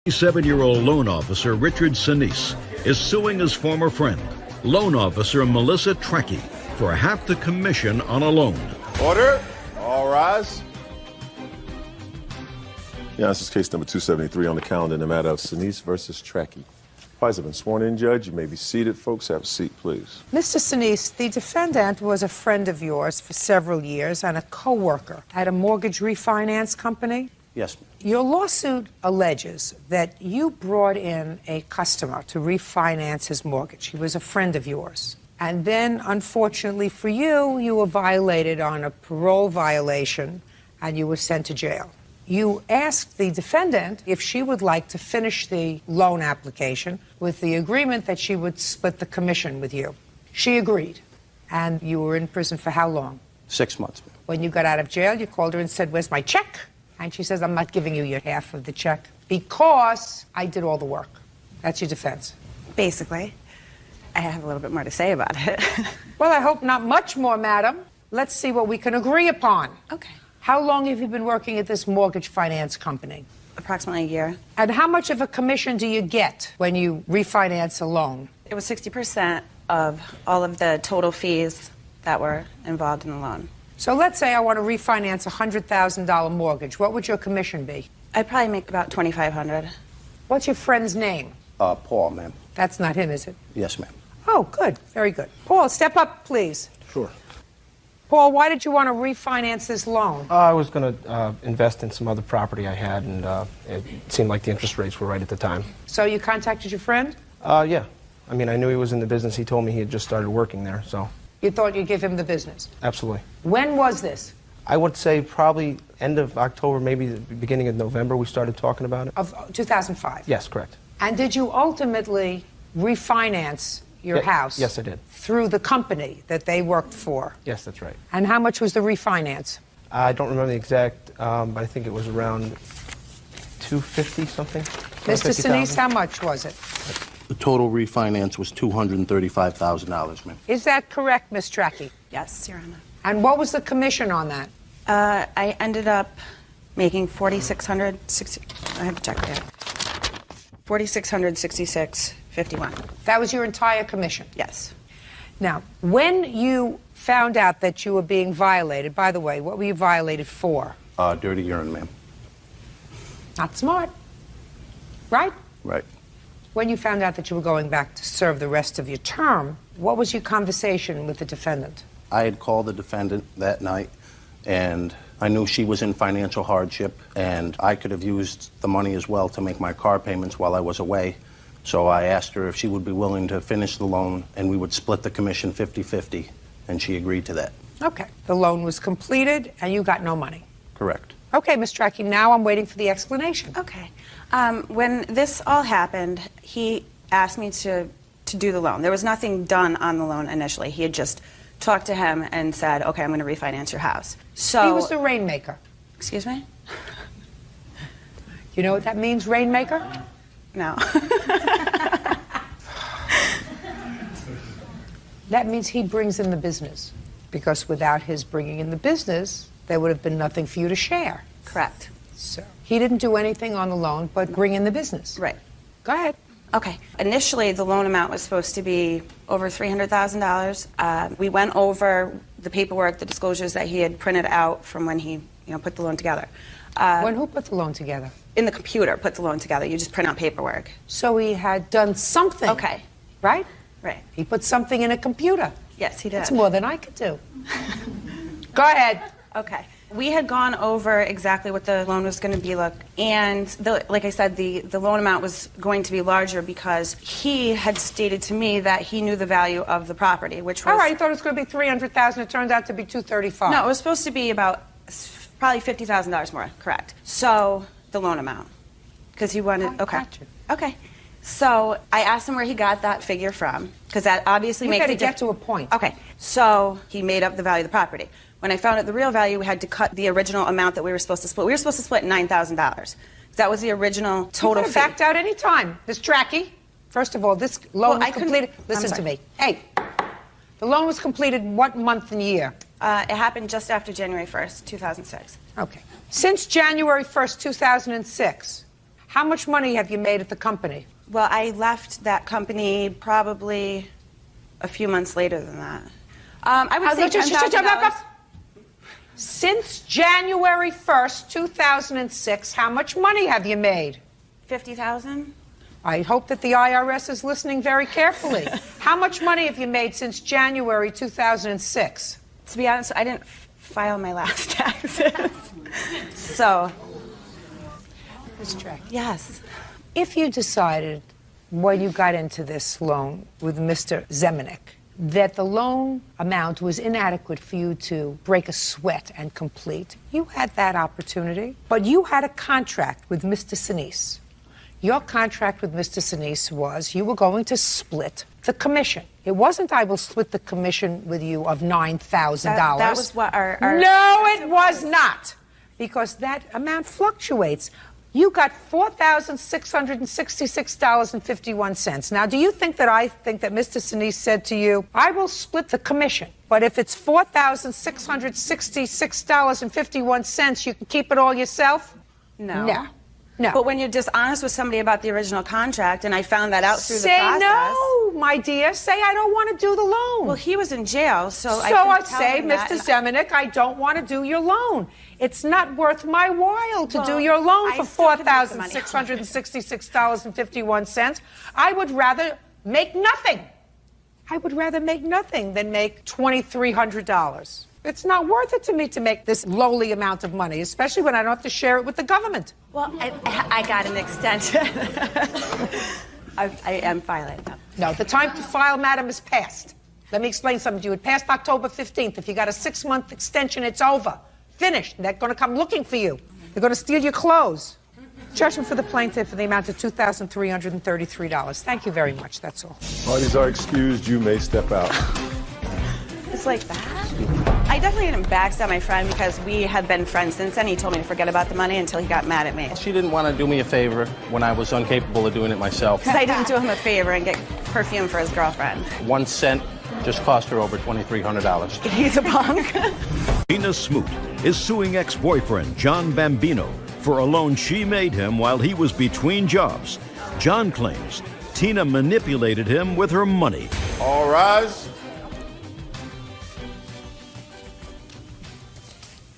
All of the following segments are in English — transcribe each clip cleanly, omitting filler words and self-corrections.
7-year-old loan officer Richard Sinise is suing his former friend, loan officer Melissa Trekkie, for half the commission on a loan. Order. All rise. Yeah, this is case number 273 on the calendar in the matter of Sinise versus Trekkie. Parties have been sworn in, Judge. You may be seated. Folks, have a seat, please. Mr. Sinise, the defendant was a friend of yours for several years and a co-worker at a mortgage refinance company. Yes. Your lawsuit alleges that you brought in a customer to refinance his mortgage. He was a friend of yours. And then, unfortunately for you, you were violated on a parole violation and you were sent to jail. You asked the defendant if she would like to finish the loan application with the agreement that she would split the commission with you. She agreed. And you were in prison for how long? 6 months. When you got out of jail, you called her and said, "Where's my check?" And she says, "I'm not giving you your half of the check because I did all the work." That's your defense. Basically. I have a little bit more to say about it. Well, I hope not much more, madam. Let's see what we can agree upon. Okay. How long have you been working at this mortgage finance company? Approximately a year. And how much of a commission do you get when you refinance a loan? It was 60% of all of the total fees that were involved in the loan. So let's say I want to refinance a $100,000 mortgage. What would your commission be? I'd probably make about $2,500. What's your friend's name? Paul, ma'am. That's not him, is it? Yes, ma'am. Oh, good. Very good. Paul, step up, please. Sure. Paul, why did you want to refinance this loan? I was going to invest in some other property I had, and it seemed like the interest rates were right at the time. So you contacted your friend? Yeah. I mean, I knew he was in the business. He told me he had just started working there, so. You thought you'd give him the business? Absolutely. When was this? I would say probably end of October, maybe the beginning of November, we started talking about it. Of 2005? Yes, correct. And did you ultimately refinance your house? Yes, I did. Through the company that they worked for? Yes, that's right. And how much was the refinance? I don't remember the exact, but I think it was around $250 something. Mr. Sinise, how much was it? The total refinance was $235,000, ma'am. Is that correct, Ms. Trekkie? Yes, Your Honor. And what was the commission on that? I ended up making $4,660. I have to check that. $4,666.51. That was your entire commission? Yes. Now, when you found out that you were being violated, by the way, what were you violated for? Dirty urine, ma'am. Not smart. Right? Right. When you found out that you were going back to serve the rest of your term, what was your conversation with the defendant? I had called the defendant that night, and I knew she was in financial hardship, and I could have used the money as well to make my car payments while I was away. So I asked her if she would be willing to finish the loan, and we would split the commission 50-50, and she agreed to that. Okay. The loan was completed, and you got no money. Correct. Okay, Ms. Trekkie, now I'm waiting for the explanation. Okay. When this all happened, he asked me to do the loan. There was nothing done on the loan initially. He had just talked to him and said, okay, I'm going to refinance your house. So he was the rainmaker. Excuse me? You know what that means, rainmaker? No. That means he brings in the business. Because without his bringing in the business, there would have been nothing for you to share. Correct. So he didn't do anything on the loan but bring in the business. Right. Go ahead. Okay. Initially, the loan amount was supposed to be over $300,000. We went over the paperwork, the disclosures that he had printed out from when he, put the loan together. When who put the loan together? In the computer, put the loan together. You just print out paperwork. So he had done something. Okay. Right? Right. He put something in a computer. Yes, he did. That's more than I could do. Go ahead. Okay. We had gone over exactly what the loan was going to be like, and like I said, the loan amount was going to be larger because he had stated to me that he knew the value of the property, which was... All right, you thought it was going to be $300,000. It turned out to be $235,000. No, it was supposed to be about probably $50,000 more, correct. So, the loan amount. Because he wanted... Okay. Gotcha. Okay. So, I asked him where he got that figure from, because that obviously makes You got to get to a point. Okay. So, he made up the value of the property. When I found out the real value, we had to cut the original amount that we were supposed to split. We were supposed to split $9,000. That was the original total fee. You could have backed out any time. Ms. Trekkie, first of all, this loan was completed... Listen to me. Hey, the loan was completed what month and year? It happened just after January 1st, 2006. Okay. Since January 1st, 2006, How much money have you made at the company? Well, I left that company probably a few months later than that. I would say $10,000. Since January 1st, 2006, how much money have you made? $50,000. I hope that the IRS is listening very carefully. How much money have you made since January 2006? To be honest, I didn't file my last taxes. So, Ms. Track. yes. If you decided when you got into this loan with Mr. Zemanek that the loan amount was inadequate for you to break a sweat and complete, you had that opportunity. But you had a contract with Mr. Sinise. Your contract with Mr. Sinise was you were going to split the commission. It wasn't I will split the commission with you of $9,000. That was what our No, it was not. Because that amount fluctuates. You got $4,666.51. Now, do you think that I think that Mr. Sinise said to you, I will split the commission, but if it's $4,666.51, you can keep it all yourself? No. No. No. But when you're dishonest with somebody about the original contract, and I found that out through the Say process. no, my dear. Say I don't want to do the loan. Well, he was in jail, so I So couldn't I tell say, him that, Mr. and Zemanek, I don't want to do your loan. It's not worth my while to do Well, your loan I for still could make the money. $4,666.51. I would rather make nothing. I would rather make nothing than make $2,300. It's not worth it to me to make this lowly amount of money, especially when I don't have to share it with the government. Well, I got an extension. I am filing. No, the time to file, madam, is past. Let me explain something to you. It passed October 15th. If you got a 6-month extension, it's over. Finished. They're going to come looking for you. They're going to steal your clothes. Judgment for the plaintiff for the amount of $2,333. Thank you very much. That's all. Parties are excused. You may step out. It's like that? I definitely didn't backstab my friend because we had been friends since then. He told me to forget about the money until he got mad at me. She didn't want to do me a favor when I was incapable of doing it myself. Because I didn't do him a favor and get perfume for his girlfriend. 1 cent just cost her over $2,300. He's a punk. Tina Smoot is suing ex-boyfriend John Bambino for a loan she made him while he was between jobs. John claims Tina manipulated him with her money. All rise.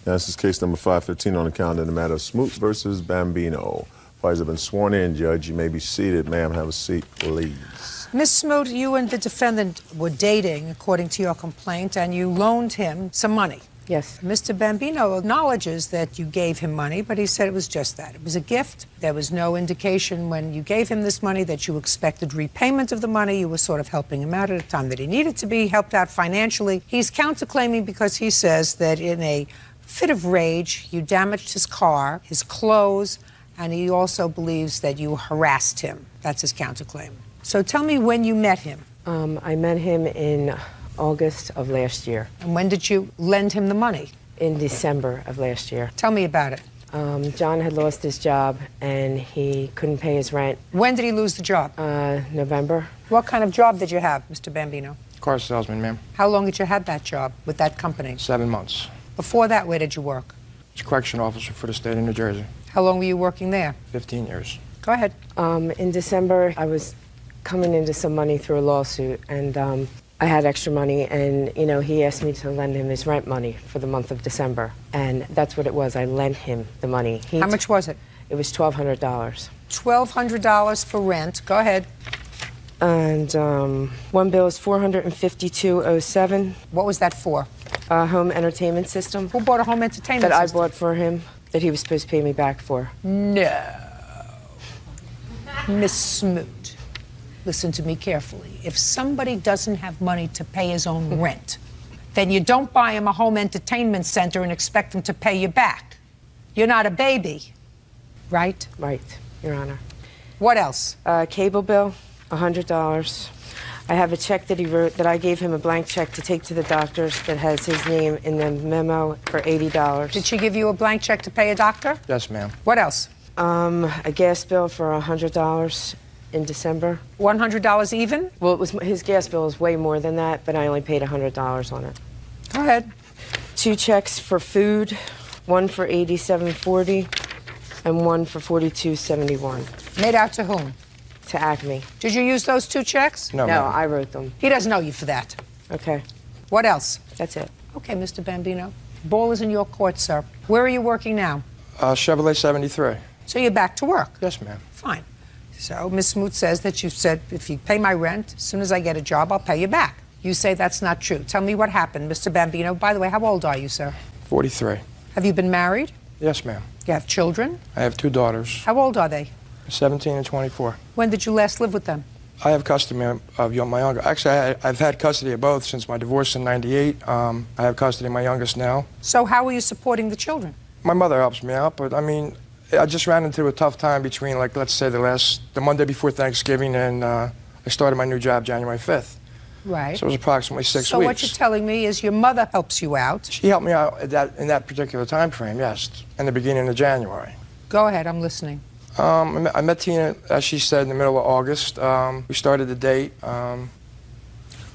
Now, this is case number 515 on the calendar in the matter of Smoot versus Bambino. Parties have been sworn in, Judge. You may be seated. Ma'am, have a seat, please. Ms. Smoot, you and the defendant were dating, according to your complaint, and you loaned him some money. Yes. Mr. Bambino acknowledges that you gave him money, but he said it was just that. It was a gift. There was no indication when you gave him this money that you expected repayment of the money. You were sort of helping him out at a time that he needed to be helped out financially. He's counterclaiming because he says that in a fit of rage, you damaged his car, his clothes, and he also believes that you harassed him. That's his counterclaim. So tell me when you met him. I met him in August of last year. And when did you lend him the money? In December of last year. Tell me about it. John had lost his job and he couldn't pay his rent. When did he lose the job? November. What kind of job did you have, Mr. Bambino? Car salesman, ma'am. How long did you have that job with that company? 7 months. Before that, where did you work? He's a correction officer for the state of New Jersey. How long were you working there? 15 years. Go ahead. In December, I was coming into some money through a lawsuit, and I had extra money, and, you know, he asked me to lend him his rent money for the month of December, and that's what it was. I lent him the money. How much was it? It was $1,200. $1,200 for rent. Go ahead. And one bill is $452.07. What was that for? A home entertainment system. Who bought a home entertainment that system? I bought for him, that he was supposed to pay me back for. No. Miss Smoot, listen to me carefully. If somebody doesn't have money to pay his own rent, then you don't buy him a home entertainment center and expect him to pay you back. You're not a baby, right? Right, Your Honor. What else? Cable bill, $100. I have a check that he wrote, that I gave him a blank check to take to the doctors that has his name in the memo for $80. Did she give you a blank check to pay a doctor? Yes, ma'am. What else? A gas bill for $100 in December. $100 even? Well, his gas bill is way more than that, but I only paid $100 on it. Go ahead. 2 checks for food, one for $87.40, and one for $42.71. Made out to whom? To Acme. Did you use those 2 checks? No, I wrote them. He doesn't know you for that. Okay, What else? that's it. Okay, Mr. Bambino. Ball is in your court, sir. Where are you working now? Chevrolet 73. So you're back to work. Yes, ma'am. Fine. So Ms. Smoot says that you said, if you pay my rent, as soon as I get a job, I'll pay you back. You say that's not true. Tell me what happened, Mr. Bambino. By the way, how old are you, sir? 43. Have you been married? Yes, ma'am. You have children? I have 2 daughters, How old are they? 17 and 24. When did you last live with them? I have custody of my younger. Actually, I've had custody of both since my divorce in '98. I have custody of my youngest now. So how are you supporting the children? My mother helps me out, but I mean, I just ran into a tough time between, like, let's say the Monday before Thanksgiving, and I started my new job January 5th. Right. So it was approximately 6 So weeks. what you're telling me is your mother helps you out. She helped me out in that particular time frame, yes, in the beginning of January. Go ahead, I'm listening. I met Tina, as she said, in the middle of August. We started the date.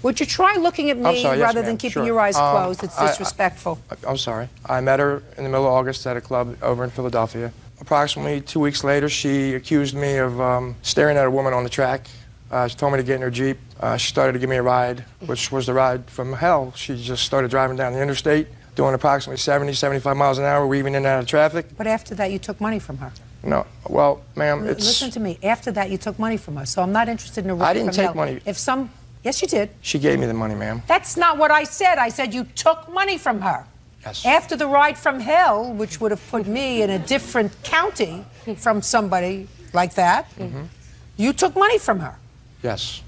Would you try looking at me I'm sorry, yes, rather ma'am, than keeping sure. your eyes closed? It's disrespectful. I'm sorry. I met her in the middle of August at a club over in Philadelphia. Approximately 2 weeks later, she accused me of staring at a woman on the track. She told me to get in her Jeep. She started to give me a ride, which was the ride from hell. She just started driving down the interstate, doing approximately 70, 75 miles an hour, weaving in and out of traffic. But after that, you took money from her. No, well, ma'am, it's... Listen to me. After that, you took money from her. So I'm not interested in a ride I didn't from take hell. money. Yes, you did. She gave me the money, ma'am. That's not what I said. I said you took money from her. Yes. After the ride from hell, which would have put me in a different county from somebody like that, you took money from her. Yes.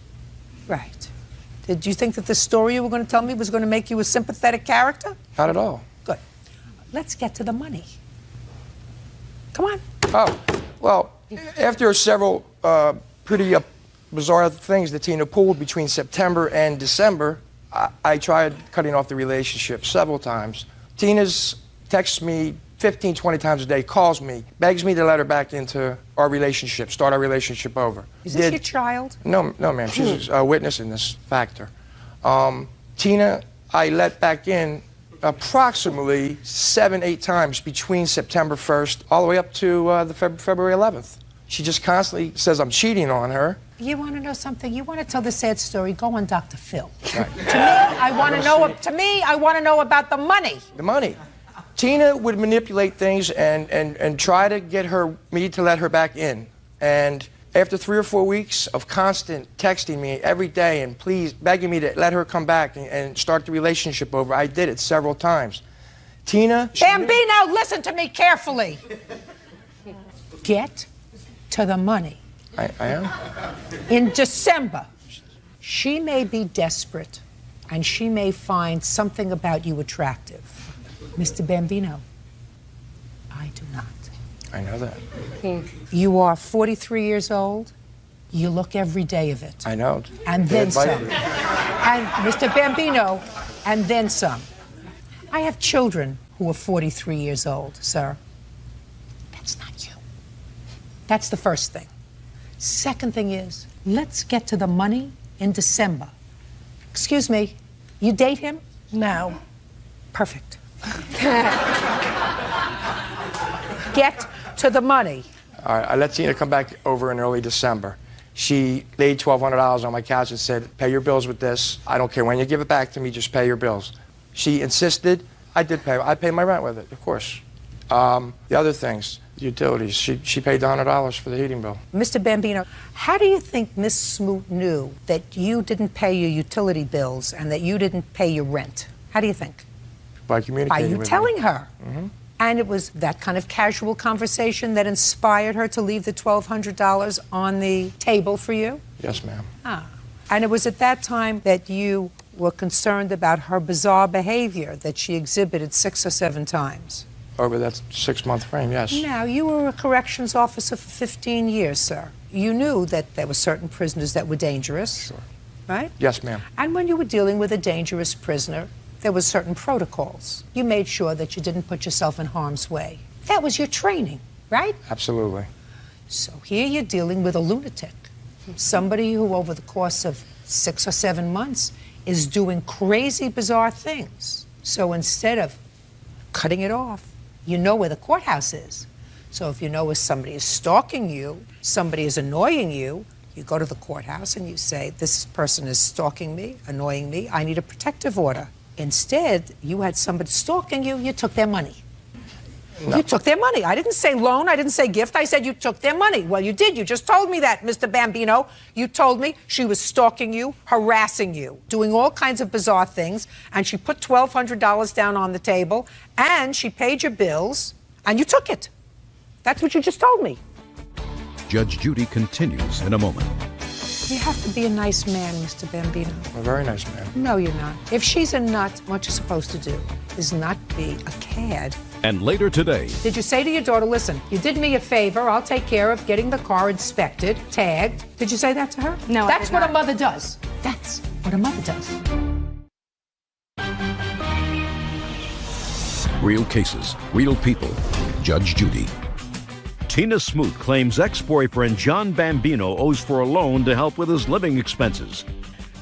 Right. Did you think that the story you were going to tell me was going to make you a sympathetic character? Not at all. Good. Let's get to the money. Come on. Oh, well, after several pretty bizarre things that Tina pulled between September and December, I tried cutting off the relationship several times. Tina's texts me 15, 20 times a day, calls me, begs me to let her back into our relationship, start our relationship over. Is this your child? No, ma'am. She's a witness in this factor. Tina, I let back in approximately 7, 8 times between September 1st all the way up to the February 11th. She just constantly says I'm cheating on her. You want to know something? You want to tell the sad story? Go on Dr. Phil. Right. To me, I want to know. To me, I want to know about the money. The money. Tina would manipulate things and try to get me to let her back in. And after 3 or 4 weeks of constant texting me every day and please begging me to let her come back and start the relationship over, I did it several times. Tina... Bambino, listen to me carefully. Get to the money. I am? In December, she may be desperate and she may find something about you attractive. Mr. Bambino, I do not. I know that. You are 43 years old. You look every day of it. I know. And then some. And Mr. Bambino, and then some. I have children who are 43 years old, sir. That's not you. That's the first thing. Second thing is, let's get to the money in December. Excuse me, you date him? No. Perfect. Get to the money. All right, I let Tina come back over in early December. She laid $1,200 on my couch and said, pay your bills with this. I don't care when you give it back to me, just pay your bills. She insisted. I did pay. I paid my rent with it, of course. The other things, utilities, she paid $100 for the heating bill. Mr. Bambino, how do you think Miss Smoot knew that you didn't pay your utility bills and that you didn't pay your rent? How do you think? By communicating By you with telling me. her. And it was that kind of casual conversation that inspired her to leave the $1,200 on the table for you? Yes, ma'am. And it was at that time that you were concerned about her bizarre behavior that she exhibited 6 or 7 times. Over that 6-month frame, yes. Now, you were a corrections officer for 15 years, sir. You knew that there were certain prisoners that were dangerous, Sure. right? Yes, ma'am. And when you were dealing with a dangerous prisoner, there were certain protocols. You made sure that you didn't put yourself in harm's way. That was your training, right? Absolutely. So here you're dealing with a lunatic, somebody who over the course of 6 or 7 months is doing crazy, bizarre things. So instead of cutting it off, you know where the courthouse is. So if you know if somebody is stalking you, somebody is annoying you, you go to the courthouse and you say, this person is stalking me, annoying me, I need a protective order. Instead, you had somebody stalking you, you took their money. No. You took their money. I didn't say loan, I didn't say gift, I said you took their money. Well, you did, you just told me that, Mr. Bambino. You told me she was stalking you, harassing you, doing all kinds of bizarre things, and she put $1,200 down on the table, and she paid your bills, and you took it. That's what you just told me. Judge Judy continues in a moment. You have to be a nice man, Mr. Bambino. A very nice man. No, you're not. If she's a nut, what you're supposed to do is not be a cad. And later today... Did you say to your daughter, listen, you did me a favor, I'll take care of getting the car inspected, tagged. Did you say that to her? No, That's what a mother does. That's what a mother does. Real cases, real people. Judge Judy. Tina Smoot claims ex-boyfriend John Bambino owes for a loan to help with his living expenses.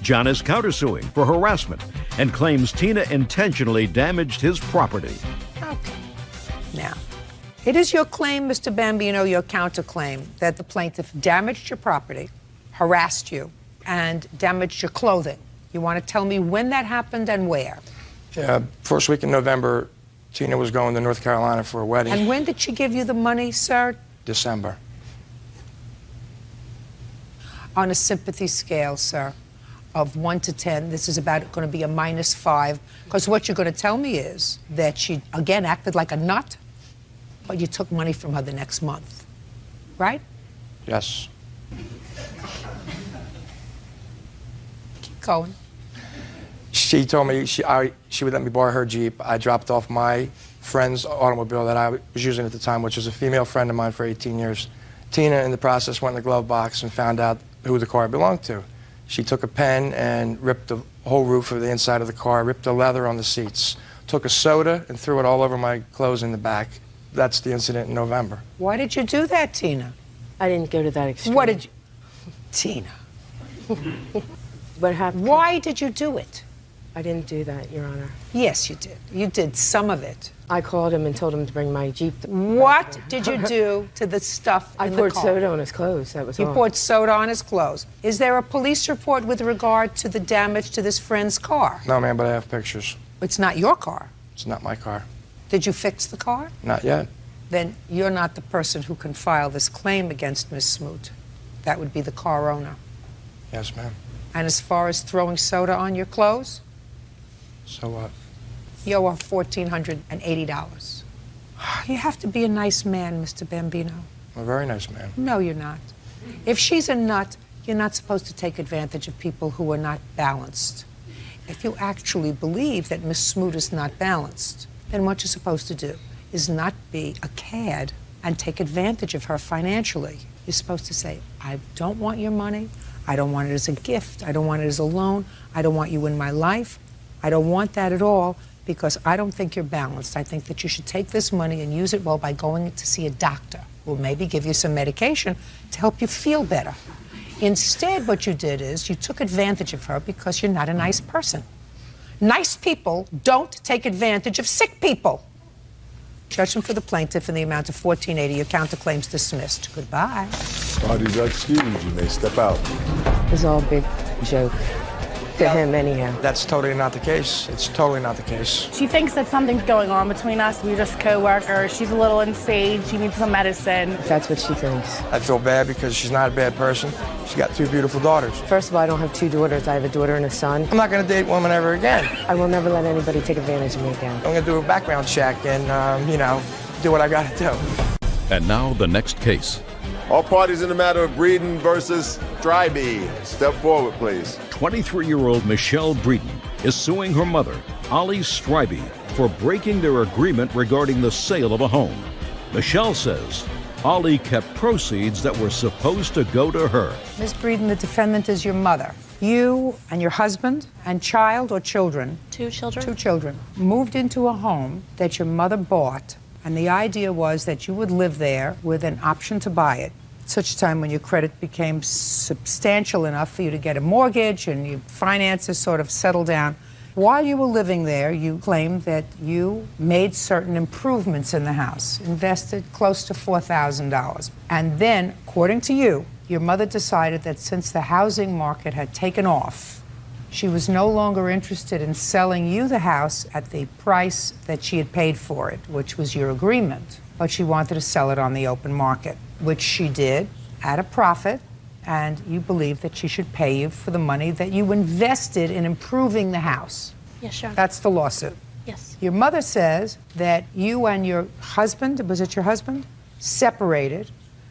John is countersuing for harassment and claims Tina intentionally damaged his property. Okay. Now, it is your claim, Mr. Bambino, your counterclaim, that the plaintiff damaged your property, harassed you, and damaged your clothing. You want to tell me when that happened and where? Yeah, first week in November, Tina was going to North Carolina for a wedding. And when did she give you the money, sir? December. On a sympathy scale, sir, of 1 to 10, this is about going to be a -5, because what you're going to tell me is that she, again, acted like a nut, but you took money from her the next month, right? Yes. Keep going. She told me she would let me borrow her Jeep. I dropped off my friend's automobile that I was using at the time, which was a female friend of mine for 18 years. Tina, in the process, went in the glove box and found out who the car belonged to. She took a pen and ripped the whole roof of the inside of the car, ripped the leather on the seats, took a soda and threw it all over my clothes in the back. That's the incident in November. Why did you do that, Tina? I didn't go to that extreme. What did you... Tina. What happened? Why did you do it? I didn't do that, Your Honor. Yes, you did. You did some of it. I called him and told him to bring my Jeep. What did you do to the stuff in the car? I poured soda on his clothes, that was all. You poured soda on his clothes. Is there a police report with regard to the damage to this friend's car? No, ma'am, but I have pictures. It's not your car. It's not my car. Did you fix the car? Not yet. Then you're not the person who can file this claim against Miss Smoot. That would be the car owner. Yes, ma'am. And as far as throwing soda on your clothes? So what? You owe her $1,480. You have to be a nice man, Mr. Bambino. I'm a very nice man. No, you're not. If she's a nut, you're not supposed to take advantage of people who are not balanced. If you actually believe that Miss Smoot is not balanced, then what you're supposed to do is not be a cad and take advantage of her financially. You're supposed to say, I don't want your money. I don't want it as a gift. I don't want it as a loan. I don't want you in my life. I don't want that at all because I don't think you're balanced. I think that you should take this money and use it well by going to see a doctor who will maybe give you some medication to help you feel better. Instead, what you did is you took advantage of her because you're not a nice person. Nice people don't take advantage of sick people. Judgment for the plaintiff in the amount of $1,480. Your counterclaims dismissed. Goodbye. Parties are excused. You may step out. It was all a big joke. To him, anyhow. That's totally not the case. It's totally not the case. She thinks that something's going on between us. We're just co-workers. She's a little insane. She needs some medicine. That's what she thinks. I feel bad because she's not a bad person. She's got 2 beautiful daughters. First of all, I don't have 2 daughters. I have a daughter and a son. I'm not going to date women ever again. I will never let anybody take advantage of me again. I'm going to do a background check and, do what I got to do. And now the next case. All parties in the matter of Breeden versus Strybee. Step forward, please. 23-year-old Michelle Breeden is suing her mother, Ollie Strybee, for breaking their agreement regarding the sale of a home. Michelle says Ollie kept proceeds that were supposed to go to her. Ms. Breeden, the defendant is your mother. You and your husband and child or children? 2 children. 2 children. Moved into a home that your mother bought, and the idea was that you would live there with an option to buy it. At such time when your credit became substantial enough for you to get a mortgage and your finances sort of settled down, While you were living there, you claimed that you made certain improvements in the house, invested close to $4,000. And then, according to you, your mother decided that since the housing market had taken off, she was no longer interested in selling you the house at the price that she had paid for it, which was your agreement. But she wanted to sell it on the open market, which she did at a profit, and you believe that she should pay you for the money that you invested in improving the house. Yes, sure. That's the lawsuit. Yes. Your mother says that you and your husband, was it your husband, separated.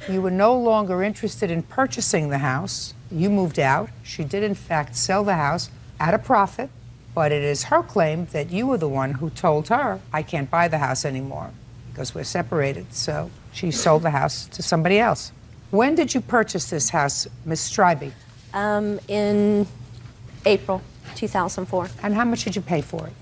You were no longer interested in purchasing the house. You moved out. She did, in fact, sell the house at a profit, but it is her claim that you were the one who told her, I can't buy the house anymore because we're separated. So she sold the house to somebody else. When did you purchase this house, Miss Strybee? In April 2004. And how much did you pay for it?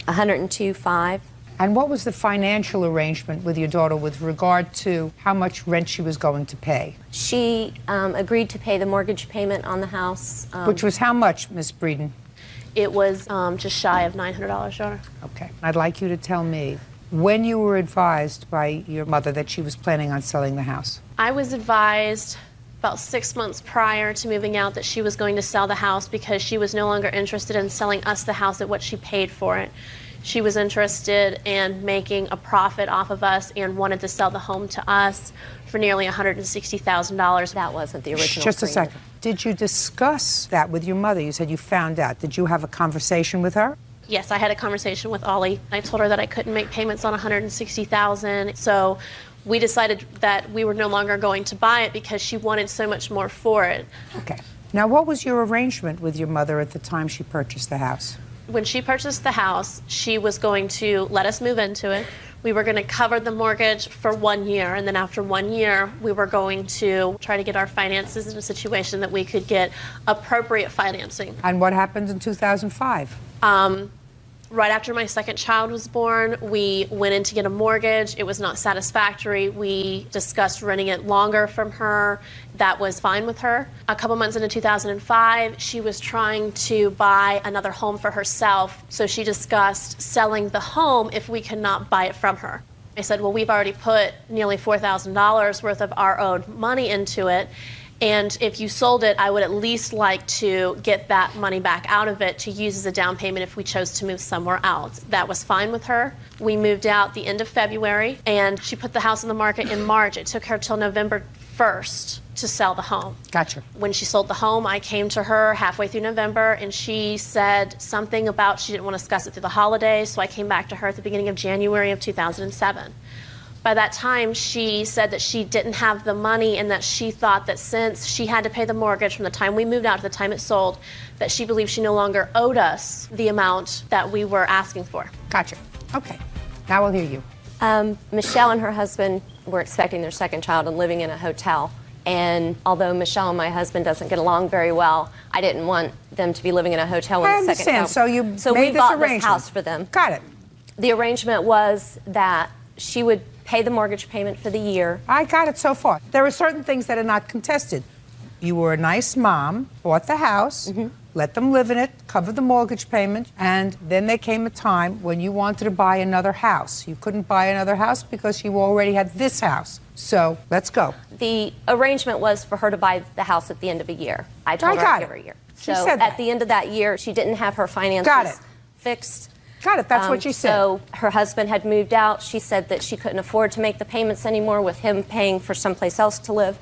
$102,500. And what was the financial arrangement with your daughter with regard to how much rent she was going to pay? She agreed to pay the mortgage payment on the house. Which was how much, Miss Breeden? It was just shy of $900, Your Honor. Okay. I'd like you to tell me when you were advised by your mother that she was planning on selling the house. I was advised about 6 months prior to moving out that she was going to sell the house because she was no longer interested in selling us the house at what she paid for it. She was interested in making a profit off of us and wanted to sell the home to us for nearly $160,000. That wasn't the original Just a agreement. second. Did you discuss that with your mother? You said you found out. Did you have a conversation with her? Yes, I had a conversation with Ollie. I told her that I couldn't make payments on $160,000, so we decided that we were no longer going to buy it because she wanted so much more for it. Okay. Now, what was your arrangement with your mother at the time she purchased the house? When she purchased the house, she was going to let us move into it. We were going to cover the mortgage for 1 year, and then after 1 year, we were going to try to get our finances in a situation that we could get appropriate financing. And what happened in 2005? Right after my second child was born, we went in to get a mortgage. It was not satisfactory. We discussed renting it longer from her. That was fine with her. A couple months into 2005, she was trying to buy another home for herself. So she discussed selling the home if we could not buy it from her. I said, well, we've already put nearly $4,000 worth of our own money into it. And if you sold it, I would at least like to get that money back out of it to use as a down payment if we chose to move somewhere else. That was fine with her. We moved out the end of February, and she put the house on the market in March. It took her till November 1st to sell the home. Gotcha. When she sold the home, I came to her halfway through November, and she said something about she didn't want to discuss it through the holidays, so I came back to her at the beginning of January of 2007. By that time, she said that she didn't have the money and that she thought that since she had to pay the mortgage from the time we moved out to the time it sold, that she believed she no longer owed us the amount that we were asking for. Gotcha. Okay. Now we'll hear you. Michelle and her husband were expecting their second child and living in a hotel. And although Michelle and my husband doesn't get along very well, I didn't want them to be living in a hotel when the second child. So you made we this bought arrangement. this house for them. Got it. The arrangement was that she would pay the mortgage payment for the year. I got it so far. There are certain things that are not contested. You were a nice mom, bought the house, let them live in it, covered the mortgage payment, and then there came a time when you wanted to buy another house. You couldn't buy another house because you already had this house. So let's go. The arrangement was for her to buy the house at the end of a year. I told her I'd give her a year. She So said that. at the end of that year, she didn't have her finances Got it. fixed. Got it. That's what she said. So her husband had moved out. She said that she couldn't afford to make the payments anymore with him paying for someplace else to live,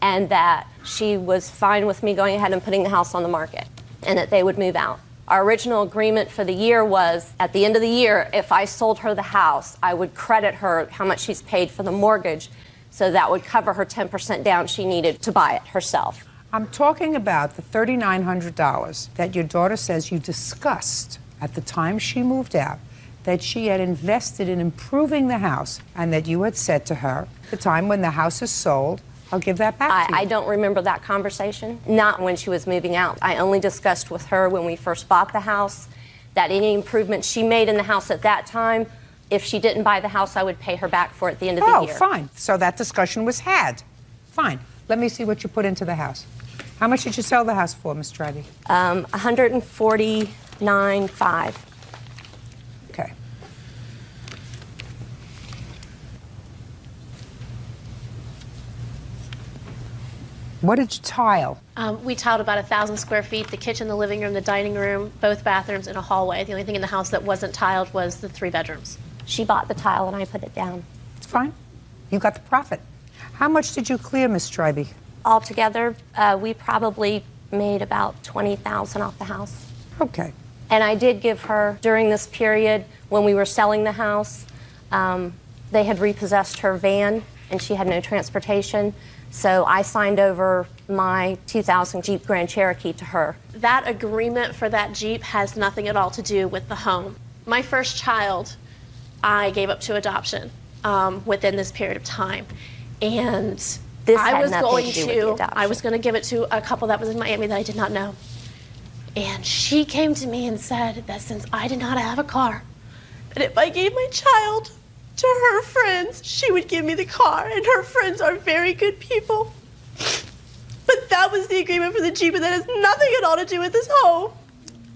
and that she was fine with me going ahead and putting the house on the market, and that they would move out. Our original agreement for the year was at the end of the year, if I sold her the house, I would credit her how much she's paid for the mortgage, so that would cover her 10% down she needed to buy it herself. I'm talking about the $3,900 that your daughter says you discussed at the time she moved out, that she had invested in improving the house, and that you had said to her, the time when the house is sold, I'll give that back to you. I don't remember that conversation, not when she was moving out. I only discussed with her when we first bought the house that any improvements she made in the house at that time, if she didn't buy the house, I would pay her back for it at the end of the year. Oh, fine. So that discussion was had. Fine. Let me see what you put into the house. How much did you sell the house for, Ms. Strybee? $140,000. 9.5. Okay. What did you tile? We tiled about 1,000 square feet, the kitchen, the living room, the dining room, both bathrooms, and a hallway. The only thing in the house that wasn't tiled was the 3 bedrooms. She bought the tile and I put it down. It's fine. You got the profit. How much did you clear, Miss Strybey? Altogether, we probably made about $20,000 off the house. Okay. And I did give her, during this period when we were selling the house, they had repossessed her van and she had no transportation. So I signed over my 2000 Jeep Grand Cherokee to her. That agreement for that Jeep has nothing at all to do with the home. My first child, I gave up to adoption within this period of time. And I was going to give it to a couple that was in Miami that I did not know. And she came to me and said that since I did not have a car, that if I gave my child to her friends, she would give me the car, and her friends are very good people. But that was the agreement for the Jeep, and that has nothing at all to do with this home.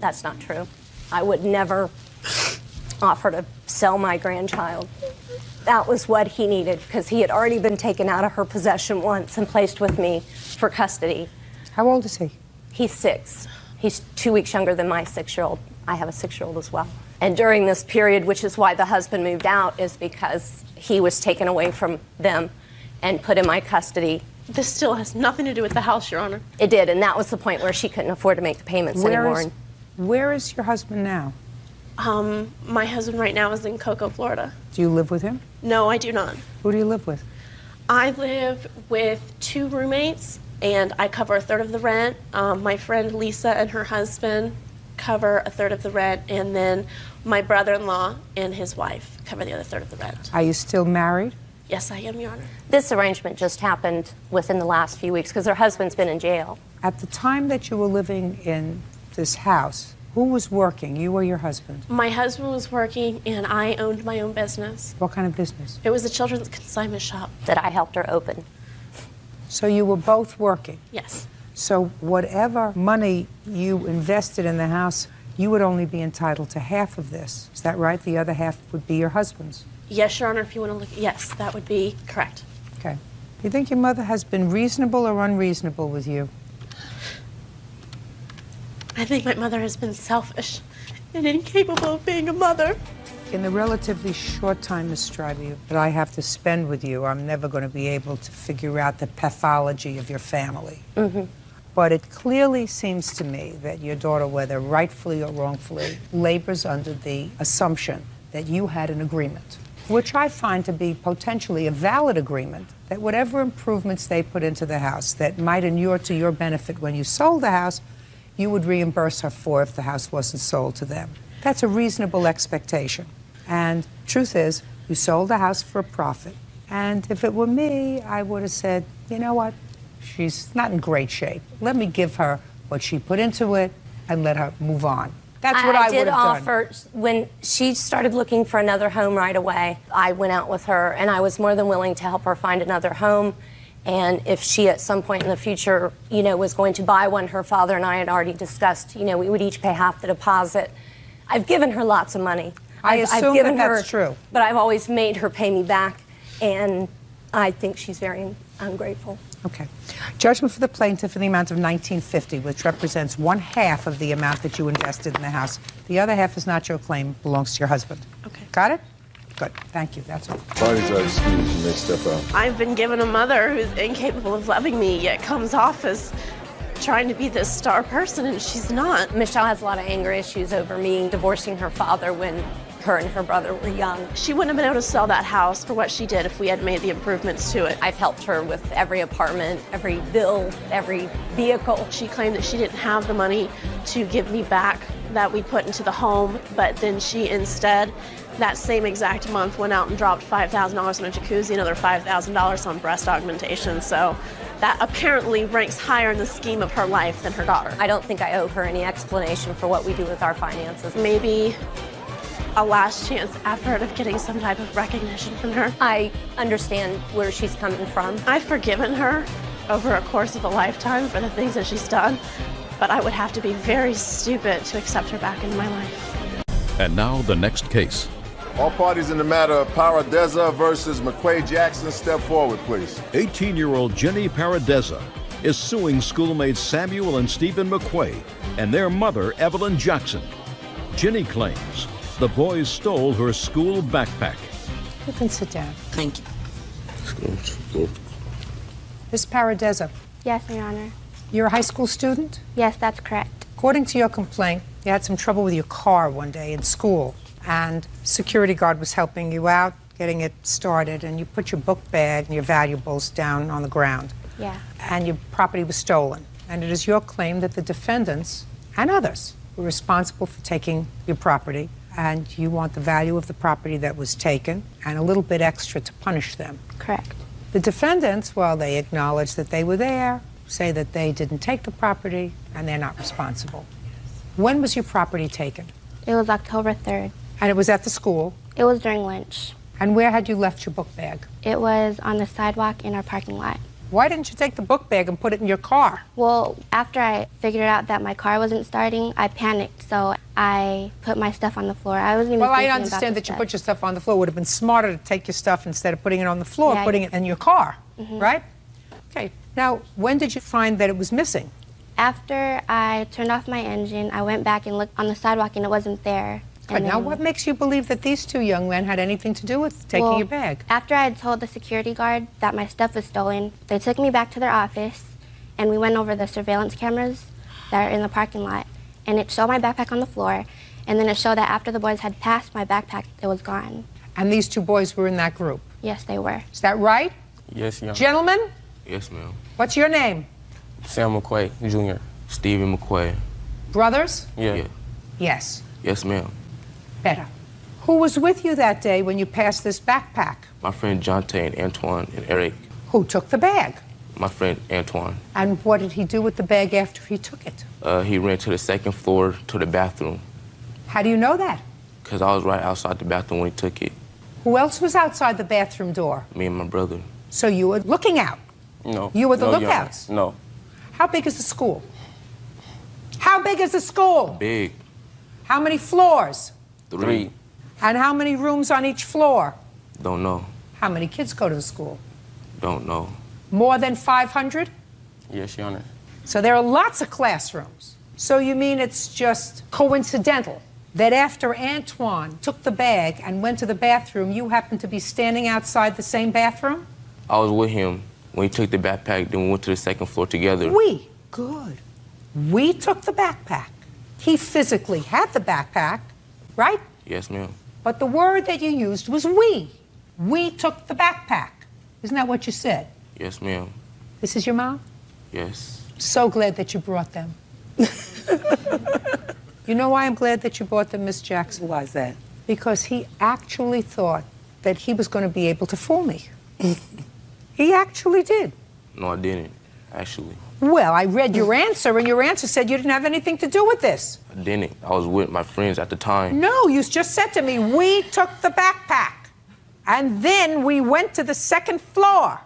That's not true. I would never offer to sell my grandchild. That was what he needed, because he had already been taken out of her possession once and placed with me for custody. How old is he? He's 6. He's 2 weeks younger than my 6-year-old. I have a 6-year-old as well. And during this period, which is why the husband moved out, is because he was taken away from them and put in my custody. This still has nothing to do with the house, Your Honor. It did, and that was the point where she couldn't afford to make the payments anymore. Where is your husband now? My husband right now is in Cocoa, Florida. Do you live with him? No, I do not. Who do you live with? I live with 2 roommates, and I cover 1/3 of the rent. My friend Lisa and her husband cover 1/3 of the rent, and then my brother-in-law and his wife cover the other 1/3 of the rent. Are you still married? Yes, I am, Your Honor. This arrangement just happened within the last few weeks because her husband's been in jail. At the time that you were living in this house, who was working, you or your husband? My husband was working, and I owned my own business. What kind of business? It was a children's consignment shop. That I helped her open. So you were both working? Yes. So whatever money you invested in the house, you would only be entitled to half of this. Is that right? The other half would be your husband's? Yes, Your Honor, if you want to look, yes, that would be correct. Okay. Do you think your mother has been reasonable or unreasonable with you? I think my mother has been selfish and incapable of being a mother. In the relatively short time, Ms. Strybey, that I have to spend with you, I'm never going to be able to figure out the pathology of your family. Mm-hmm. But it clearly seems to me that your daughter, whether rightfully or wrongfully, labors under the assumption that you had an agreement, which I find to be potentially a valid agreement, that whatever improvements they put into the house that might inure to your benefit when you sold the house, you would reimburse her for if the house wasn't sold to them. That's a reasonable expectation. And truth is, you sold the house for a profit. And if it were me, I would have said, you know what? She's not in great shape. Let me give her what she put into it and let her move on. That's what I would have done. I did offer, when she started looking for another home right away, I went out with her, and I was more than willing to help her find another home. And if she at some point in the future, you know, was going to buy one, her father and I had already discussed, you know, we would each pay half the deposit. I've given her lots of money. I assume that that's true. But I've always made her pay me back, and I think she's very ungrateful. Okay. Judgment for the plaintiff in the amount of $1950, which represents 1/2 of the amount that you invested in the house. The other half is not your claim, belongs to your husband. Okay. Got it? Good. Thank you. That's all. Parties are excused. You may step out. I've been given a mother who's incapable of loving me, yet comes off as trying to be this star person, and she's not. Michelle has a lot of anger issues over me divorcing her father when her and her brother were young. She wouldn't have been able to sell that house for what she did if we had made the improvements to it. I've helped her with every apartment, every bill, every vehicle. She claimed that she didn't have the money to give me back that we put into the home, but then she instead, that same exact month, went out and dropped $5,000 on a jacuzzi, another $5,000 on breast augmentation. So that apparently ranks higher in the scheme of her life than her daughter. I don't think I owe her any explanation for what we do with our finances. Maybe a last chance effort of getting some type of recognition from her. I understand where she's coming from. I've forgiven her over a course of a lifetime for the things that she's done, but I would have to be very stupid to accept her back into my life. And now the next case. All parties in the matter of Paradeza versus McQuay Jackson, step forward, please. 18-year-old Jenny Paradeza is suing schoolmates Samuel and Stephen McQuay and their mother, Evelyn Jackson. Jenny claims the boys stole her school backpack. You can sit down. Thank you. Miss Paradeza, Yes, Your Honor. you're a high school student? Yes, that's correct. According to your complaint, you had some trouble with your car one day in school, and security guard was helping you out, getting it started, and you put your book bag and your valuables down on the ground. Yeah. And your property was stolen. And it is your claim that the defendants and others were responsible for taking your property, and you want the value of the property that was taken and a little bit extra to punish them. Correct. The defendants, while they acknowledge that they were there, say that they didn't take the property and they're not responsible. When was your property taken? It was October 3rd. And it was at the school? It was during lunch. And where had you left your book bag? It was on the sidewalk in our parking lot. Why didn't you take the book bag and put it in your car? Well, after I figured out that my car wasn't starting, I panicked, so I put my stuff on the floor. I wasn't even Well, I thinking understand about that you the put your stuff on the floor. It would have been smarter to take your stuff instead of putting it on the floor, Yeah, putting it in your car, Mhm. right? Okay. Now, when did you find that it was missing? After I turned off my engine, I went back and looked on the sidewalk, and it wasn't there. Good. Now, what makes you believe that these two young men had anything to do with taking Well, your bag? After I had told the security guard that my stuff was stolen, they took me back to their office, and we went over the surveillance cameras that are in the parking lot, and it showed my backpack on the floor, and then it showed that after the boys had passed my backpack, it was gone. And these two boys were in that group? Yes, they were. Is that right? Yes, ma'am. Gentlemen, Yes, ma'am. what's your name? Sam McQuay, Jr. Stephen McQuay. Brothers? Yeah. Yes. Yes, ma'am. Better. Who was with you that day when you passed this backpack? My friend Jonte and Antoine and Eric. Who took the bag? My friend Antoine. And what did he do with the bag after he took it? He ran to the second floor to the bathroom How do you know that? because I was right outside the bathroom when he took it. Who else was outside the bathroom door? Me and my brother. So you were looking out. No. You were the no, Your Honor. lookouts? No. How big is the school? How big is the school? Big. How many floors? 3. And how many rooms on each floor? Don't know. How many kids go to the school? Don't know. More than 500? Yes, Your Honor. So there are lots of classrooms. So you mean it's just coincidental that after Antoine took the bag and went to the bathroom, you happened to be standing outside the same bathroom? I was with him when he took the backpack, then we went to the second floor together. We? Good. We took the backpack. He physically had the backpack, right? Yes, ma'am. But the word that you used was we. We took the backpack. Isn't that what you said? Yes, ma'am. This is your mom? Yes. So glad that you brought them. You know why I'm glad that you brought them, Miss Jackson? Why is that? Because he actually thought that he was going to be able to fool me. He actually did. No, I didn't, actually. Well, I read your answer, and your answer said you didn't have anything to do with this. I didn't. I was with my friends at the time. No, you just said to me, we took the backpack. And then we went to the second floor.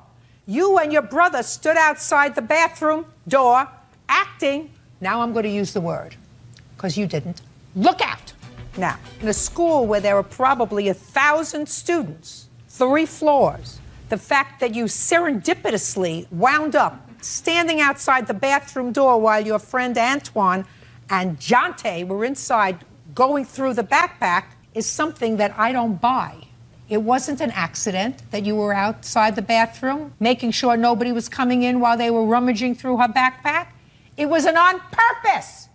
You and your brother stood outside the bathroom door, acting, now I'm going to use the word, because you didn't, look out. Now, in a school where there are probably 1,000 students, 3 floors, the fact that you serendipitously wound up standing outside the bathroom door while your friend Antoine and Jonte were inside going through the backpack is something that I don't buy. It wasn't an accident that you were outside the bathroom making sure nobody was coming in while they were rummaging through her backpack. It was an on purpose.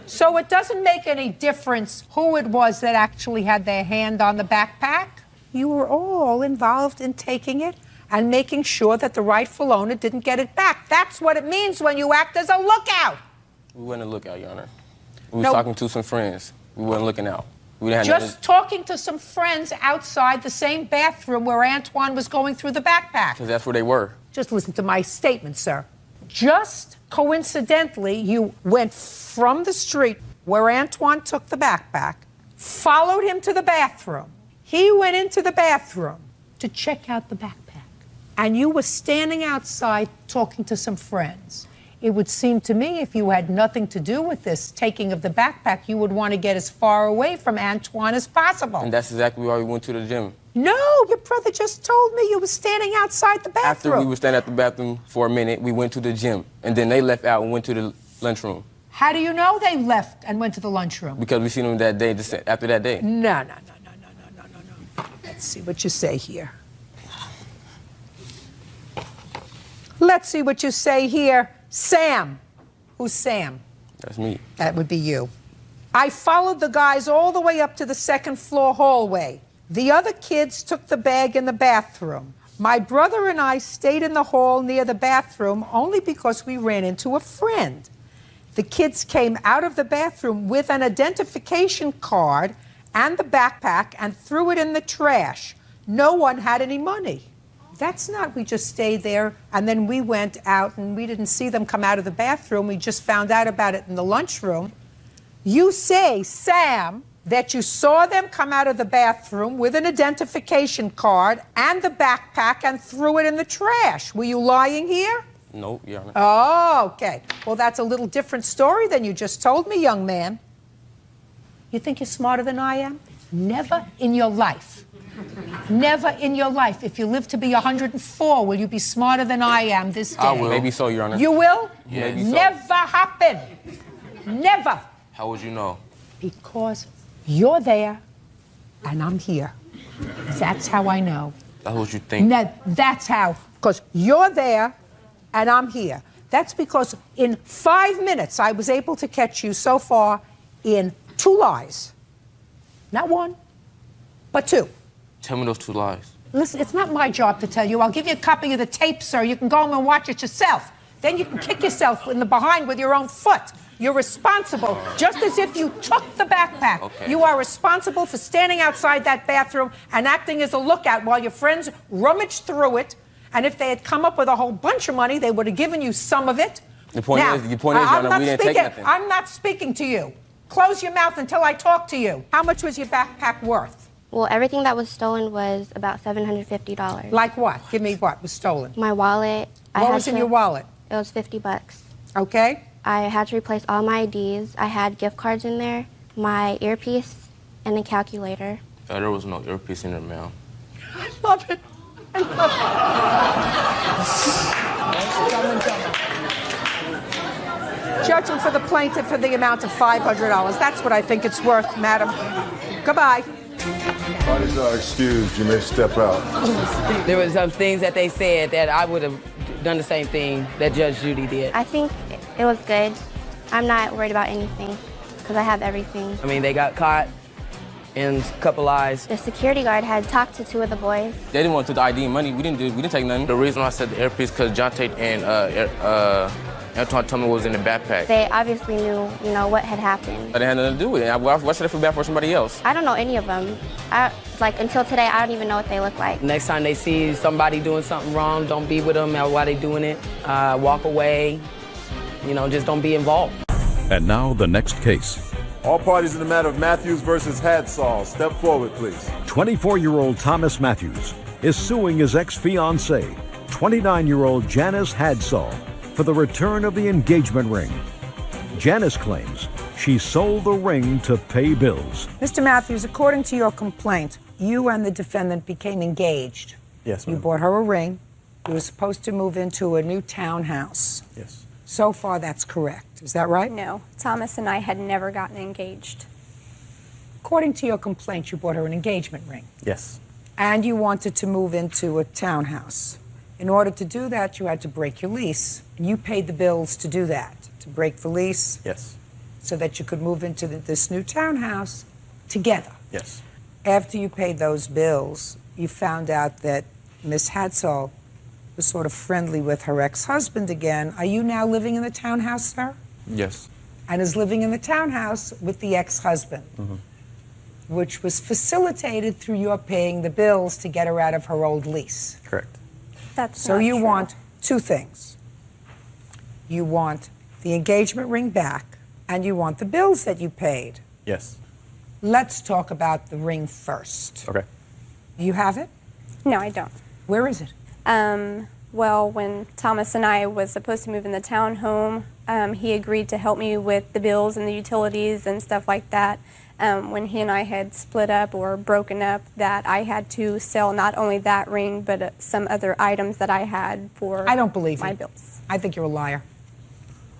So it doesn't make any difference who it was that actually had their hand on the backpack. You were all involved in taking it and making sure that the rightful owner didn't get it back. That's what it means when you act as a lookout. We weren't a lookout, Your Honor. We was No. talking to some friends. We weren't looking out. We didn't have Just nothing, talking to some friends outside the same bathroom where Antoine was going through the backpack. because that's where they were. Just listen to my statement, sir. Just coincidentally, you went from the street where Antoine took the backpack, followed him to the bathroom. He went into the bathroom to check out the backpack. and you were standing outside talking to some friends. It would seem to me if you had nothing to do with this taking of the backpack, you would want to get as far away from Antoine as possible. And that's exactly why we went to the gym. No, your brother just told me you were standing outside the bathroom. After we were standing at the bathroom for a minute, we went to the gym. And then they left out and went to the lunchroom. How do you know they left and went to the lunchroom? Because we seen them that day, just after that day. No. Let's see what you say here. Let's see what you say here. Sam. Who's Sam? That's me. That would be you. I followed the guys all the way up to the second floor hallway. The other kids took the bag in the bathroom. My brother and I stayed in the hall near the bathroom only because we ran into a friend. The kids came out of the bathroom with an identification card and the backpack and threw it in the trash. No one had any money. That's not, we just stayed there and then we went out and we didn't see them come out of the bathroom. We just found out about it in the lunchroom. You say, Sam, that you saw them come out of the bathroom with an identification card and the backpack and threw it in the trash. Were you lying here? No, Your Honor. Oh, okay. Well, that's a little different story than you just told me, young man. You think you're smarter than I am? Never in your life. Never in your life. If you live to be 104, will you be smarter than I am this day? I will. Maybe so, Your Honor. You will? Yeah. Maybe so. Never happen. Never. How would you know? Because you're there and I'm here. That's how I know. That's what you think. That's how. Because you're there and I'm here. That's because in 5 minutes I was able to catch you so far in 2 lies. Not 1, but 2. Tell me those 2 lies. Listen, it's not my job to tell you. I'll give you a copy of the tape, sir. You can go home and watch it yourself. Then you can kick yourself in the behind with your own foot. You're responsible, just as if you took the backpack. Okay. You are responsible for standing outside that bathroom and acting as a lookout while your friends rummaged through it. And if they had come up with a whole bunch of money, they would have given you some of it. The point is, Your Honor, we didn't take nothing. I'm not speaking to you. Close your mouth until I talk to you. How much was your backpack worth? Well, everything that was stolen was about $750. Like what? Give me what was stolen. My wallet. What was in your wallet? It was $50. Okay. I had to replace all my IDs. I had gift cards in there, my earpiece, and a calculator. There was no earpiece in there, ma'am. I love it. I love it. Judging for the plaintiff for the amount of $500. That's what I think it's worth, madam. Goodbye. Parties are excused. You may step out. There were some things that they said that I would have done the same thing that Judge Judy did. I think it was good. I'm not worried about anything because I have everything. I mean, they got caught in a couple lies. The security guard had talked to 2 of the boys. They didn't want to take the ID and money. We didn't take nothing. The reason why I said the earpiece because Jonte and Antoine told me what was in the backpack. They obviously knew, what had happened. But it had nothing to do with it. Why should I feel bad for somebody else? I don't know any of them. Until today, I don't even know what they look like. Next time they see somebody doing something wrong, don't be with them while they're doing it. Walk away. Just don't be involved. And now the next case. All parties in the matter of Matthews versus Hadsall. Step forward, please. 24-year-old Thomas Matthews is suing his ex-fiancée, 29-year-old Janice Hadsall, for the return of the engagement ring. Janice claims she sold the ring to pay bills. Mr. Matthews, according to your complaint, you and the defendant became engaged. Yes, ma'am. You bought her a ring. You were supposed to move into a new townhouse. Yes. So far, that's correct. Is that right? No. Thomas and I had never gotten engaged. According to your complaint, you bought her an engagement ring. Yes. And you wanted to move into a townhouse. In order to do that, you had to break your lease. And you paid the bills to do that, to break the lease. Yes. So that you could move into this new townhouse together. Yes. After you paid those bills, you found out that Miss Hadsall was sort of friendly with her ex-husband again. Are you now living in the townhouse, sir? Yes. And is living in the townhouse with the ex-husband, which was facilitated through your paying the bills to get her out of her old lease. Correct. That's so not you true. want 2 things. You want the engagement ring back, and you want the bills that you paid. Yes. Let's talk about the ring first. Okay. Do you have it? No, I don't. Where is it? Well, when Thomas and I was supposed to move in the townhome, he agreed to help me with the bills and the utilities and stuff like that. When he and I had split up or broken up, that I had to sell not only that ring, but some other items that I had for I don't believe my you. bills. I think you're a liar.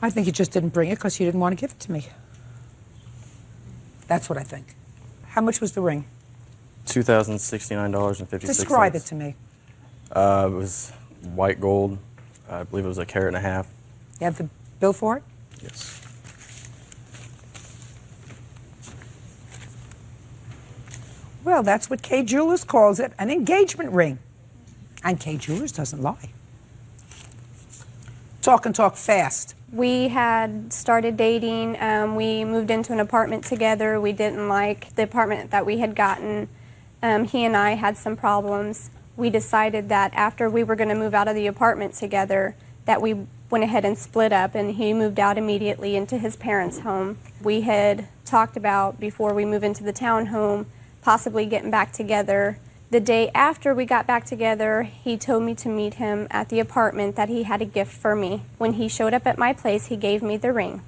I think you just didn't bring it because you didn't want to give it to me. That's what I think. How much was the ring? $2,069.56. Describe it to me. It was white gold. I believe it was 1.5 carats. You have the bill for it? Yes. Well, that's what Kay Jewelers calls it, an engagement ring. And Kay Jewelers doesn't lie. Talk and talk fast. We had started dating. We moved into an apartment together. We didn't like the apartment that we had gotten. He and I had some problems. We decided that after we were going to move out of the apartment together, that we went ahead and split up, and he moved out immediately into his parents' home. We had talked about, before we moved into the townhome, possibly getting back together. The day after we got back together, he told me to meet him at the apartment, that he had a gift for me. When he showed up at my place, he gave me the ring.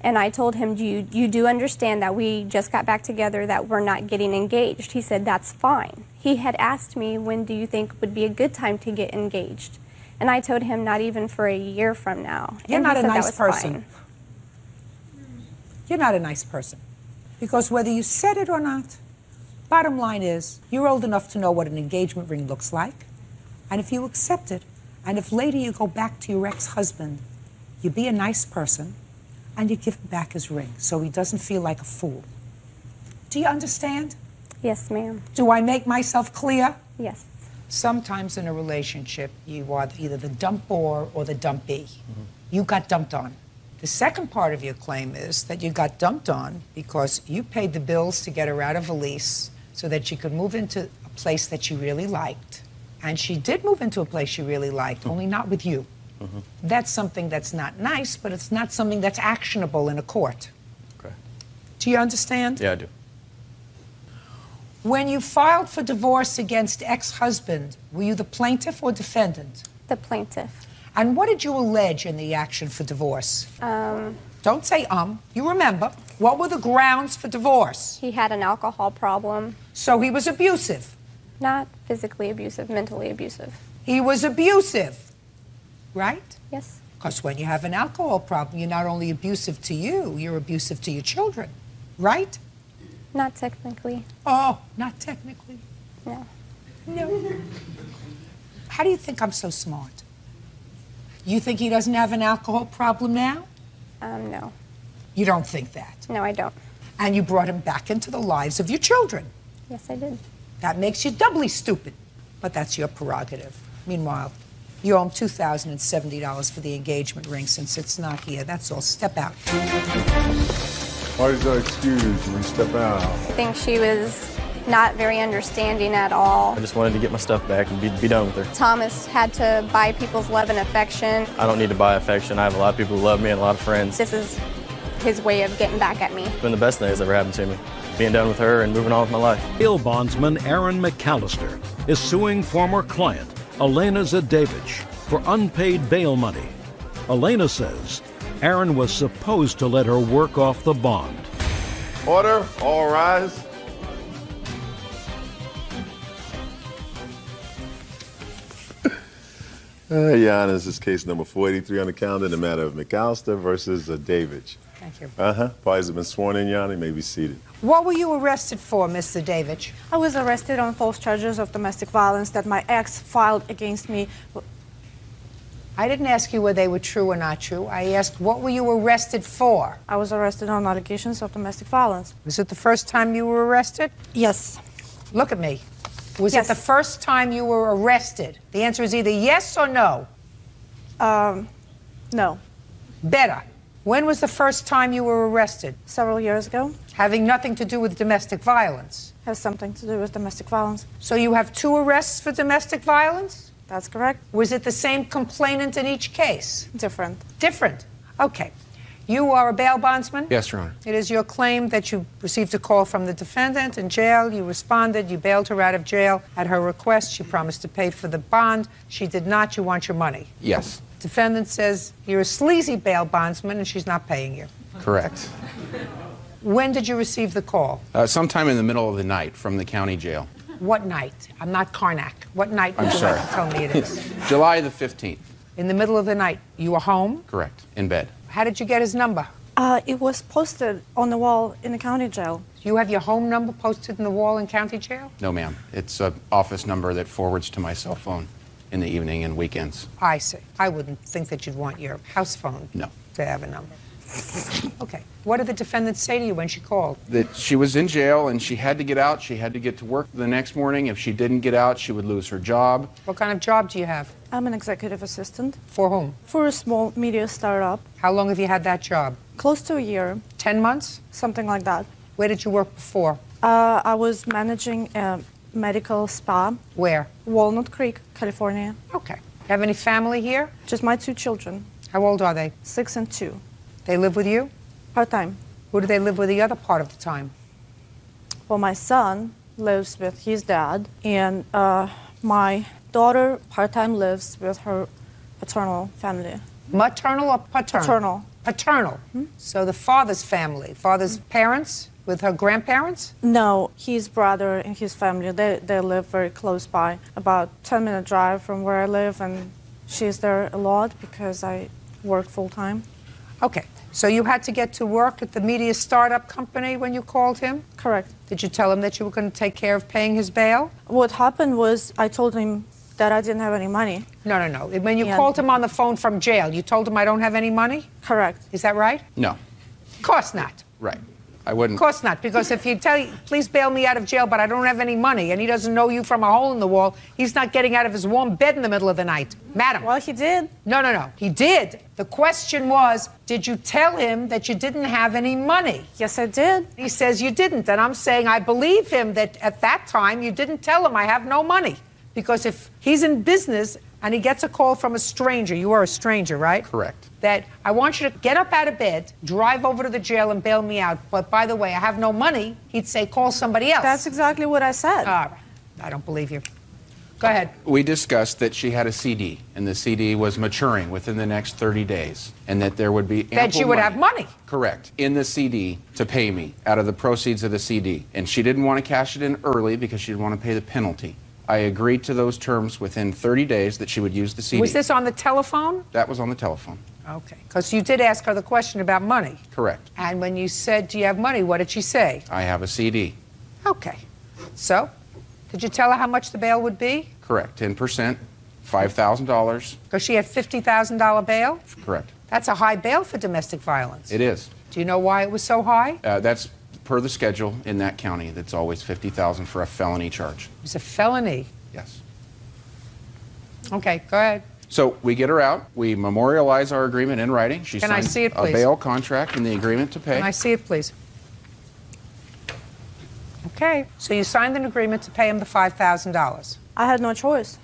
And I told him, you do understand that we just got back together, that we're not getting engaged. He said, that's fine. He had asked me, when do you think would be a good time to get engaged? And I told him, not even for a year from now. You're And not he a said that nice was person. fine. You're not a nice person. Because whether you said it or not, bottom line is, you're old enough to know what an engagement ring looks like. And if you accept it, and if later you go back to your ex-husband, you be a nice person, and you give him back his ring so he doesn't feel like a fool. Do you understand? Yes, ma'am. Do I make myself clear? Yes. Sometimes in a relationship, you are either the dumper or the dumpee. You got dumped on. The second part of your claim is that you got dumped on because you paid the bills to get her out of a lease so that she could move into a place that she really liked. And she did move into a place she really liked, only not with you. That's something that's not nice, but it's not something that's actionable in a court. Okay. Do you understand? Yeah, I do. When you filed for divorce against ex-husband, were you the plaintiff or defendant? The plaintiff. And what did you allege in the action for divorce? Don't say You remember. What were the grounds for divorce? He had an alcohol problem. So he was abusive? Not physically abusive, mentally abusive. He was abusive, right? Yes. Because when you have an alcohol problem, you're not only abusive to you, you're abusive to your children, right? Not technically. Oh, not technically. No. No. How do you think I'm so smart? You think he doesn't have an alcohol problem now? No. You don't think that? No, I don't. And you brought him back into the lives of your children. Yes, I did. That makes you doubly stupid. But that's your prerogative. Meanwhile, you owe him $2,070 for the engagement ring since it's not here. That's all. Step out. Parties are excused. You can step out. I think she was not very understanding at all. I just wanted to get my stuff back and be done with her. Thomas had to buy people's love and affection. I don't need to buy affection. I have a lot of people who love me and a lot of friends. This is his way of getting back at me. It's been the best thing that's ever happened to me. Being done with her and moving on with my life. Bail bondsman Aaron McAllister is suing former client Elena Zadevich for unpaid bail money. Elena says Aaron was supposed to let her work off the bond. Order, all rise. Your Honor, this is case number 483 on the calendar in the matter of McAllister versus Zadevich. Thank you. Parties have been sworn in, Your Honor. You may be seated. What were you arrested for, Mr. Davidge? I was arrested on false charges of domestic violence that my ex filed against me. I didn't ask you whether they were true or not true. I asked, what were you arrested for? I was arrested on allegations of domestic violence. Was it the first time you were arrested? Yes. Look at me. Was Yes. it the first time you were arrested? The answer is either yes or no. No. Better. When was the first time you were arrested? Several years ago. Having nothing to do with domestic violence. Has something to do with domestic violence. So you have 2 arrests for domestic violence? That's correct. Was it the same complainant in each case? Different. Different. Okay. You are a bail bondsman? Yes, Your Honor. It is your claim that you received a call from the defendant in jail. You responded. You bailed her out of jail. At her request, she promised to pay for the bond. She did not. You want your money. Yes. Defendant says you're a sleazy bail bondsman and she's not paying you. Correct. When did you receive the call? Sometime in the middle of the night from the county jail. What night? I'm not Karnak. What night would I'm you sorry. like to tell me it is? July the 15th. In the middle of the night. You were home? Correct. In bed. How did you get his number? It was posted on the wall in the county jail. You have your home number posted in the wall in county jail? No, ma'am. It's an office number that forwards to my cell phone in the evening and weekends. I see. I wouldn't think that you'd want your house phone No. to have a number. Okay. What did the defendant say to you when she called? That she was in jail and she had to get out. She had to get to work the next morning. If she didn't get out, she would lose her job. What kind of job do you have? I'm an executive assistant. For whom? For a small media startup. How long have you had that job? Close to a year. 10 months? Something like that. Where did you work before? I was managing a medical spa. Where? Walnut Creek, California. Okay. Have any family here? Just my 2 children. How old are they? 6 and 2. They live with you? Part-time. Who do they live with the other part of the time? Well, my son lives with his dad, and my daughter part-time lives with her paternal family. Maternal or paternal? Paternal. Paternal. So the father's family, father's parents with her grandparents? No, his brother and his family, they live very close by, about 10-minute drive from where I live, and she's there a lot because I work full-time. Okay. So you had to get to work at the media startup company when you called him? Correct. Did you tell him that you were going to take care of paying his bail? What happened was I told him that I didn't have any money. No. When you called him on the phone from jail, you told him I don't have any money? Correct. Is that right? No. Of course not. Right. I wouldn't. Of course not, because if you tell you, please bail me out of jail, but I don't have any money, and he doesn't know you from a hole in the wall, he's not getting out of his warm bed in the middle of the night. Madam. Well, he did. No. He did. The question was, did you tell him that you didn't have any money? Yes, I did. He says you didn't, and I'm saying I believe him that at that time you didn't tell him I have no money. Because if he's in business and he gets a call from a stranger, you are a stranger, right? Correct. That I want you to get up out of bed, drive over to the jail and bail me out. But by the way, I have no money. He'd say, call somebody else. That's exactly what I said. All right. I don't believe you. Go ahead. We discussed that she had a CD, and the CD was maturing within the next 30 days, and that there would be ample That you would money. have money. Correct. In the CD to pay me out of the proceeds of the CD. And she didn't want to cash it in early because she didn't want to pay the penalty. I agreed to those terms within 30 days that she would use the CD. Was this on the telephone? That was on the telephone. Okay. Because you did ask her the question about money. Correct. And when you said, do you have money, what did she say? I have a CD. Okay. So, did you tell her how much the bail would be? Correct. 10%, $5,000. Because she had $50,000 bail? Correct. That's a high bail for domestic violence. It is. Do you know why it was so high? That's per the schedule in that county. That's always $50,000 for a felony charge. It was a felony. Yes. Okay, go ahead. So we get her out. We memorialize our agreement in writing. She Can I signs see it, a please? bail contract and the agreement to pay. Can I see it, please? Okay, so you signed an agreement to pay him the $5,000. I had no choice.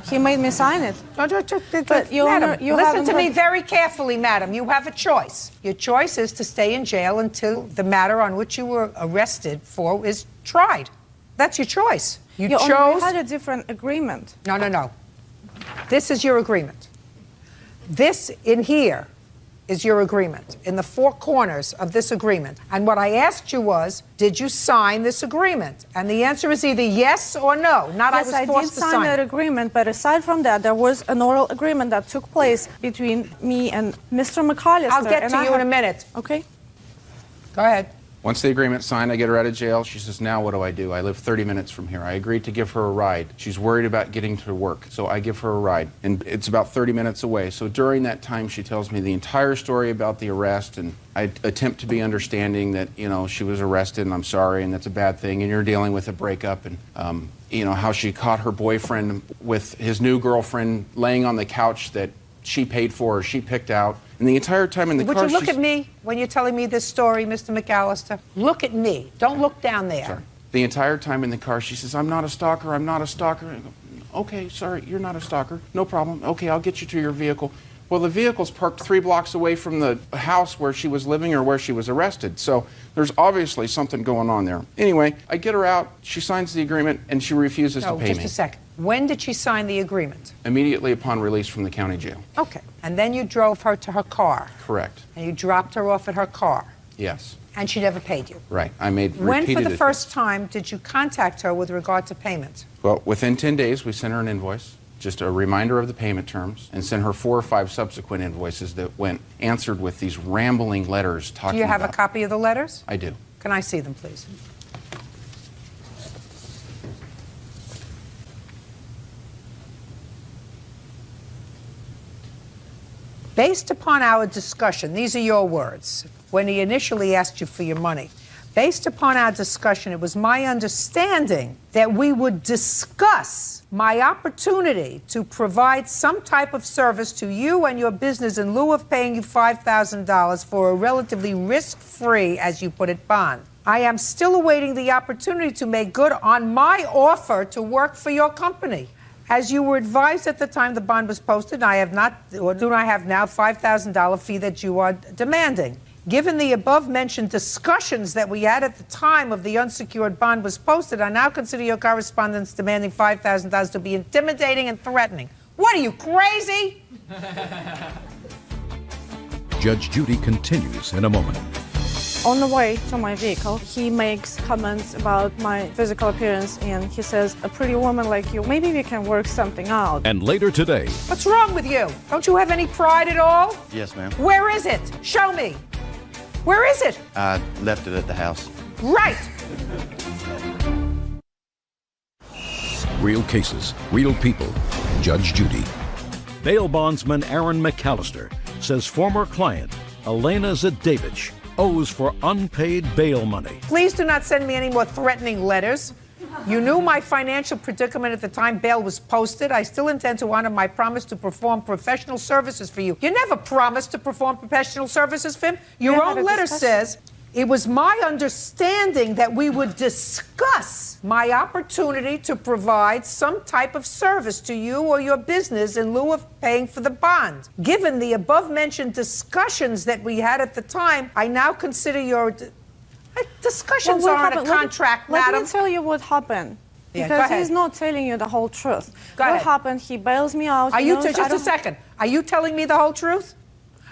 He made me sign it. But Madam, listen to me very carefully, madam. You have a choice. Your choice is to stay in jail until the matter on which you were arrested for is tried. That's your choice. You chose. We had a different agreement. No. This is your agreement. This in here is your agreement, in the four corners of this agreement. And what I asked you was, did you sign this agreement? And the answer is either yes or no. Not yes, I was forced to sign it. Yes, I did sign that agreement, but aside from that, there was an oral agreement that took place between me and Mr. McAllister. I'll get to you in a minute. Okay. Go ahead. Once the agreement's signed, I get her out of jail. She says, now what do? I live 30 minutes from here. I agreed to give her a ride. She's worried about getting to work, so I give her a ride. And it's about 30 minutes away. So during that time, she tells me the entire story about the arrest, and I attempt to be understanding that, she was arrested, and I'm sorry, and that's a bad thing, and you're dealing with a breakup, and, how she caught her boyfriend with his new girlfriend laying on the couch that she paid for or she picked out. And the entire time in the car, Would you look at me when you're telling me this story, Mr. McAllister? Look at me. Don't look down there. Sorry. The entire time in the car, she says, I'm not a stalker, I'm not a stalker. I go, okay, sorry, you're not a stalker. No problem. Okay, I'll get you to your vehicle. Well, the vehicle's parked 3 blocks away from the house where she was living or where she was arrested. So there's obviously something going on there. Anyway, I get her out, she signs the agreement, and she refuses to pay me. Just a second. When did she sign the agreement? Immediately upon release from the county jail. Okay. And then you drove her to her car. Correct. And you dropped her off at her car. Yes. And she never paid you. Right. I made When repeated for the first time did you contact her with regard to payment? Well, within 10 days, we sent her an invoice, just a reminder of the payment terms, and sent her 4 or 5 subsequent invoices that went answered with these rambling letters talking about... Do you have a copy of the letters? I do. Can I see them, please? Based upon our discussion, these are your words, when he initially asked you for your money. Based upon our discussion, it was my understanding that we would discuss my opportunity to provide some type of service to you and your business in lieu of paying you $5,000 for a relatively risk-free, as you put it, bond. I am still awaiting the opportunity to make good on my offer to work for your company. As you were advised at the time the bond was posted, I have not, or do I have now, $5,000 fee that you are demanding. Given the above-mentioned discussions that we had at the time of the unsecured bond was posted, I now consider your correspondence demanding $5,000 to be intimidating and threatening. What are you, crazy? Judge Judy continues in a moment. On the way to my vehicle, he makes comments about my physical appearance, and he says, a pretty woman like you, maybe we can work something out. And later today... What's wrong with you? Don't you have any pride at all? Yes, ma'am. Where is it? Show me. Where is it? I left it at the house. Right. Real cases, real people. Judge Judy. Bail bondsman Aaron McAllister says former client Elena Zadevich owes for unpaid bail money. Please do not send me any more threatening letters. You knew my financial predicament at the time bail was posted. I still intend to honor my promise to perform professional services for you. You never promised to perform professional services for him. Your own letter says, it was my understanding that we would discuss my opportunity to provide some type of service to you or your business in lieu of paying for the bond. Given the above-mentioned discussions that we had at the time, I now consider your... Discussions aren't a contract, madam. Let me tell you what happened. Yeah, because he's not telling you the whole truth. What happened, he bails me out. Are you, just a second, are you telling me the whole truth?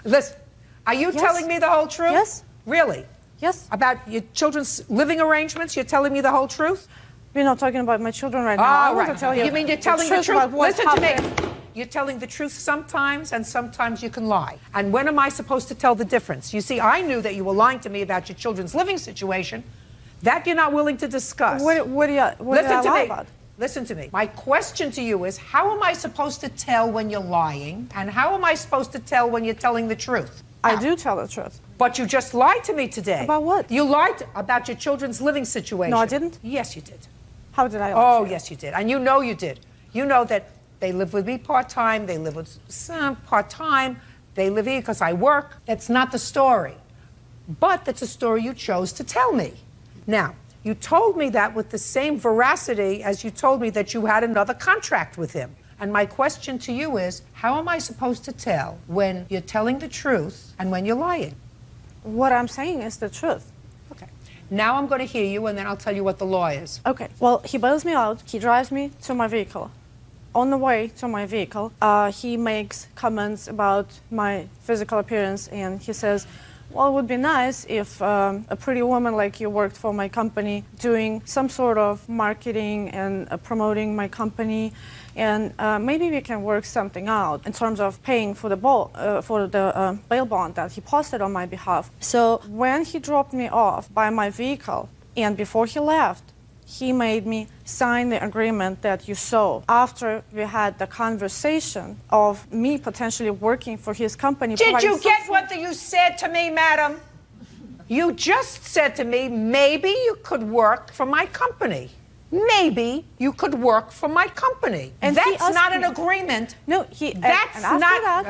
Listen, are you telling me the whole truth? Yes. Really? Yes. About your children's living arrangements, you're telling me the whole truth? We're not talking about my children right now. I want to tell you. You mean you're telling the truth? Listen to happened. me. You're telling the truth sometimes, and sometimes you can lie. And when am I supposed to tell the difference? You see, I knew that you were lying to me about your children's living situation. That you're not willing to discuss. What did I lie about? Listen to me. My question to you is, how am I supposed to tell when you're lying, and how am I supposed to tell when you're telling the truth? I do tell the truth. But you just lied to me today. About what? You lied about your children's living situation. No, I didn't. Yes, you did. How did I lie? Oh, yes, you did. And you know you did. You know that they live with me part-time, they live with some part-time, they live here because I work. That's not the story. But that's a story you chose to tell me. Now, you told me that with the same veracity as you told me that you had another contract with him. And my question to you is, how am I supposed to tell when you're telling the truth and when you're lying? What I'm saying is the truth. Okay. Now I'm going to hear you, and then I'll tell you what the law is. Okay. Well, he bails me out. He drives me to my vehicle. On the way to my vehicle, he makes comments about my physical appearance, and he says, well, it would be nice if a pretty woman like you worked for my company, doing some sort of marketing and promoting my company, and maybe we can work something out in terms of paying for the bail bond that he posted on my behalf. So when he dropped me off by my vehicle, and before he left, he made me sign the agreement that you saw after we had the conversation of me potentially working for his company. Did you get what you said to me, madam? You just said to me, maybe you could work for my company. Maybe you could work for my company. And that's not an agreement. No, that's not.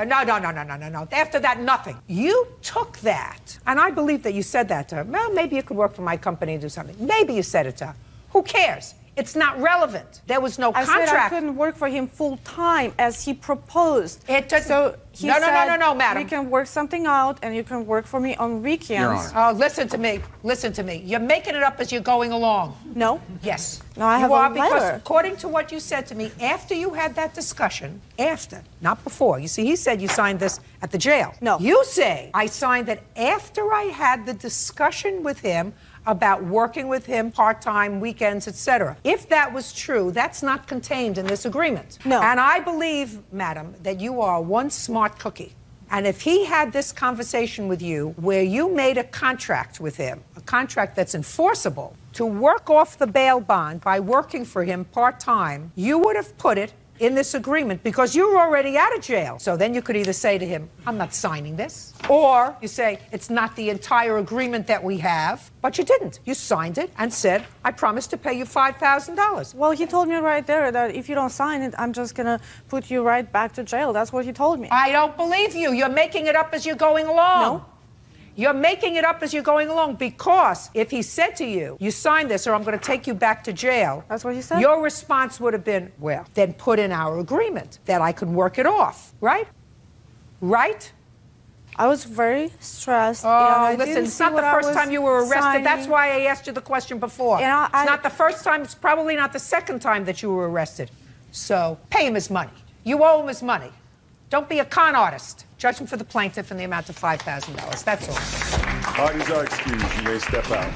No. After that, nothing. You took that, and I believe that you said that to her. Well, maybe you could work for my company and do something. Maybe you said it to her. Who cares? It's not relevant. There was no I contract. said I couldn't work for him full time as he proposed. It doesn't. So he No, said, madam. We can work something out, and you can work for me on weekends. Your Honor. Oh, listen to me. Listen to me. You're making it up as you're going along. No. Yes. No, I have you are a because letter. according to what you said to me, after you had that discussion, after, not before. You see, he said you signed this at the jail. No. You say I signed it after I had the discussion with him about working with him part-time, weekends, etc. If that was true, that's not contained in this agreement. No. And I believe, madam, that you are one smart cookie. And if he had this conversation with you where you made a contract with him, a contract that's enforceable, to work off the bail bond by working for him part-time, you would have put it in this agreement because you were already out of jail. So then you could either say to him, I'm not signing this, or you say, it's not the entire agreement that we have, but you didn't. You signed it and said, I promise to pay you $5,000. Well, he told me right there that if you don't sign it, I'm just going to put you right back to jail. That's what he told me. I don't believe you. You're making it up as you're going along. No. You're making it up as you're going along because if he said to you, you sign this or I'm going to take you back to jail. That's what he said? Your response would have been, well, then put in our agreement that I could work it off, right? Right? I was very stressed. Oh, listen, it's not the first time you were arrested. Signing. That's why I asked you the question before. And it's not the first time. It's probably not the second time that you were arrested. So pay him his money. You owe him his money. Don't be a con artist. Judgment for the plaintiff in the amount of $5,000. That's all. Parties are excused. You may step out.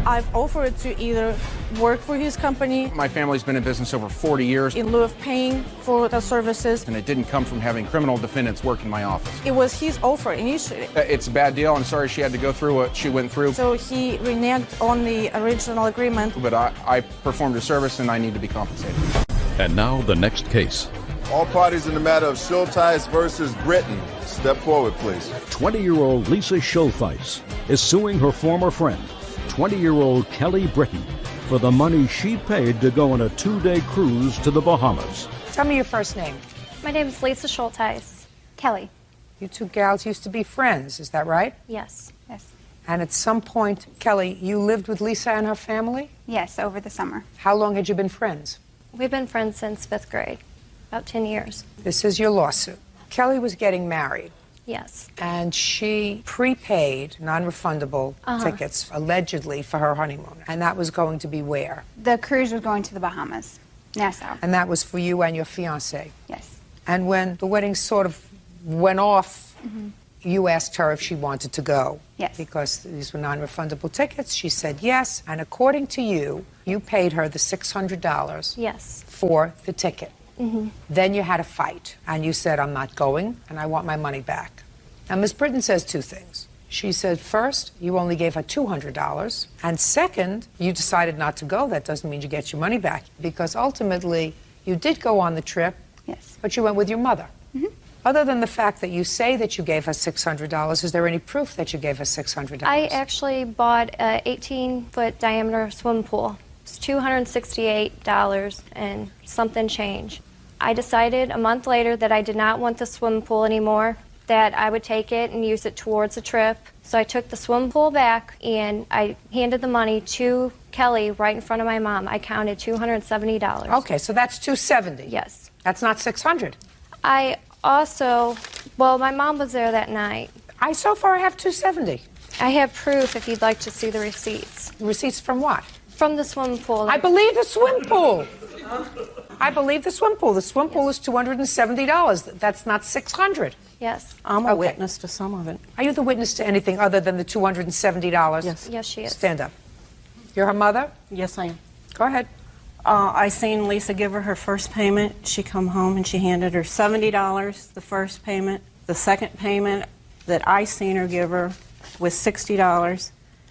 I've offered to either work for his company My family's been in business over 40 years, in lieu of paying for the services. and it didn't come from having criminal defendants work in my office. It was his offer initially. It's a bad deal. I'm sorry she had to go through what she went through, So he reneged on the original agreement. but I performed a service and I need to be compensated. And now the next case. All parties in the matter of Schulteis versus Britton, step forward, please. 20-year-old Lisa Schulteis is suing her former friend, 20-year-old Kelly Britton, for the money she paid to go on a 2-day cruise to the Bahamas. Tell me your first name. My name is Lisa Schulteis. Kelly. You two gals used to be friends, is that right? Yes. Yes. And at some point, Kelly, you lived with Lisa and her family? Yes, over the summer. How long had you been friends? We've been friends since 5th grade, about 10 years. This is your lawsuit. Kelly was getting married. Yes. And she prepaid non-refundable tickets, allegedly, for her honeymoon. And that was going to be where? The cruise was going to the Bahamas, Nassau. And that was for you and your fiancé. Yes. And when the wedding sort of went off, you asked her if she wanted to go. Yes. Because these were non-refundable tickets. She said yes. And according to you, you paid her the $600 Yes. for the ticket. Then you had a fight, and you said, I'm not going, and I want my money back. Now, Ms. Britton says two things. She said, first, you only gave her $200, and second, you decided not to go. That doesn't mean you get your money back, because ultimately, you did go on the trip, Yes. but you went with your mother. Other than the fact that you say that you gave her $600, is there any proof that you gave her $600? I actually bought a 18-foot diameter swim pool. It's $268 and something change. I decided a month later that I did not want the swim pool anymore, that I would take it and use it towards a trip. So I took the swim pool back and I handed the money to Kelly right in front of my mom. I counted $270. Okay, so that's $270. Yes. That's not $600. I also, well, my mom was there that night. I so far have $270. I have proof if you'd like to see the receipts. Receipts from what? From the swim pool. I believe the swim pool. I believe the swim pool. The swim pool is $270. That's not $600. Yes. I'm a witness to some of it. Are you the witness to anything other than the $270? Yes. Yes, she is. Stand up. You're her mother? Yes, I am. Go ahead. I seen Lisa give her first payment. She come home and she handed her $70, the first payment. The second payment that I seen her give her was $60.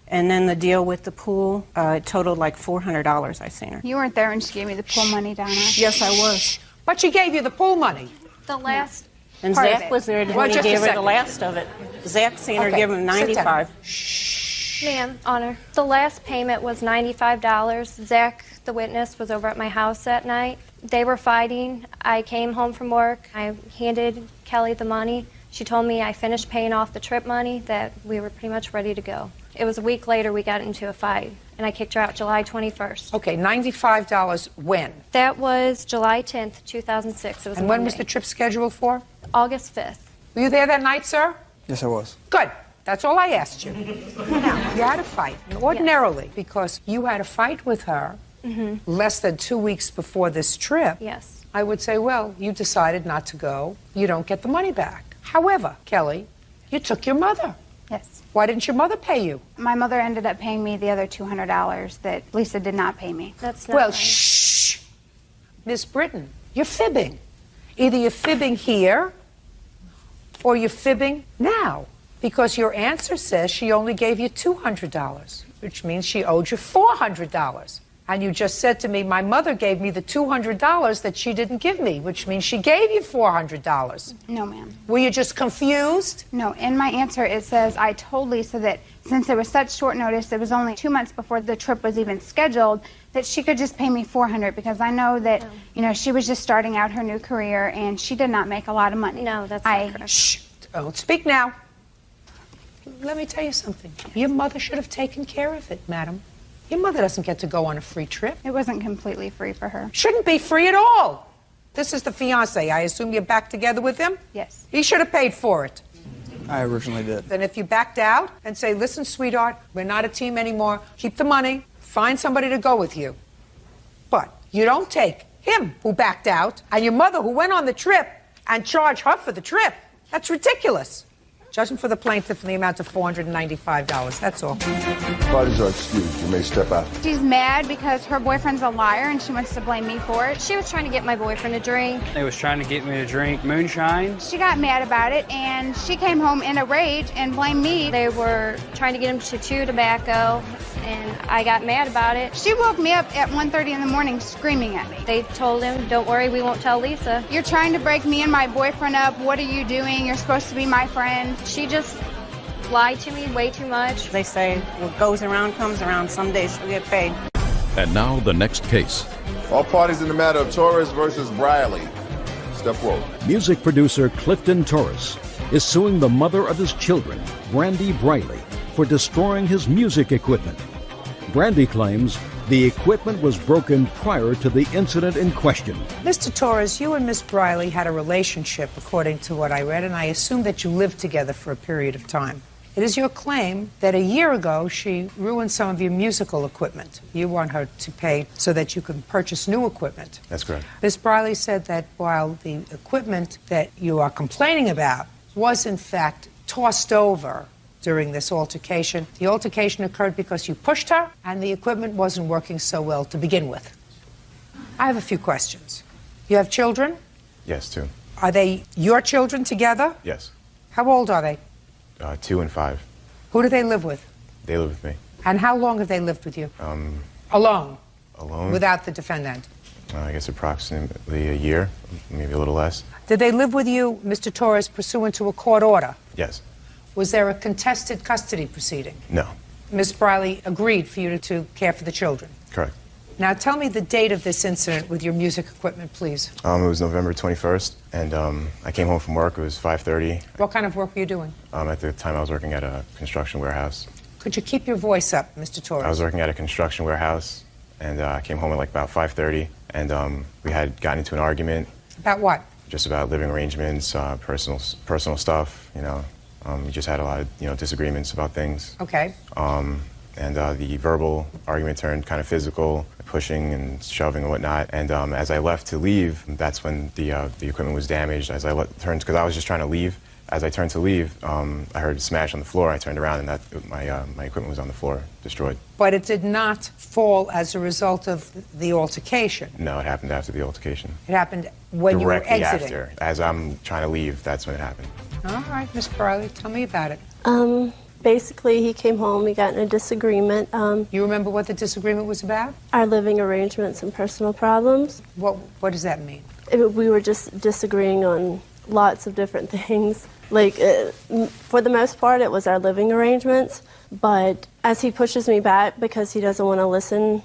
And then the deal with the pool, it totaled like $400 I seen her. You weren't there when she gave me the pool money, Donna. Yes, I was. But she gave you the pool money. The last And part of Zach it. was there Well, when he just a gave her the second. last of it. Zach seen her Okay, give him sit down. $95. Ma'am, Honor, the last payment was $95. Zach, the witness, was over at my house that night. They were fighting. I came home from work. I handed Kelly the money. She told me I finished paying off the trip money, that we were pretty much ready to go. It was a week later we got into a fight. and I kicked her out July 21st. Okay, $95 when? That was July 10th, 2006. It was And a when was Monday. the trip scheduled for? August 5th. Were you there that night, sir? Yes, I was. Good. That's all I asked you. Now, you had a fight. And ordinarily, because you had a fight with her less than 2 weeks before this trip, Yes. I would say, well, you decided not to go. You don't get the money back. However, Kelly, you took your mother. Yes. Why didn't your mother pay you? My mother ended up paying me the other $200 that Lisa did not pay me. That's not Well, right. shh. Miss Britton, you're fibbing. Either you're fibbing here or you're fibbing now. Because your answer says she only gave you $200, which means she owed you $400. And you just said to me, my mother gave me the $200 that she didn't give me, which means she gave you $400. No, ma'am. Were you just confused? No, in my answer it says I told Lisa that since it was such short notice, it was only 2 months before the trip was even scheduled, that she could just pay me $400 because I know that, you know, she was just starting out her new career and she did not make a lot of money. No, that's not correct. Shh. Don't speak now. Let me tell you something. Your mother should have taken care of it, madam. Your mother doesn't get to go on a free trip. It wasn't completely free for her. Shouldn't be free at all. This is the fiancé. I assume you're back together with him? Yes. He should have paid for it. I originally did. Then if you backed out and say, listen, sweetheart, we're not a team anymore, keep the money, find somebody to go with you. But you don't take him who backed out and your mother who went on the trip and charge her for the trip. That's ridiculous. Judging for the plaintiff in the amount of $495. That's all. Parties are excused. You may step out. She's mad because her boyfriend's a liar and she wants to blame me for it. She was trying to get my boyfriend a drink. They was trying to get me to drink moonshine. She got mad about it and she came home in a rage and blamed me. They were trying to get him to chew tobacco, and I got mad about it. She woke me up at 1:30 in the morning screaming at me. They told him, don't worry, we won't tell Lisa. You're trying to break me and my boyfriend up. What are you doing? You're supposed to be my friend. She just lied to me way too much. They say what goes around comes around. Someday she'll get paid. And now the next case. All parties in the matter of Torres versus Briley. Step forward. Music producer Clifton Torres is suing the mother of his children, Brandy Briley, for destroying his music equipment. Brandy claims the equipment was broken prior to the incident in question. Mr. Torres, you and Miss Briley had a relationship, according to what I read, and I assume that you lived together for a period of time. It is your claim that a year ago she ruined some of your musical equipment. You want her to pay so that you can purchase new equipment. That's correct. Miss Briley said that while the equipment that you are complaining about was in fact tossed over during this altercation, the altercation occurred because you pushed her and the equipment wasn't working so well to begin with. I have a few questions. You have children? Yes, 2. Are they your children together? Yes. How old are they? 2 and 5. Who do they live with? They live with me. And how long have they lived with you? Alone? Alone? Without the defendant? I guess approximately a year, maybe a little less. Did they live with you, Mr. Torres, pursuant to a court order? Yes. Was there a contested custody proceeding? No. Ms. Briley agreed for you to care for the children. Correct. Now tell me the date of this incident with your music equipment, please. It was November 21st, and I came home from work. It was 5:30. What kind of work were you doing? At the time, I was working at a construction warehouse. Could you keep your voice up, Mr. Torres? I was working at a construction warehouse, and I came home at like about 5:30, and we had gotten into an argument. About what? Just about living arrangements, personal stuff. You know, we just had a lot of disagreements about things. Okay. And the verbal argument turned kind of physical, pushing and shoving and whatnot. And as I left to leave, that's when the equipment was damaged. As I turned, because I was just trying to leave. As I turned to leave, I heard a smash on the floor. I turned around, and my equipment was on the floor, destroyed. But it did not fall as a result of the altercation. No, it happened after the altercation. It happened when Directly you were exiting. after. As I'm trying to leave, that's when it happened. All right, Miss Briley, tell me about it. Basically, he came home, we got in a disagreement. You remember what the disagreement was about? Our living arrangements and personal problems. What does that mean? We were just disagreeing on lots of different things. Like, for the most part, it was our living arrangements. But as he pushes me back because he doesn't want to listen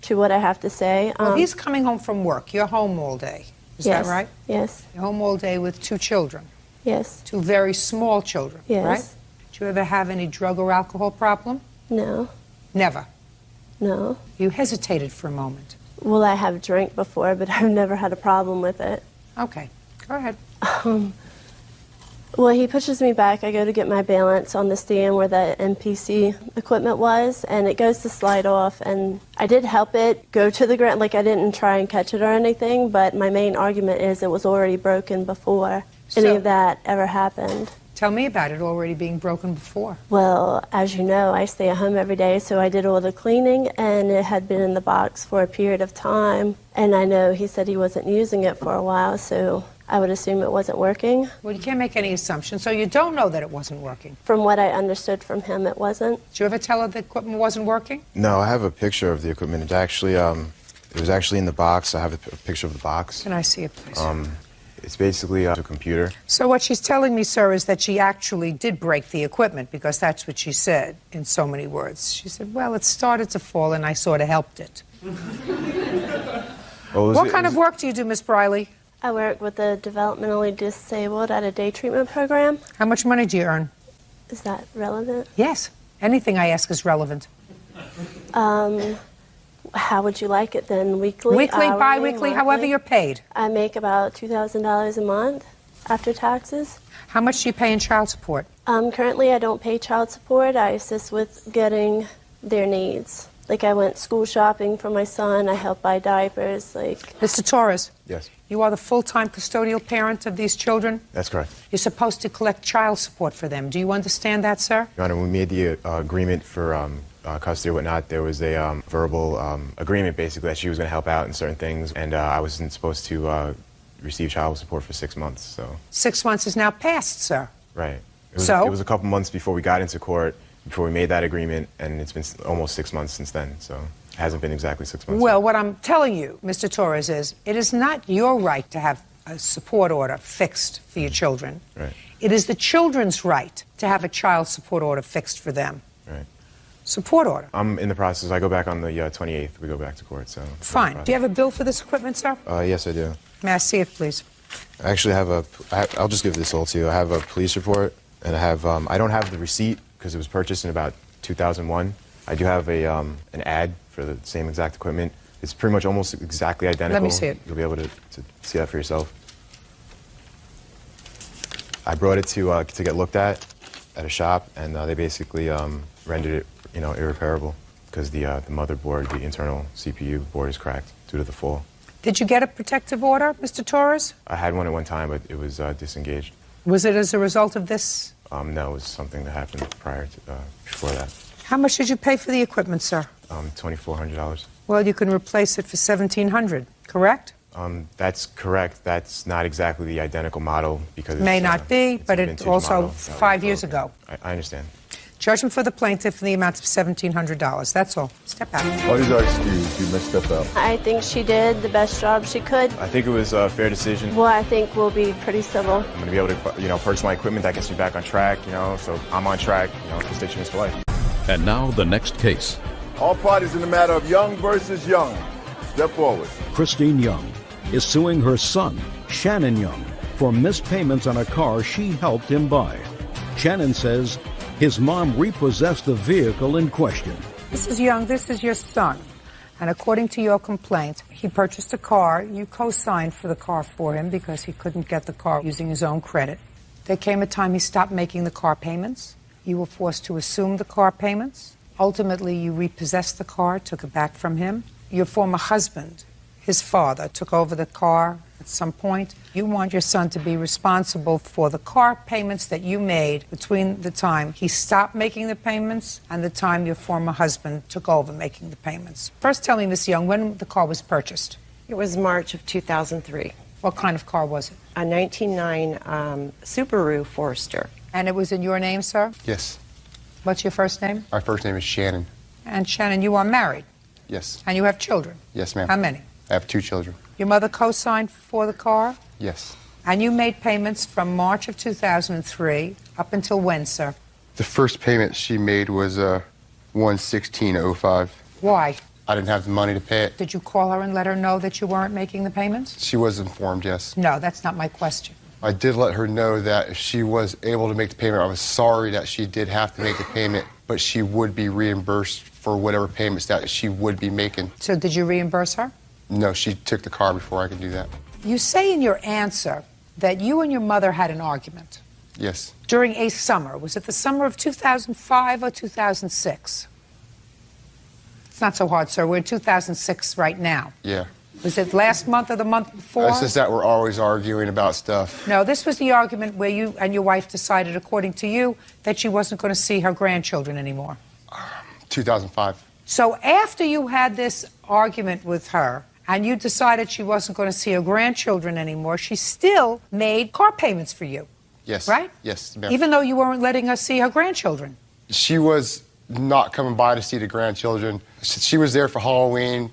to what I have to say. Well, he's coming home from work. You're home all day. Is Yes. that right? Yes. You're home all day with 2 children. Yes. 2 very small children, Yes. right? Did you ever have any drug or alcohol problem? No. Never. No. You hesitated for a moment. Well, I have drank before, but I've never had a problem with it. Okay, go ahead. Well, he pushes me back. I go to get my balance on the stand where the NPC equipment was, and it goes to slide off. And I did help it go to the ground. Like, I didn't try and catch it or anything, but my main argument is it was already broken before any of that ever happened. Tell me about it already being broken before. Well, as you know, I stay at home every day, so I did all the cleaning, and it had been in the box for a period of time. And I know he said he wasn't using it for a while, so I would assume it wasn't working. Well, you can't make any assumptions, so you don't know that it wasn't working. From what I understood from him, it wasn't. Did you ever tell her the equipment wasn't working? No, I have a picture of the equipment. It actually, it was actually in the box. I have a picture of the box. Can I see it, please? It's basically a computer. So what she's telling me, sir, is that she actually did break the equipment, because that's what she said in so many words. She said, well, it started to fall and I sort of helped it. What kind of work do you do, Miss Briley? I work with the developmentally disabled at a day treatment program. How much money do you earn? Is that relevant? Yes. Anything I ask is relevant. How would you like it then? Weekly? Weekly, hourly, bi-weekly, monthly? however you're paid. I make about $2,000 a month after taxes. How much do you pay in child support? Currently, I don't pay child support. I assist with getting their needs. Like, I went school shopping for my son. I help buy diapers. Like, Mr. Torres. Yes. You are the full-time custodial parent of these children? That's correct. You're supposed to collect child support for them. Do you understand that, sir? Your Honor, when we made the agreement for custody or whatnot, there was a verbal agreement, basically, that she was going to help out in certain things, and I wasn't supposed to receive child support for 6 months, so... 6 months is now passed, sir. Right. It was a couple months before we got into court, before we made that agreement, and it's been almost 6 months since then, so it hasn't been exactly 6 months. Well, what I'm telling you, Mr. Torres, is it is not your right to have a support order fixed for your children. Right. It is the children's right to have a child support order fixed for them. Right. Support order. I'm in the process. I go back on the 28th. We go back to court, so... Fine. Do you have a bill for this equipment, sir? Yes, I do. May I see it, please? I actually have I'll just give this all to you. I have a police report, and I have... I don't have the receipt, because it was purchased in about 2001. I do have an ad for the same exact equipment. It's pretty much almost exactly identical. Let me see it. You'll be able to see that for yourself. I brought it to get looked at a shop, and they basically rendered it, irreparable, because the motherboard, the internal CPU board is cracked due to the fall. Did you get a protective order, Mr. Torres? I had one at one time, but it was disengaged. Was it as a result of this? No, it was something that happened prior to, before that. How much did you pay for the equipment, sir? $2,400. Well, you can replace it for $1,700, correct? That's correct. That's not exactly the identical model, because May not be, but it's also 5 years ago. I understand. Judgment for the plaintiff in the amount of $1,700. That's all. Step out. What is our excuse? You must step out. I think she did the best job she could. I think it was a fair decision. Well, I think we'll be pretty civil. I'm going to be able to, purchase my equipment that gets me back on track, so I'm on track, constituents for life. And now the next case. All parties in the matter of Young versus Young. Step forward. Christine Young is suing her son, Shannon Young, for missed payments on a car she helped him buy. Shannon says his mom repossessed the vehicle in question. Mrs. Young, this is your son. And according to your complaint, he purchased a car. You co-signed for the car for him because he couldn't get the car using his own credit. There came a time he stopped making the car payments. You were forced to assume the car payments. Ultimately, you repossessed the car, took it back from him. Your former husband, his father, took over the car at some point. You want your son to be responsible for the car payments that you made between the time he stopped making the payments and the time your former husband took over making the payments. First, tell me, Ms. Young, when the car was purchased. It was March of 2003. What kind of car was it? A 1999 Subaru Forester. And it was in your name, sir? Yes. What's your first name? My first name is Shannon. And Shannon, you are married? Yes. And you have children? Yes, ma'am. How many? I have 2 children. Your mother co-signed for the car? Yes. And you made payments from March of 2003 up until when, sir? The first payment she made was $116.05. Why? I didn't have the money to pay it. Did you call her and let her know that you weren't making the payments? She was informed, yes. No, that's not my question. I did let her know that if she was able to make the payment, I was sorry that she did have to make the payment, but she would be reimbursed for whatever payments that she would be making. So did you reimburse her? No, she took the car before I could do that. You say in your answer that you and your mother had an argument. Yes. During a summer. Was it the summer of 2005 or 2006? It's not so hard, sir. We're in 2006 right now. Yeah. Was it last month or the month before? It's just that we're always arguing about stuff. No, this was the argument where you and your wife decided, according to you, that she wasn't going to see her grandchildren anymore. 2005. So after you had this argument with her and you decided she wasn't going to see her grandchildren anymore, she still made car payments for you. Yes. Right? Yes, ma'am. Even though you weren't letting us see her grandchildren. She was not coming by to see the grandchildren. She was there for Halloween.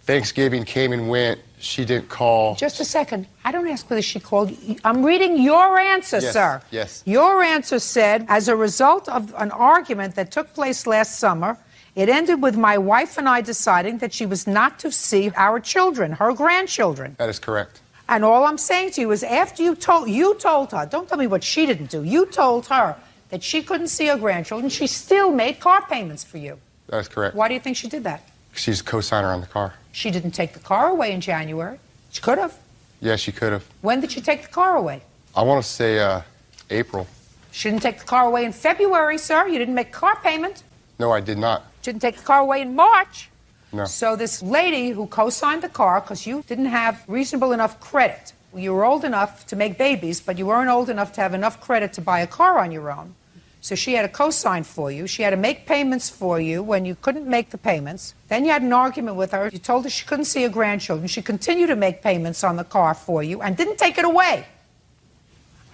Thanksgiving came and went. She didn't call. Just a second. I don't ask whether she called. I'm reading your answer, Yes, sir. yes. Your answer said, as a result of an argument that took place last summer, it ended with my wife and I deciding that she was not to see our children, her grandchildren. That is correct. And all I'm saying to you is after you told her, don't tell me what she didn't do, you told her that she couldn't see her grandchildren, she still made car payments for you. That is correct. Why do you think she did that? She's a co-signer on the car. She didn't take the car away in January. She could have. Yeah, she could have. When did she take the car away? I want to say April. She didn't take the car away in February, sir. You didn't make a car payment. No, I did not. She didn't take the car away in March. No. So this lady who co-signed the car because you didn't have reasonable enough credit. You were old enough to make babies, but you weren't old enough to have enough credit to buy a car on your own. So she had to co-sign for you. She had to make payments for you when you couldn't make the payments. Then you had an argument with her. You told her she couldn't see her grandchildren. She continued to make payments on the car for you and didn't take it away.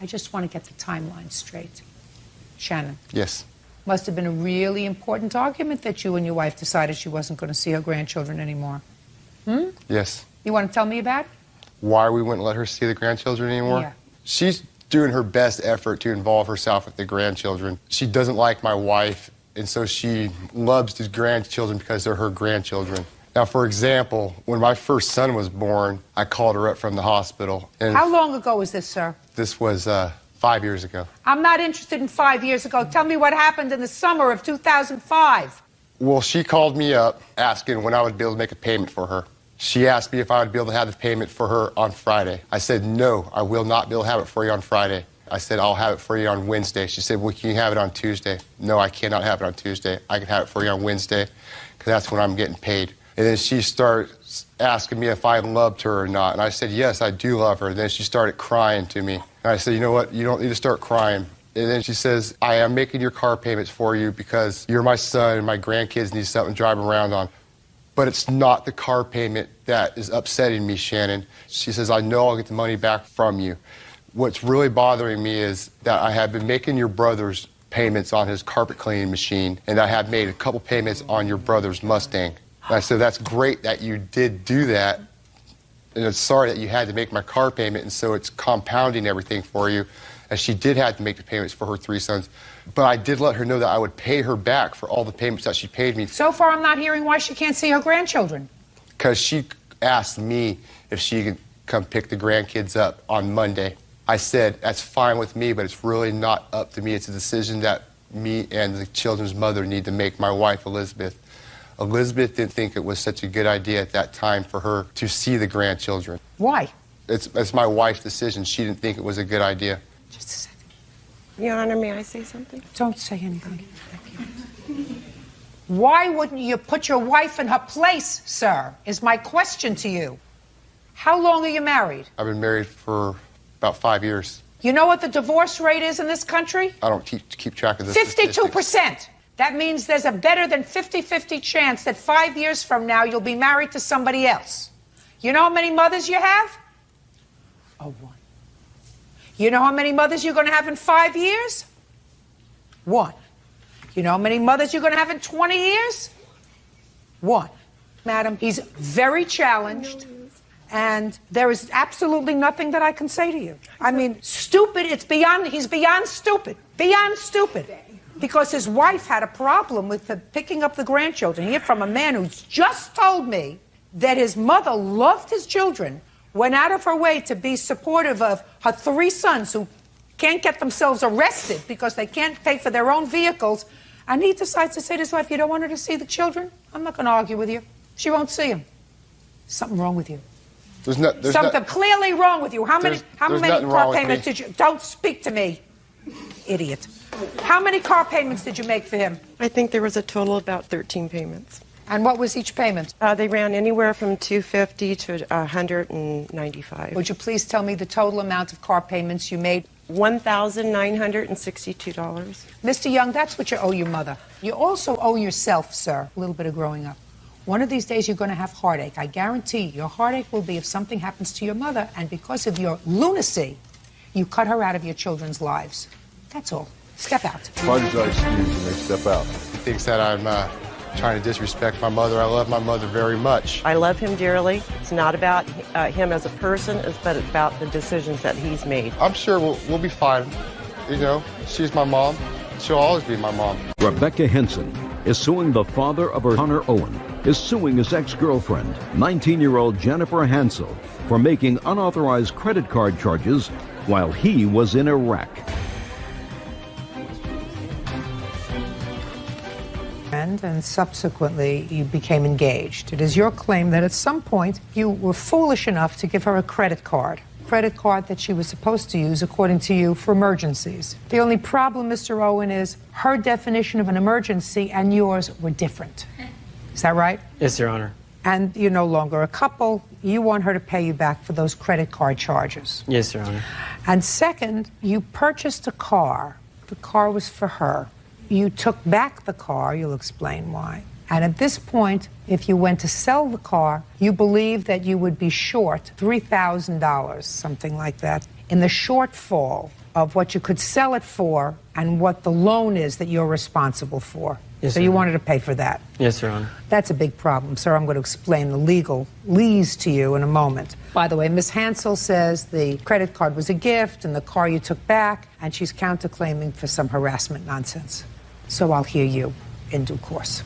I just want to get the timeline straight. Shannon. Yes. Must have been a really important argument that you and your wife decided she wasn't going to see her grandchildren anymore. Yes. You want to tell me about it? Why we wouldn't let her see the grandchildren anymore? Yeah. She's doing her best effort to involve herself with the grandchildren. She doesn't like my wife, and so she loves the grandchildren because they're her grandchildren. Now, for example, when my first son was born, I called her up from the hospital. And How long ago was this, sir? This was 5 years ago. I'm not interested in 5 years ago. Tell me what happened in the summer of 2005. Well, she called me up asking when I would be able to make a payment for her. She asked me if I would be able to have the payment for her on Friday. I said, no, I will not be able to have it for you on Friday. I said, I'll have it for you on Wednesday. She said, well, can you have it on Tuesday? No, I cannot have it on Tuesday. I can have it for you on Wednesday because that's when I'm getting paid. And then she started asking me if I loved her or not. And I said, yes, I do love her. And then she started crying to me. And I said, you know what? You don't need to start crying. And then she says, I am making your car payments for you because you're my son and my grandkids need something to drive around on. But it's not the car payment that is upsetting me, Shannon. She says, I know I'll get the money back from you. What's really bothering me is that I have been making your brother's payments on his carpet cleaning machine, and I have made a couple payments on your brother's Mustang. And I said, that's great that you did do that, and I'm sorry that you had to make my car payment, and so it's compounding everything for you. And she did have to make the payments for her 3 sons. But I did let her know that I would pay her back for all the payments that she paid me. So far, I'm not hearing why she can't see her grandchildren. Because she asked me if she could come pick the grandkids up on Monday. I said, that's fine with me, but it's really not up to me. It's a decision that me and the children's mother need to make, my wife, Elizabeth. Elizabeth didn't think it was such a good idea at that time for her to see the grandchildren. Why? It's my wife's decision. She didn't think it was a good idea. Just a second. Your Honor, may I say something? Don't say anything. Why wouldn't you put your wife in her place, sir, is my question to you. How long are you married? I've been married for about 5 years. You know what the divorce rate is in this country? I don't keep track of this. 52%. That means there's a better than 50-50 chance that 5 years from now you'll be married to somebody else. You know how many mothers you have? Oh, one. You know how many mothers you're going to have in 5 years? One. You know how many mothers you're going to have in 20 years? One. Madam, he's very challenged, and there is absolutely nothing that I can say to you. I mean, stupid, he's beyond stupid. Beyond stupid. Because his wife had a problem with picking up the grandchildren. Here from a man who's just told me that his mother loved his children, went out of her way to be supportive of her 3 sons who can't get themselves arrested because they can't pay for their own vehicles, and he decides to say to his wife, you don't want her to see the children? I'm not going to argue with you. She won't see them. Something wrong with you. There's Something clearly wrong with you. How many car payments did you... Don't speak to me, idiot. How many car payments did you make for him? I think there was a total of about 13 payments. And what was each payment? They ran anywhere from $250 to $195. Would you please tell me the total amount of car payments you made? $1,962. Mr. Young, that's what you owe your mother. You also owe yourself, sir, a little bit of growing up. One of these days you're going to have heartache. I guarantee you, your heartache will be if something happens to your mother, and because of your lunacy, you cut her out of your children's lives. That's all. Step out. Why did you excuse and they step out? He thinks that I'm trying to disrespect my mother. I love my mother very much. I love him dearly. It's not about him as a person, but it's about the decisions that he's made. I'm sure we'll be fine. You know, she's my mom. She'll always be my mom. Rebecca Henson is suing the father of her Hunter Owen, is suing his ex-girlfriend, 19-year-old Jennifer Hansel, for making unauthorized credit card charges while he was in Iraq. And subsequently you became engaged. It is your claim that at some point you were foolish enough to give her a credit card that she was supposed to use, according to you, for emergencies. The only problem, Mr. Owen, is her definition of an emergency and yours were different. Is that right? Yes, Your Honor. And you're no longer a couple. You want her to pay you back for those credit card charges. Yes, Your Honor. And second, you purchased a car. The car was for her. You took back the car, you'll explain why. And at this point, if you went to sell the car, you believed that you would be short $3,000, something like that, in the shortfall of what you could sell it for and what the loan is that you're responsible for. Yes, so you wanted to pay for that. Yes, Your Honor. That's a big problem, sir. I'm going to explain the legalese to you in a moment. By the way, Miss Hansel says the credit card was a gift and the car you took back, and she's counterclaiming for some harassment nonsense. So I'll hear you in due course.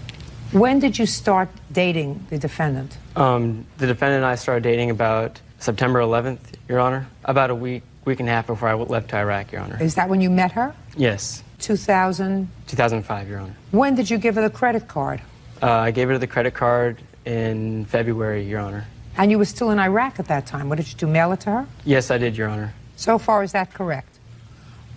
When did you start dating the defendant? The defendant and I started dating about September 11th, Your Honor. About a week and a half before I left to Iraq, Your Honor. Is that when you met her? Yes. 2005, Your Honor. When did you give her the credit card? I gave her the credit card in February, Your Honor. And you were still in Iraq at that time. What did you do, mail it to her? Yes, I did, Your Honor. So far, is that correct?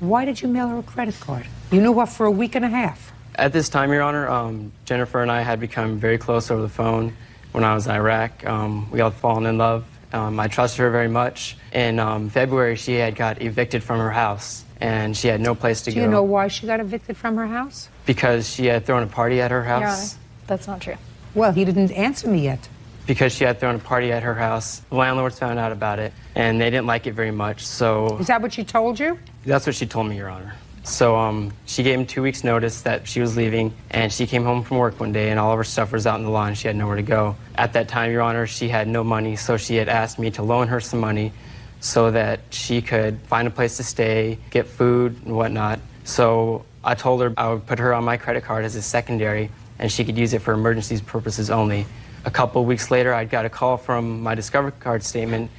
Why did you mail her a credit card? You knew her for a week and a half. At this time, Your Honor, Jennifer and I had become very close over the phone when I was in Iraq. We all fallen in love. I trusted her very much. In February, she had got evicted from her house, and she had no place to go. Do you know why she got evicted from her house? Because she had thrown a party at her house. Your Honor, that's not true. Well, he didn't answer me yet. Because she had thrown a party at her house. The landlords found out about it, and they didn't like it very much, so... Is that what she told you? That's what she told me, Your Honor. So she gave him 2 weeks' notice that she was leaving, and she came home from work one day, and all of her stuff was out in the lawn. She had nowhere to go. At that time, Your Honor, she had no money, so she had asked me to loan her some money so that she could find a place to stay, get food and whatnot. So I told her I would put her on my credit card as a secondary, and she could use it for emergencies purposes only. A couple of weeks later, I got a call from my Discover Card statement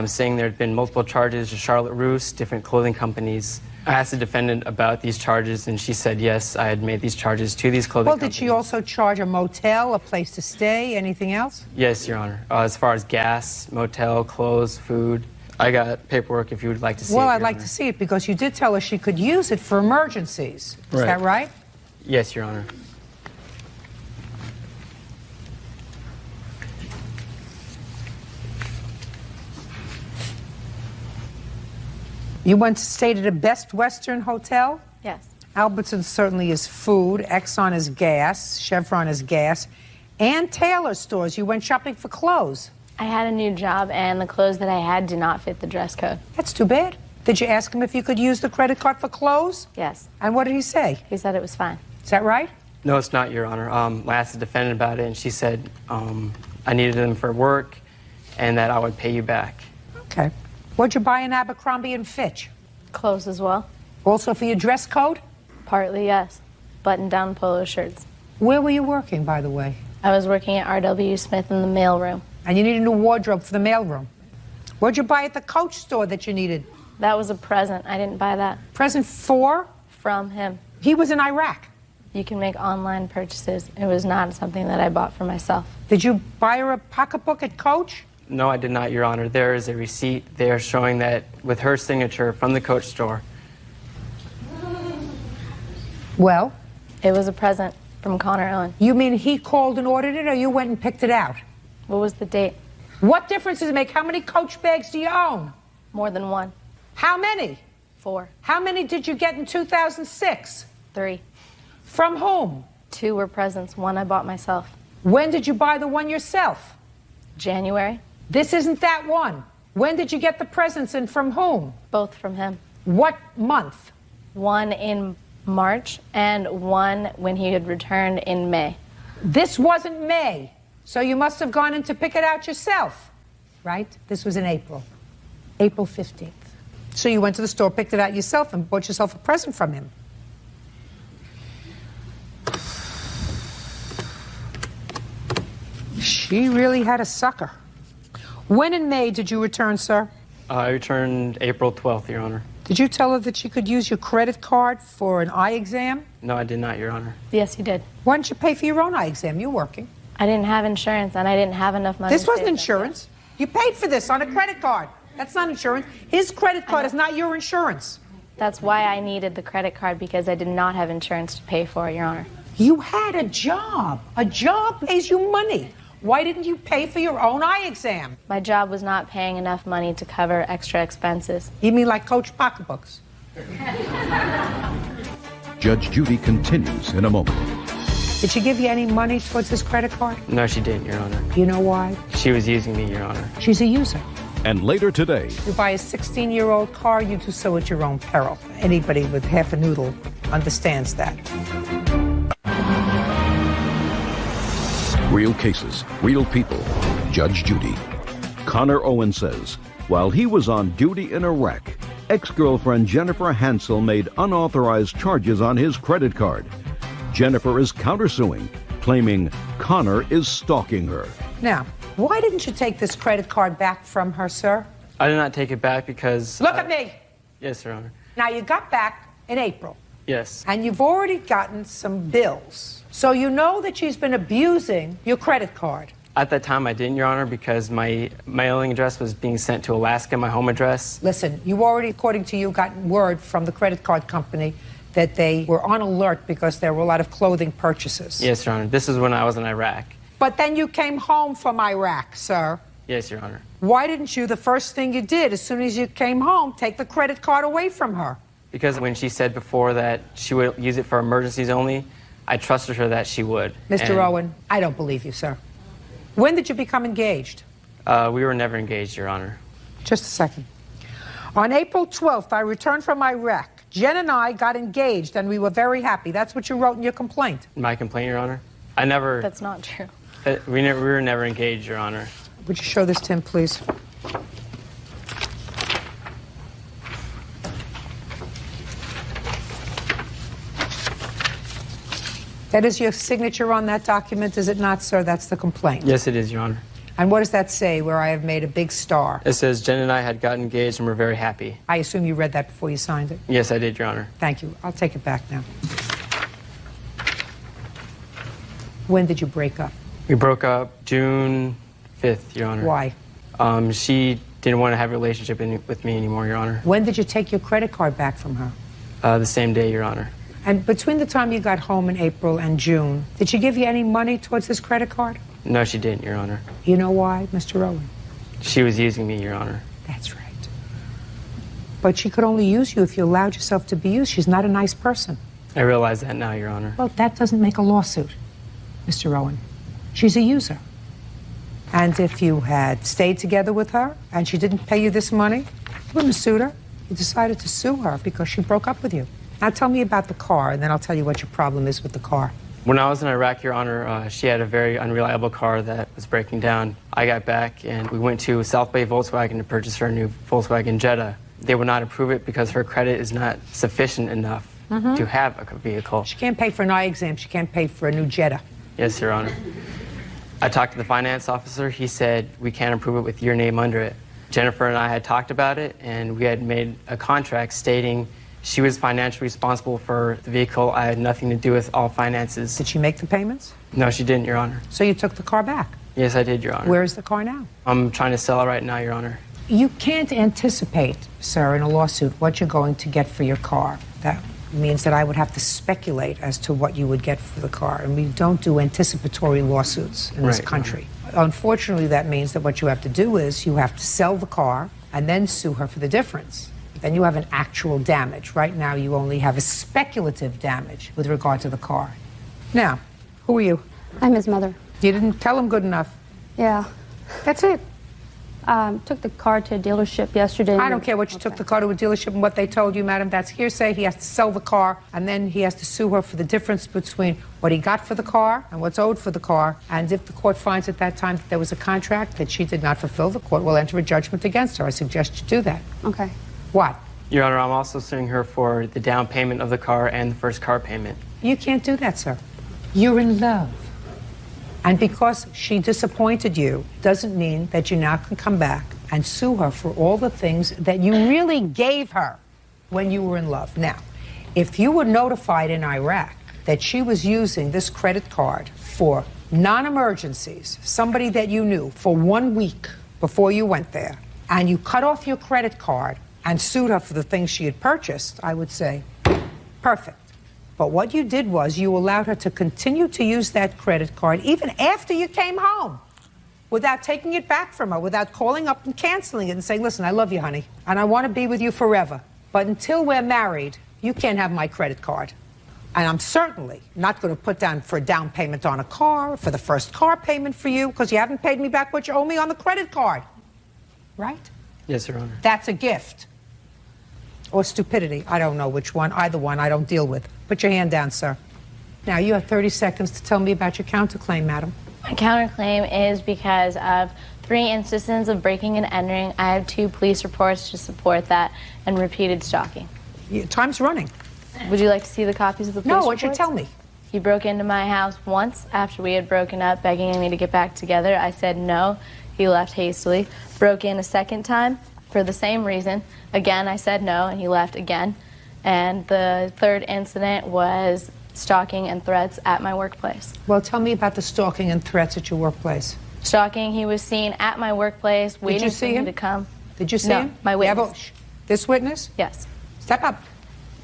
saying there had been multiple charges to Charlotte Russe, different clothing companies. I asked the defendant about these charges, and she said yes, I had made these charges to these clothing companies. Well, did she also charge a motel, a place to stay, anything else? Yes, Your Honor. As far as gas, motel, clothes, food. I got paperwork if you would like to see it. Well, I'd like to see it because you did tell her she could use it for emergencies. Is that right? Yes, Your Honor. You went to stay at a Best Western hotel? Yes. Albertsons certainly is food, Exxon is gas, Chevron is gas, and Taylor stores. You went shopping for clothes. I had a new job, and the clothes that I had did not fit the dress code. That's too bad. Did you ask him if you could use the credit card for clothes? Yes. And what did he say? He said it was fine. Is that right? No, it's not, Your Honor. I asked the defendant about it, and she said I needed them for work and that I would pay you back. Okay. What'd you buy in Abercrombie and Fitch? Clothes as well. Also for your dress code? Partly, yes. Button-down polo shirts. Where were you working, by the way? I was working at R.W. Smith in the mailroom. And you need a new wardrobe for the mailroom. What'd you buy at the Coach store that you needed? That was a present. I didn't buy that. Present for? From him. He was in Iraq. You can make online purchases. It was not something that I bought for myself. Did you buy her a pocketbook at Coach? No, I did not, Your Honor. There is a receipt there showing that with her signature from the Coach store. Well? It was a present from Connor Owen. You mean he called and ordered it, or you went and picked it out? What was the date? What difference does it make? How many Coach bags do you own? More than one. How many? 4. How many did you get in 2006? 3. From whom? 2 were presents. 1 I bought myself. When did you buy the one yourself? January. This isn't that one. When did you get the presents and from whom? Both from him. What month? 1 in March and 1 when he had returned in May. This wasn't May, so you must have gone in to pick it out yourself, right? This was in April. April 15th. So you went to the store, picked it out yourself, and bought yourself a present from him. She really had a sucker. When in May did you return, sir? I returned April 12th, Your Honor. Did you tell her that she could use your credit card for an eye exam? No, I did not, Your Honor. Yes, he did. Why didn't you pay for your own eye exam? You're working. I didn't have insurance, and I didn't have enough money. This wasn't insurance. You paid for this on a credit card. That's not insurance. His credit card is not your insurance. That's why I needed the credit card, because I did not have insurance to pay for it, Your Honor. You had a job. A job pays you money. Why didn't you pay for your own eye exam? My job was not paying enough money to cover extra expenses. You mean like Coach pocketbooks? Judge Judy continues in a moment. Did she give you any money towards his credit card? No, she didn't, Your Honor. You know why? She was using me, Your Honor. She's a user. And later today, You buy a 16-year-old car, you do so at your own peril. Anybody with half a noodle understands that. real cases, real people. Judge Judy. Connor Owen says, while he was on duty in Iraq, ex-girlfriend Jennifer Hansel made unauthorized charges on his credit card. Jennifer is countersuing, claiming Connor is stalking her. Now, why didn't you take this credit card back from her, sir? I did not take it back because... Look at me! Yes, Your Honor. Now, you got back in April. Yes. And you've already gotten some bills. So you know that she's been abusing your credit card. At that time, I didn't, Your Honor, because my mailing address was being sent to Alaska, my home address. Listen, you already, according to you, got word from the credit card company that they were on alert because there were a lot of clothing purchases. Yes, Your Honor. This is when I was in Iraq. But then you came home from Iraq, sir. Yes, Your Honor. Why didn't you, the first thing you did, as soon as you came home, take the credit card away from her? Because when she said before that she would use it for emergencies only, I trusted her that she would. Mr. Owen, I don't believe you, sir. When did you become engaged? We were never engaged, Your Honor. Just a second. On April 12th, I returned from Iraq. Jen and I got engaged, and we were very happy. That's what you wrote in your complaint. My complaint, Your Honor? I never... That's not true. We were never engaged, Your Honor. Would you show this to him, please? That is your signature on that document, is it not, sir? That's the complaint. Yes, it is, Your Honor. And what does that say, where I have made a big star? It says Jen and I had gotten engaged and were very happy. I assume you read that before you signed it? Yes, I did, Your Honor. Thank you. I'll take it back now. When did you break up? We broke up June 5th, Your Honor. Why? She didn't want to have a relationship with me anymore, Your Honor. When did you take your credit card back from her? The same day, Your Honor. And between the time you got home in April and June, did she give you any money towards this credit card? No, she didn't, Your Honor. You know why, Mr. Owen? She was using me, Your Honor. That's right. But she could only use you if you allowed yourself to be used. She's not a nice person. I realize that now, Your Honor. Well, that doesn't make a lawsuit, Mr. Owen. She's a user. And if you had stayed together with her and she didn't pay you this money, you wouldn't have sued her. You decided to sue her because she broke up with you. Now tell me about the car, and then I'll tell you what your problem is with the car. When I was in Iraq, Your Honor, she had a very unreliable car that was breaking down. I got back, and we went to South Bay Volkswagen to purchase her new Volkswagen Jetta. They would not approve it because her credit is not sufficient enough to have a vehicle. She can't pay for an eye exam. She can't pay for a new Jetta. Yes, Your Honor. I talked to the finance officer. He said, we can't approve it with your name under it. Jennifer and I had talked about it, and we had made a contract stating she was financially responsible for the vehicle. I had nothing to do with all finances. Did she make the payments? No, she didn't, Your Honor. So you took the car back? Yes, I did, Your Honor. Where is the car now? I'm trying to sell it right now, Your Honor. You can't anticipate, sir, in a lawsuit what you're going to get for your car. That means that I would have to speculate as to what you would get for the car. And we don't do anticipatory lawsuits in this country. Unfortunately, that means that what you have to do is you have to sell the car and then sue her for the difference. Then you have an actual damage. Right now, you only have a speculative damage with regard to the car. Now, who are you? I'm his mother. You didn't tell him good enough. Yeah. That's it. Took the car to a dealership yesterday. I don't care what you took the car to a dealership and what they told you, madam. That's hearsay. He has to sell the car, and then he has to sue her for the difference between what he got for the car and what's owed for the car. And if the court finds at that time that there was a contract that she did not fulfill, the court will enter a judgment against her. I suggest you do that. Okay. What? Your Honor, I'm also suing her for the down payment of the car and the first car payment. You can't do that, sir. You're in love. And because she disappointed you doesn't mean that you now can come back and sue her for all the things that you really gave her when you were in love. Now, if you were notified in Iraq that she was using this credit card for non-emergencies, somebody that you knew for 1 week before you went there, and you cut off your credit card and sued her for the things she had purchased, I would say, perfect. But what you did was you allowed her to continue to use that credit card even after you came home without taking it back from her, without calling up and canceling it and saying, listen, I love you, honey, and I want to be with you forever. But until we're married, you can't have my credit card. And I'm certainly not going to put down for a down payment on a car, for the first car payment for you, because you haven't paid me back what you owe me on the credit card. Right? Yes, Your Honor. That's a gift. Or stupidity. I don't know which one. Either one I don't deal with. Put your hand down, sir. Now, you have 30 seconds to tell me about your counterclaim, madam. My counterclaim is because of 3 instances of breaking and entering. I have 2 police reports to support that and repeated stalking. Time's running. Would you like to see the copies of the police No, reports? what you tell me? He broke into my house once after we had broken up, begging me to get back together. I said no. He left hastily. Broke in a second time for the same reason. Again, I said no, and he left again. And the 3rd incident was stalking and threats at my workplace. Well, tell me about the stalking and threats at your workplace. Stalking, he was seen at my workplace, waiting Did you see for him? me to come. Did you see No, him? my witness. Yeah, this witness? Yes. Step up.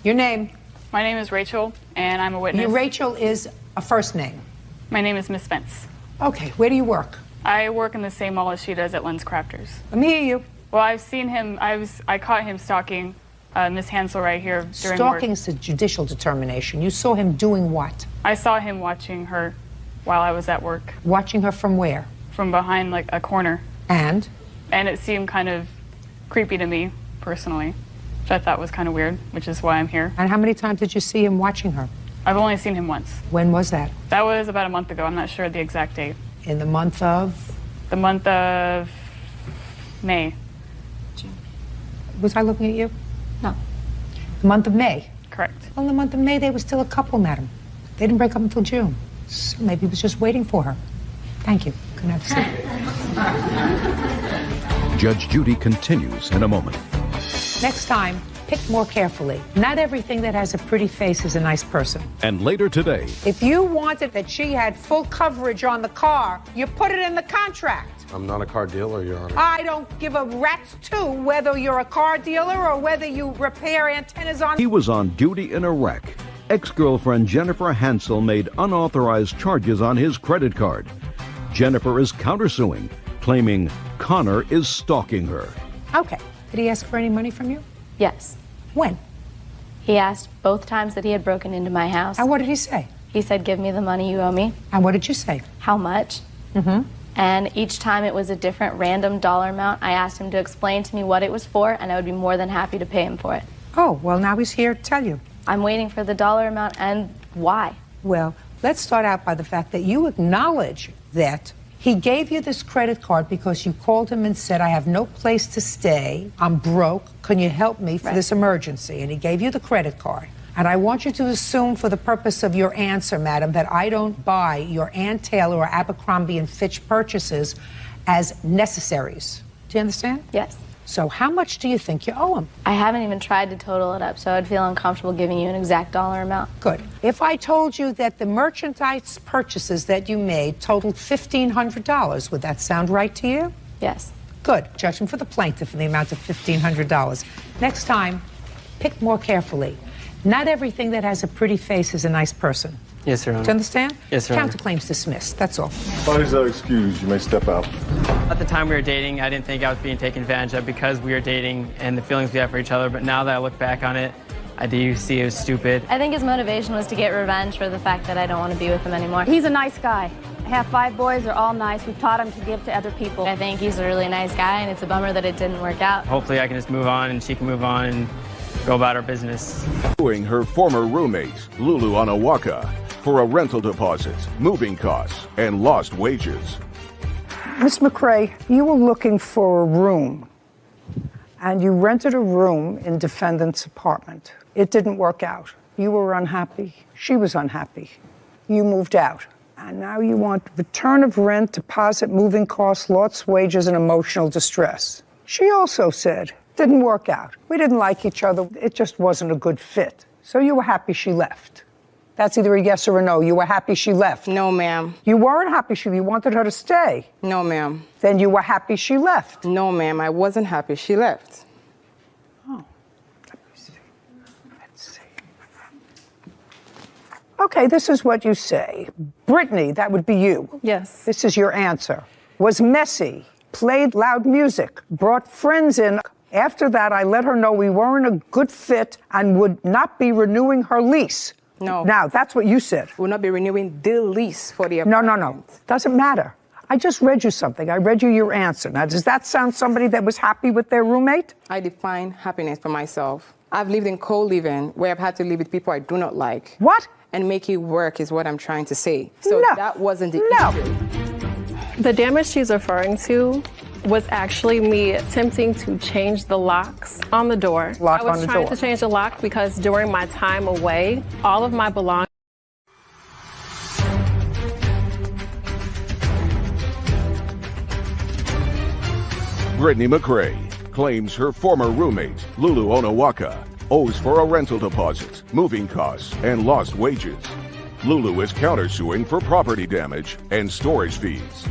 Your name? My name is Rachel, and I'm a witness. Rachel is a first name. My name is Miss Spence. Okay, where do you work? I work in the same mall as she does at Lens Crafters. Let me hear you. Well, I've seen him. I caught him stalking Miss Hansel right here during Stalking work. is a judicial determination. You saw him doing what? I saw him watching her while I was at work. Watching her from where? From behind, like, a corner. And? And it seemed kind of creepy to me, personally, which I thought was kind of weird, which is why I'm here. And how many times did you see him watching her? I've only seen him once. When was that? That was about a month ago. I'm not sure the exact date. In the month of? The month of May. Was I looking at you? No. The month of May? Correct. Well, in the month of May, they were still a couple, madam. They didn't break up until June. So maybe he was just waiting for her. Thank you. Can I have a seat? Judge Judy continues in a moment. Next time, pick more carefully. Not everything that has a pretty face is a nice person. And later today, If you wanted that she had full coverage on the car, you put it in the contract. I'm not a car dealer, Your Honor. I don't give a rat's two whether you're a car dealer or whether you repair antennas on... he was on duty in Iraq. Ex-girlfriend Jennifer Hansel made unauthorized charges on his credit card. Jennifer is countersuing, claiming Connor is stalking her. Okay. Did he ask for any money from you? Yes. When? He asked both times that he had broken into my house. And what did he say? He said, give me the money you owe me. And what did you say? How much? Mm-hmm. And each time it was a different random dollar amount. I asked him to explain to me what it was for, and I would be more than happy to pay him for it. Oh, well, now he's here to tell you. I'm waiting for the dollar amount and why. Well, let's start out by the fact that you acknowledge that he gave you this credit card because you called him and said, I have no place to stay. I'm broke. Can you help me for this emergency? And he gave you the credit card. And I want you to assume for the purpose of your answer, madam, that I don't buy your Ann Taylor or Abercrombie & Fitch purchases as necessaries. Do you understand? Yes. So how much do you think you owe him? I haven't even tried to total it up, so I'd feel uncomfortable giving you an exact dollar amount. Good. If I told you that the merchandise purchases that you made totaled $1,500, would that sound right to you? Yes. Good. Judgment for the plaintiff in the amount of $1,500. Next time, pick more carefully. Not everything that has a pretty face is a nice person. Yes, Your Honor. Do you understand? Yes, Your Honor. Counterclaims dismissed. That's all. Parties are excused. You may step out. At the time we were dating, I didn't think I was being taken advantage of because we were dating and the feelings we have for each other. But now that I look back on it, I do see it was stupid. I think his motivation was to get revenge for the fact that I don't want to be with him anymore. He's a nice guy. I have 5 boys. They're all nice. We've taught him to give to other people. I think he's a really nice guy, and it's a bummer that it didn't work out. Hopefully I can just move on and she can move on and go about her business. Suing her former roommate, Lulu Onawaka, for a rental deposit, moving costs, and lost wages. Miss McRae, you were looking for a room, and you rented a room in defendant's apartment. It didn't work out. You were unhappy. She was unhappy. You moved out. And now you want return of rent, deposit, moving costs, lost wages, and emotional distress. She also said, didn't work out. We didn't like each other. It just wasn't a good fit. So you were happy she left. That's either a yes or a no. You were happy she left. No, ma'am. You weren't happy you wanted her to stay. No, ma'am. Then you were happy she left. No, ma'am. I wasn't happy she left. Oh, let me see. Let's see. Okay, this is what you say. Brittany, that would be you. Yes. This is your answer. Was messy, played loud music, brought friends in. After that, I let her know we weren't a good fit and would not be renewing her lease. No. Now, that's what you said. We'll not be renewing the lease for the No, apartment. no. Doesn't matter. I just read you something. I read you your answer. Now, does that sound somebody that was happy with their roommate? I define happiness for myself. I've lived in co-living where I've had to live with people I do not like. What? And make it work is what I'm trying to say. So No. that wasn't the issue. The damage she's referring to was actually me attempting to change the locks on the door. Lock I was on the trying door. to change the lock because during my time away, all of my belongings. Brittany McRae claims her former roommate, Lulu Onawaka, owes for a rental deposit, moving costs, and lost wages. Lulu is countersuing for property damage and storage fees.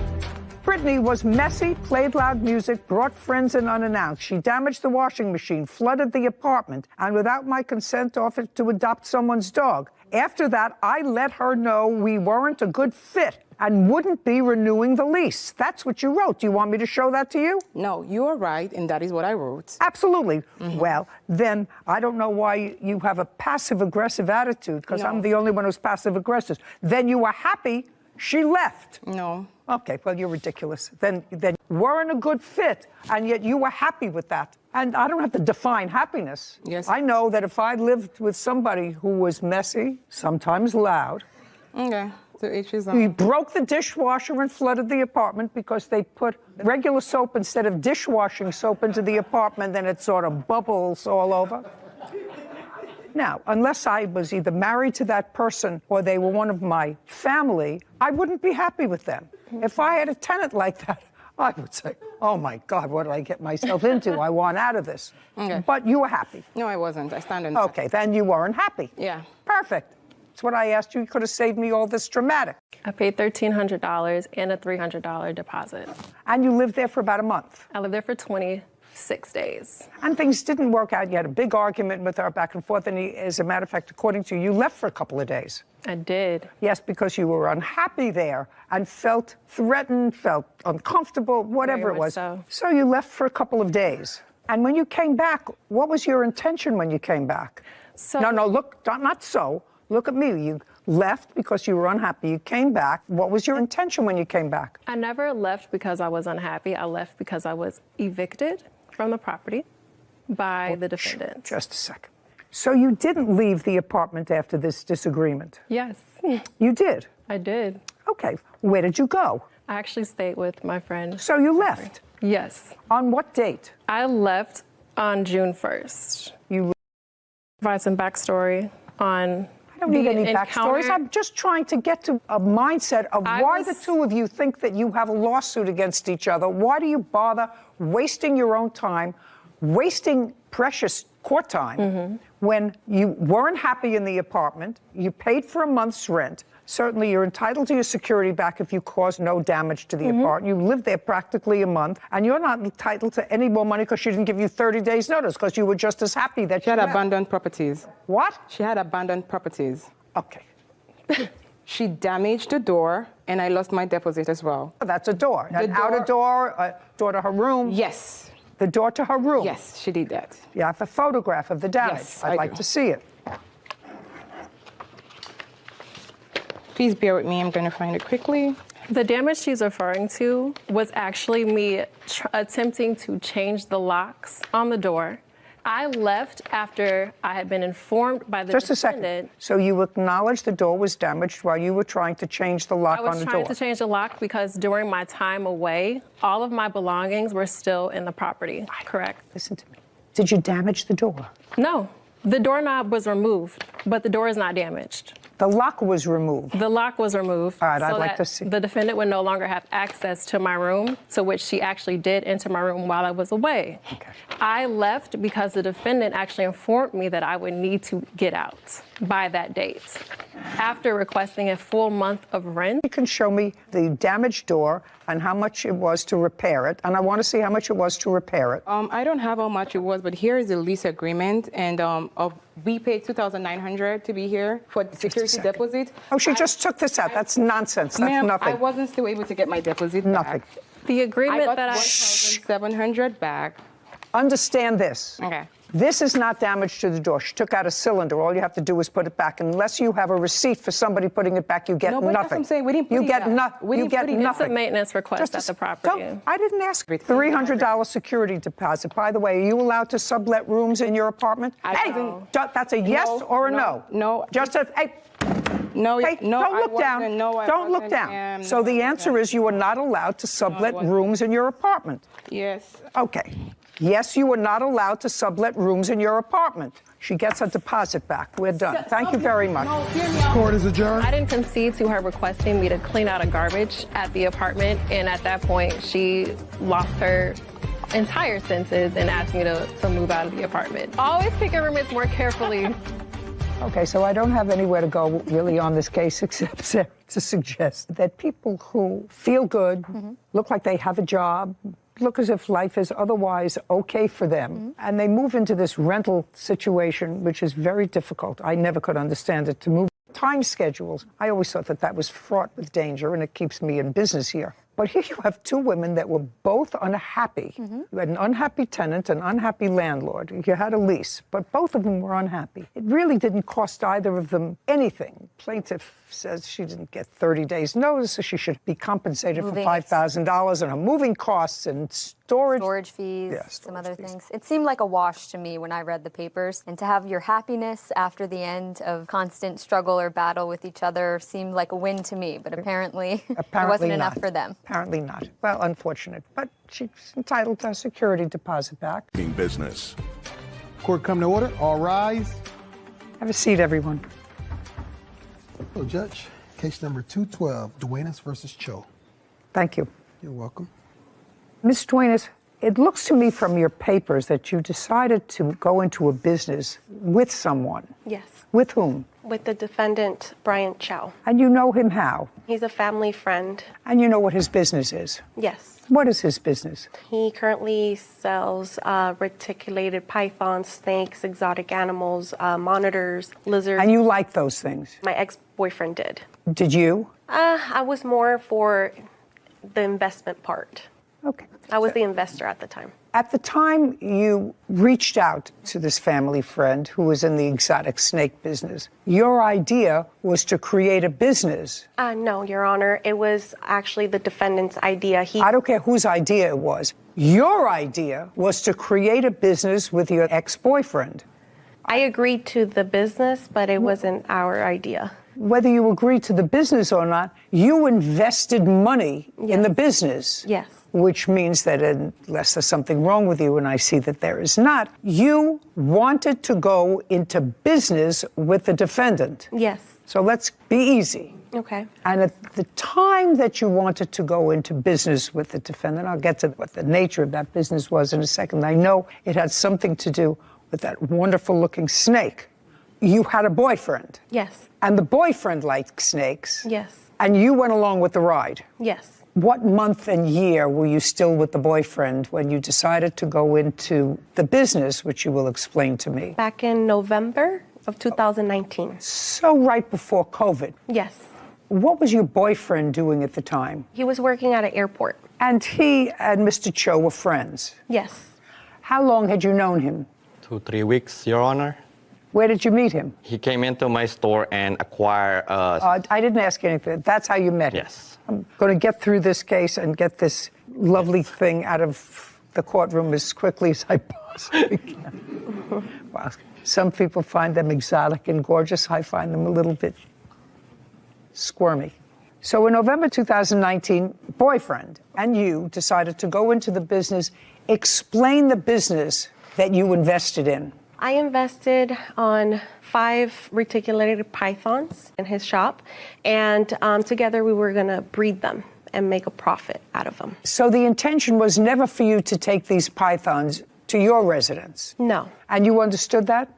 Brittany was messy, played loud music, brought friends in unannounced. She damaged the washing machine, flooded the apartment, and without my consent offered to adopt someone's dog. After that, I let her know we weren't a good fit and wouldn't be renewing the lease. That's what you wrote. Do you want me to show that to you? No, you are right, and that is what I wrote. Absolutely. Well, then I don't know why you have a passive-aggressive attitude, because I'm the only one who's passive-aggressive. Then you were happy she left. No. Okay, well, you're ridiculous. Then weren't a good fit, and yet you were happy with that. And I don't have to define happiness. Yes. I know that if I lived with somebody who was messy, sometimes loud, Okay, so each is we broke the dishwasher and flooded the apartment because they put regular soap instead of dishwashing soap into the apartment, then it sort of bubbles all over. Now, unless I was either married to that person or they were one of my family, I wouldn't be happy with them. If I had a tenant like that, I would say, oh my God, what did I get myself into? I want out of this. Okay. But you were happy. No, I wasn't. I stand on that. Okay, then you weren't happy. Yeah. Perfect. That's what I asked you. You could have saved me all this dramatic. I paid $1,300 and a $300 deposit. And you lived there for about a month. I lived there for 26 days. And things didn't work out. You had a big argument with her back and forth. And as a matter of fact, according to you, you left for a couple of days. I did. Yes, because you were unhappy there and felt threatened, felt uncomfortable, whatever Very it was. much so. So you left for a couple of days. And when you came back, what was your intention when you came back? So, No, look, not so. Look at me. You left because you were unhappy. You came back. What was your intention when you came back? I never left because I was unhappy. I left because I was evicted from the property by the defendant. Just a second. So you didn't leave the apartment after this disagreement? Yes. You did? I did. Okay. Where did you go? I actually stayed with my friend. So you left? Yes. On what date? I left on June 1st. You provide some backstory on I don't need any encounter- backstories. I'm just trying to get to a mindset of why the two of you think that you have a lawsuit against each other. Why do you bother wasting your own time, wasting precious court time when you weren't happy in the apartment, you paid for a month's rent. Certainly, you're entitled to your security back if you cause no damage to the apartment. You lived there practically a month, and you're not entitled to any more money because she didn't give you 30 days' notice because you were just as happy that She had abandoned properties. What? She had abandoned properties. Okay. She damaged the door, and I lost my deposit as well. That's a door. The An outer door, a door to her room. Yes. The door to her room. Yes, she did that. You have a photograph of the damage. Yes, I'd I like do. to see it. Please bear with me. I'm going to find it quickly. The damage she's referring to was actually me attempting to change the locks on the door. I left after I had been informed by the Just a defendant. second. So you acknowledged the door was damaged while you were trying to change the lock I on was the trying door? to change the lock because during my time away, all of my belongings were still in the property. Correct. Listen to me. Did you damage the door? No. The doorknob was removed, but the door is not damaged. The lock was removed. The lock was removed. All right, I'd so like that to see. The defendant would no longer have access to my room, to which she actually did enter my room while I was away. Okay. I left because the defendant actually informed me that I would need to get out by that date. After requesting a full month of rent. You can show me the damaged door and how much it was to repair it, and I want to see how much it was to repair it. I don't have how much it was, but here is the lease agreement, and we paid $2,900 to be here for the security deposit. Oh, she just took this out. That's nonsense. That's Ma'am, nothing. I wasn't still able to get my deposit Nothing. back. The agreement I got that I... $1,700 back. Understand this. Okay. This is not damage to the door. She took out a cylinder. All you have to do is put it back. Unless you have a receipt for somebody putting it back, you get No, but nothing. that's what I'm saying. We didn't put you it get back. nothing. We You didn't get put it back. nothing. It's a maintenance request at the property. I didn't ask. $300 security deposit. By the way, are you allowed to sublet rooms in your apartment? That's a yes or a no? No. Just a, hey. No, Hey, no, don't I look down. wasn't. No, I don't look wasn't. down. So the answer is you are not allowed to sublet wasn't. rooms in your apartment. Yes. Okay. Yes, you are not allowed to sublet rooms in your apartment. She gets her deposit back. We're done. Thank you very much. Court is adjourned. I didn't concede to her requesting me to clean out a garbage at the apartment, and at that point, she lost her entire senses and asked me to move out of the apartment. Always pick your roommates more carefully. Okay, so I don't have anywhere to go really on this case except to suggest that people who feel good, look like they have a job, look as if life is otherwise okay for them, and they move into this rental situation, which is very difficult. I never could understand it, to move time schedules. I always thought that that was fraught with danger, and it keeps me in business here. But here you have two women that were both unhappy. You had an unhappy tenant, an unhappy landlord. You had a lease, but both of them were unhappy. It really didn't cost either of them anything. Plaintiff says she didn't get 30 days notice, so she should be compensated for $5,000 and her moving costs and storage fees, Yeah, some other things. It seemed like a wash to me when I read the papers. And to have your happiness after the end of constant struggle or battle with each other seemed like a win to me. But apparently it wasn't enough for them. Apparently not. Well, unfortunate. But she's entitled to a security deposit back. Business. Court come to order. All rise. Have a seat, everyone. Hello, Judge. Case number 212, Duenas versus Cho. Thank you. You're welcome. Ms. Duenas, it looks to me from your papers that you decided to go into a business with someone. Yes. With whom? With the defendant, Brian Chow. And you know him how? He's a family friend. And you know what his business is? Yes. What is his business? He currently sells reticulated pythons, snakes, exotic animals, monitors, lizards. And you like those things? My ex-boyfriend did. Did you? I was more for the investment part. Okay. I was the investor at the time. At the time you reached out to this family friend who was in the exotic snake business, your idea was to create a business. No, Your Honor. It was actually the defendant's idea. I don't care whose idea it was. Your idea was to create a business with your ex-boyfriend. I agreed to the business, but it wasn't our idea. Whether you agreed to the business or not, you invested money in the business. Yes. which means that unless there's something wrong with you, and I see that there is not, you wanted to go into business with the defendant. Yes. So let's be easy. Okay. And at the time that you wanted to go into business with the defendant, I'll get to what the nature of that business was in a second. I know it had something to do with that wonderful-looking snake. You had a boyfriend. Yes. And the boyfriend liked snakes. Yes. And you went along with the ride. Yes. What month and year were you still with the boyfriend when you decided to go into the business, which you will explain to me? Back in November of 2019. So right before COVID. Yes. What was your boyfriend doing at the time? He was working at an airport. And he and Mr. Cho were friends? Yes. How long had you known him? 2-3 weeks, Your Honor. Where did you meet him? He came into my store and acquired I didn't ask you anything. That's how you met him? Yes. I'm going to get through this case and get this lovely thing out of the courtroom as quickly as I possibly can. Wow. Some people find them exotic and gorgeous. I find them a little bit squirmy. So in November 2019, boyfriend and you decided to go into the business. Explain the business that you invested in. I invested on 5 reticulated pythons in his shop, and together we were going to breed them and make a profit out of them. So the intention was never for you to take these pythons to your residence? No. And you understood that?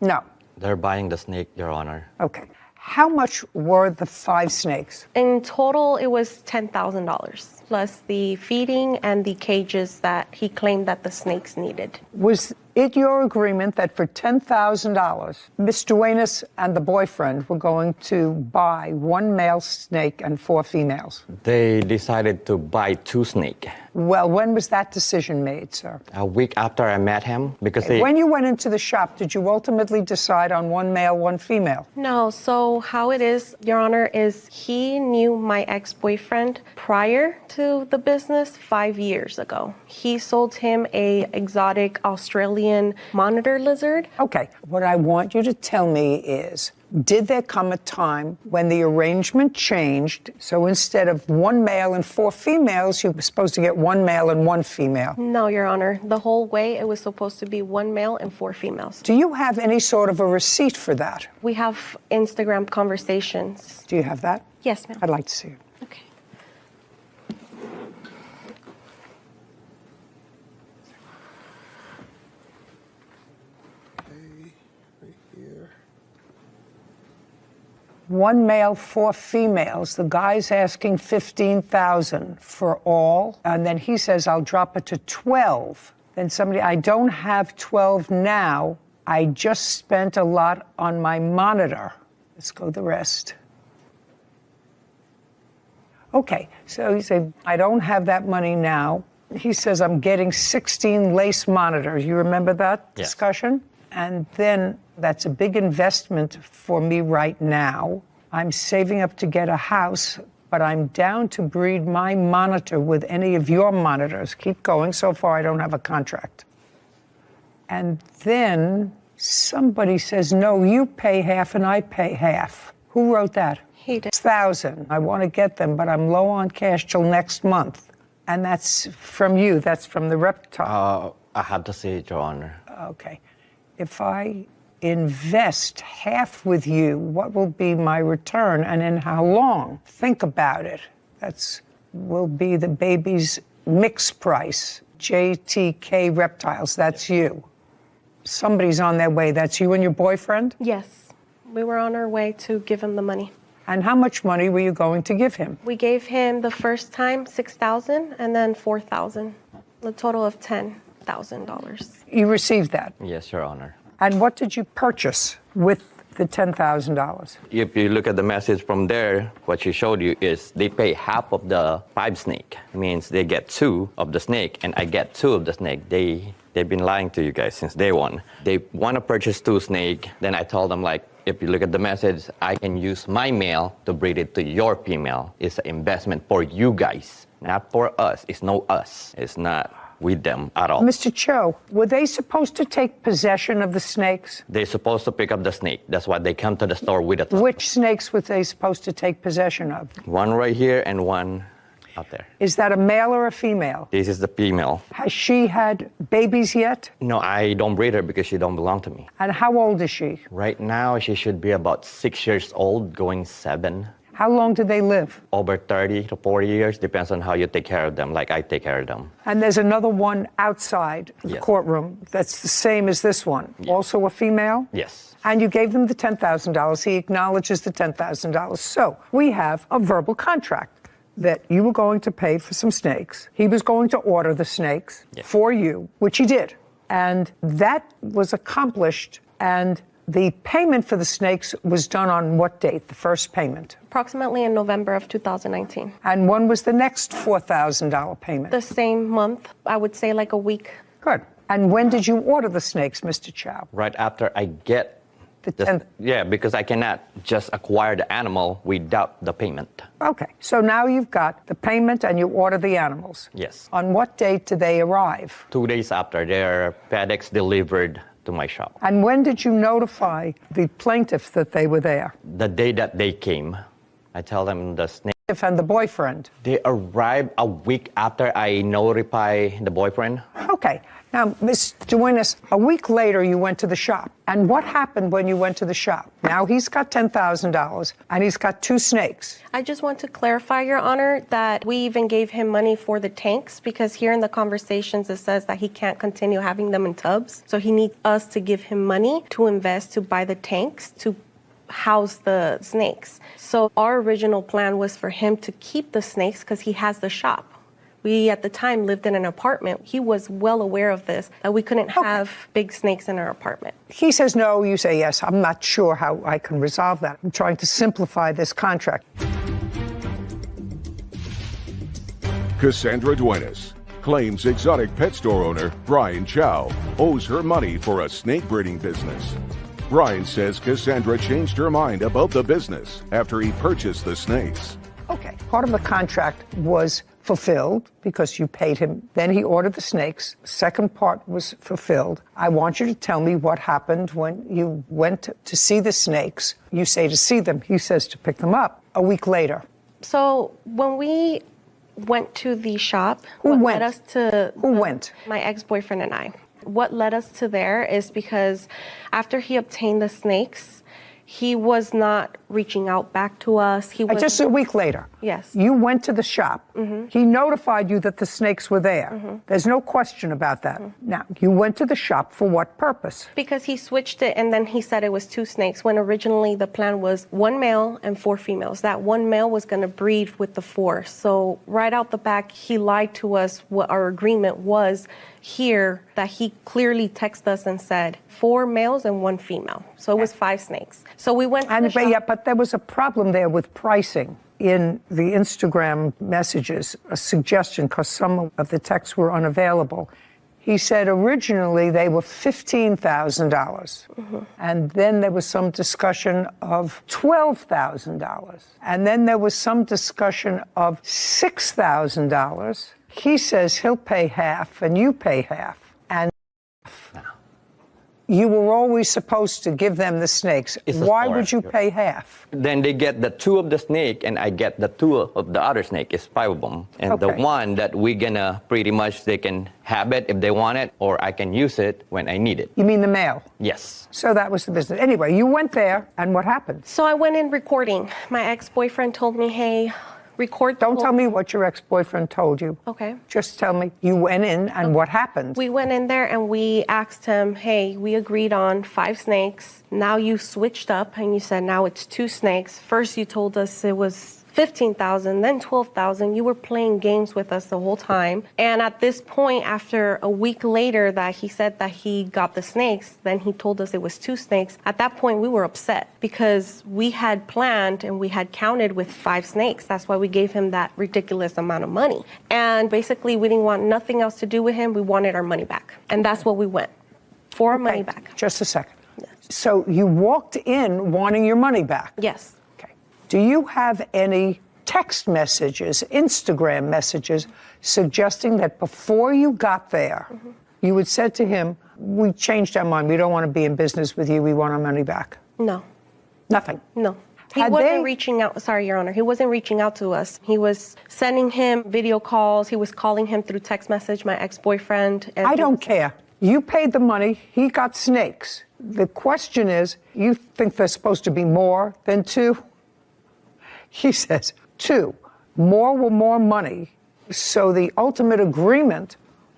No. They're buying the snake, Your Honor. Okay. How much were the 5 snakes? In total, it was $10,000, plus the feeding and the cages that he claimed that the snakes needed. Was it your agreement that for $10,000, Miss Duenas and the boyfriend were going to buy 1 male snake and 4 females? They decided to buy 2 snakes. Well, when was that decision made, sir? A week after I met him, because When you went into the shop, did you ultimately decide on 1 male, 1 female? No, so how it is, Your Honor, is he knew my ex-boyfriend prior to the business 5 years ago. He sold him a exotic Australian monitor lizard. Okay, what I want you to tell me is, did there come a time when the arrangement changed, so instead of 1 male and 4 females, you were supposed to get 1 male and 1 female? No, Your Honor. The whole way, it was supposed to be 1 male and 4 females. Do you have any sort of a receipt for that? We have Instagram conversations. Do you have that? Yes, ma'am. I'd like to see it. Okay. One male, 4 females. The guy's asking $15,000 for all, and then he says, I'll drop it to 12. Then somebody, I don't have 12 now. I just spent a lot on my monitor. Let's go the rest. Okay, so you say, I don't have that money now. He says, I'm getting 16 lace monitors. You remember that discussion? And then that's a big investment for me right now. I'm saving up to get a house, but I'm down to breed my monitor with any of your monitors. Keep going. So far, I don't have a contract. And then somebody says, no, you pay half and I pay half. Who wrote that? He did. 1,000. I want to get them, but I'm low on cash till next month. And that's from you. That's from the reptile. I have to see it, Your Honor. Okay. If I invest half with you, what will be my return and in how long? Think about it. That's will be the baby's mix price. JTK Reptiles, that's you. Somebody's on their way. That's you and your boyfriend? Yes. We were on our way to give him the money. And how much money were you going to give him? We gave him the first time $6,000 and then $4,000, a total of $10,000. You received that? Yes, Your Honor. And what did you purchase with the $10,000? If you look at the message from there, what she showed you is they pay half of the 5 snake. It means they get 2 of the snake, and I get 2 of the snake. They've been lying to you guys since day one. They want to purchase 2 snake. Then I told them, like, if you look at the message, I can use my male to breed it to your female. It's an investment for you guys, not for us. It's no us. It's not with them at all. Mr. Cho, were they supposed to take possession of the snakes? They're supposed to pick up the snake. That's why they come to the store with it. Which snakes were they supposed to take possession of? One right here and one out there. Is that a male or a female? This is the female. Has she had babies yet? No, I don't breed her because she don't belong to me. And how old is she? Right now, she should be about 6 years old, going 7. How long do they live? Over 30 to 40 years, depends on how you take care of them, like I take care of them. And there's another one outside the Yes. courtroom that's the same as this one. Also a female? Yes. And you gave them the $10,000. He acknowledges the $10,000. So we have a verbal contract that you were going to pay for some snakes. He was going to order the snakes for you, which he did. And that was accomplished, and the payment for the snakes was done on what date, the first payment? Approximately in November of 2019. And when was the next $4,000 payment? The same month, I would say like a week. Good. And when did you order the snakes, Mr. Chow? Right after I get yeah, because I cannot just acquire the animal without the payment. Okay, so now you've got the payment and you order the animals. Yes. On what date do they arrive? 2 days after, their FedEx delivered to my shop. And when did you notify the plaintiff that they were there? The day that they came, I tell them the snake. And the boyfriend? They arrived a week after I notify the boyfriend. Okay. Now, Ms. Duenas, a week later you went to the shop. And what happened when you went to the shop? Now he's got $10,000 and he's got 2 snakes. I just want to clarify, Your Honor, that we even gave him money for the tanks because here in the conversations it says that he can't continue having them in tubs. So he needs us to give him money to invest to buy the tanks to house the snakes. So our original plan was for him to keep the snakes because he has the shop. We, at the time, lived in an apartment. He was well aware of this, that we couldn't have big snakes in our apartment. He says no, you say yes. I'm not sure how I can resolve that. I'm trying to simplify this contract. Cassandra Duenas claims exotic pet store owner Brian Chow owes her money for a snake breeding business. Brian says Cassandra changed her mind about the business after he purchased the snakes. Okay, part of the contract was fulfilled because you paid him. Then he ordered the snakes. Second part was fulfilled. I want you to tell me what happened when you went to see the snakes. You say to see them. He says to pick them up a week later. So when we went to the shop, Who led us to Who went? My ex-boyfriend and I. What led us to there is because after he obtained the snakes, he was not reaching out back to us. He was Just a week later. Yes. You went to the shop. Mm-hmm. He notified you that the snakes were there. Mm-hmm. There's no question about that. Now, you went to the shop for what purpose? Because he switched it and then he said it was 2 snakes when originally the plan was 1 male and 4 females. That 1 male was going to breed with the 4. So right out the back, he lied to us what our agreement was here, that he clearly texted us and said 4 males and 1 female. So it was 5 snakes. So we went to the shop. But there was a problem there with pricing. In the Instagram messages, a suggestion, because some of the texts were unavailable. He said originally they were $15,000. Mm-hmm. And then there was some discussion of $12,000. And then there was some discussion of $6,000. He says he'll pay half and you pay half. And you were always supposed to give them the snakes. Why would you pay half? Then they get the 2 of the snake and I get the 2 of the other snake. It's 5 of them. And the one that we're gonna pretty much, they can have it if they want it, or I can use it when I need it. You mean the male? Yes. So that was the business. Anyway, you went there and what happened? So I went in recording. My ex-boyfriend told me, hey, record. Don't tell me what your ex-boyfriend told you. Okay. Just tell me you went in and what happened. We went in there and we asked him, hey, we agreed on 5 snakes. Now you switched up and you said now it's 2 snakes. First you told us it was $15,000, then $12,000. You were playing games with us the whole time. And at this point, after a week later that he said that he got the snakes, then he told us it was 2 snakes. At that point, we were upset because we had planned and we had counted with 5 snakes. That's why we gave him that ridiculous amount of money. And basically, we didn't want nothing else to do with him. We wanted our money back. And that's what we went for, our money back. Just a second. Yes. So you walked in wanting your money back? Yes. Do you have any text messages, Instagram messages, suggesting that before you got there, you had said to him, we changed our mind, we don't want to be in business with you, we want our money back? No. Nothing? No. He wasn't reaching out. Sorry, Your Honor. He wasn't reaching out to us. He was sending him video calls. He was calling him through text message, my ex-boyfriend. I don't care. You paid the money. He got snakes. The question is, you think there's supposed to be more than 2? He says 2. More money. So the ultimate agreement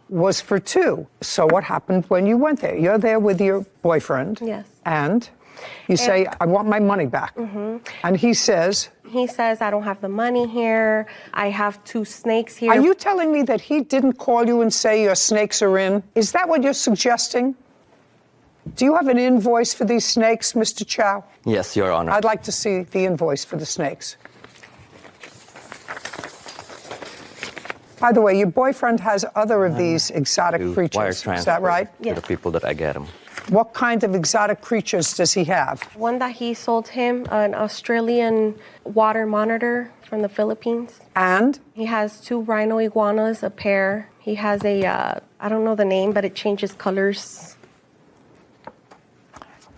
was for 2. So what happened when you went there? You're there with your boyfriend. Yes. And you say, I want my money back. Mm-hmm. And he says, I don't have the money here. I have 2 snakes here. Are you telling me that he didn't call you and say your snakes are in? Is that what you're suggesting? Do you have an invoice for these snakes, Mr. Chow? Yes, Your Honor. I'd like to see the invoice for the snakes. By the way, your boyfriend has other of these exotic creatures. Is that right? To the people that I get them. What kind of exotic creatures does he have? One that he sold him, an Australian water monitor from the Philippines. And? He has 2 rhino iguanas, a pair. He has a, I don't know the name, but it changes colors.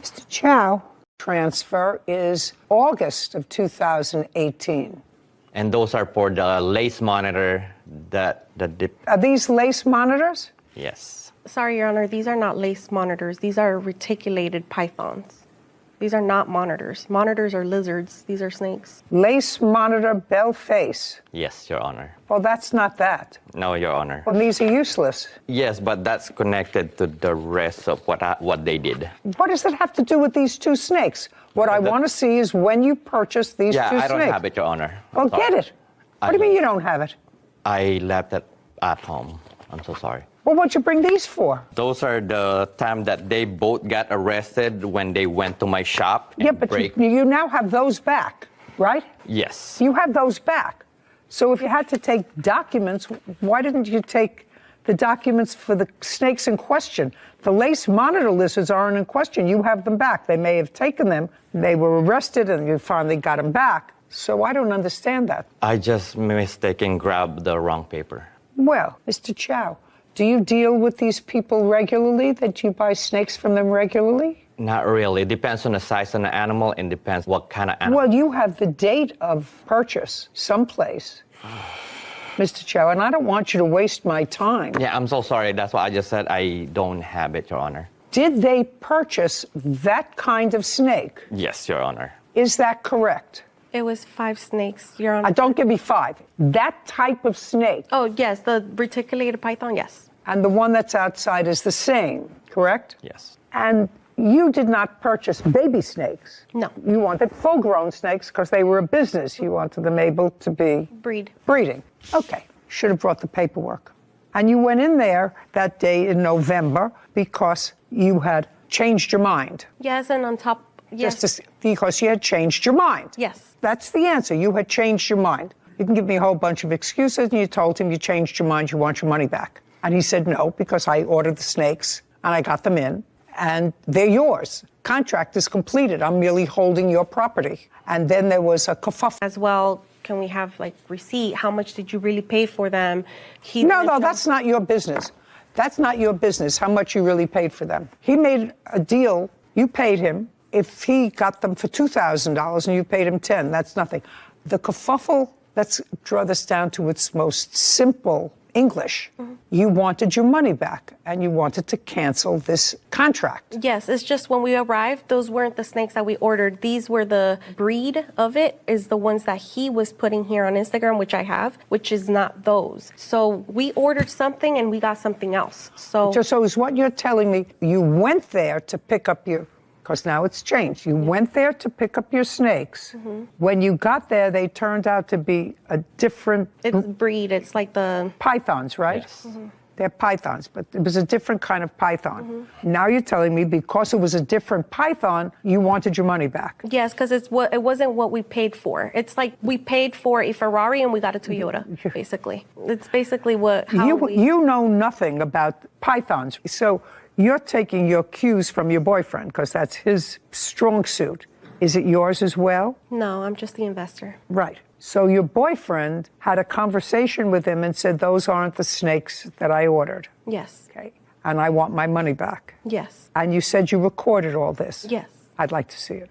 Mr. Chow, transfer is August of 2018. And those are for the lace monitor that Are these lace monitors? Yes. Sorry, Your Honor, these are not lace monitors. These are reticulated pythons. These are not monitors. Monitors are lizards. These are snakes. Lace monitor bell face. Yes, Your Honor. Well, that's not that. No, Your Honor. Well, these are useless. Yes, but that's connected to the rest of what they did. What does it have to do with these 2 snakes? What I want to see is when you purchased these 2 snakes. Yeah, I don't have it, Your Honor. Well, get it. What do you mean you don't have it? I left it at home. I'm so sorry. Well, what'd you bring these for? Those are the time that they both got arrested when they went to my shop. Yeah, but you now have those back, right? Yes. You have those back. So if you had to take documents, why didn't you take the documents for the snakes in question? The lace monitor lizards aren't in question. You have them back. They may have taken them. They were arrested and you finally got them back. So I don't understand that. I just mistaken grabbed the wrong paper. Well, Mr. Chow, do you deal with these people regularly, that you buy snakes from them regularly? Not really. It depends on the size of the animal and depends what kind of animal. Well, you have the date of purchase someplace, Mr. Chow, and I don't want you to waste my time. Yeah, I'm so sorry. That's why I just said I don't have it, Your Honor. Did they purchase that kind of snake? Yes, Your Honor. Is that correct? It was 5 snakes, Your Honor. Don't give me 5. That type of snake. Oh, yes, the reticulated python, yes. And the one that's outside is the same, correct? Yes. And you did not purchase baby snakes. No. You wanted full-grown snakes because they were a business. You wanted them able to be... breeding. Okay. Should have brought the paperwork. And you went in there that day in November because you had changed your mind. Yes, and on top... Yes. Because you had changed your mind. Yes. That's the answer. You had changed your mind. You can give me a whole bunch of excuses, and you told him you changed your mind, you want your money back. And he said no, because I ordered the snakes, and I got them in, and they're yours. Contract is completed. I'm merely holding your property. And then there was a kerfuffle. As well, can we have, like, receipt? How much did you really pay for them? No, that's not your business. That's not your business, how much you really paid for them. He made a deal. You paid him. If he got them for $2,000 and you paid him $10,000, that's nothing. The kerfuffle, let's draw this down to its most simple English. Mm-hmm. You wanted your money back and you wanted to cancel this contract. Yes, it's just when we arrived, those weren't the snakes that we ordered. These were the breed of it, is the ones that he was putting here on Instagram, which I have, which is not those. So we ordered something and we got something else. So is what you're telling me, you went there to pick up your... Because now it's changed. You went there to pick up your snakes. Mm-hmm. When you got there, they turned out to be a different... It's breed. It's like the... Pythons, right? Yes. Mm-hmm. They're pythons, but it was a different kind of python. Mm-hmm. Now you're telling me because it was a different python, you wanted your money back. Yes, because it wasn't what we paid for. It's like we paid for a Ferrari and we got a Toyota, basically. It's basically You know nothing about pythons. So... You're taking your cues from your boyfriend because that's his strong suit. Is it yours as well? No, I'm just the investor. Right. So your boyfriend had a conversation with him and said, those aren't the snakes that I ordered. Yes. Okay. And I want my money back. Yes. And you said you recorded all this. Yes. I'd like to see it.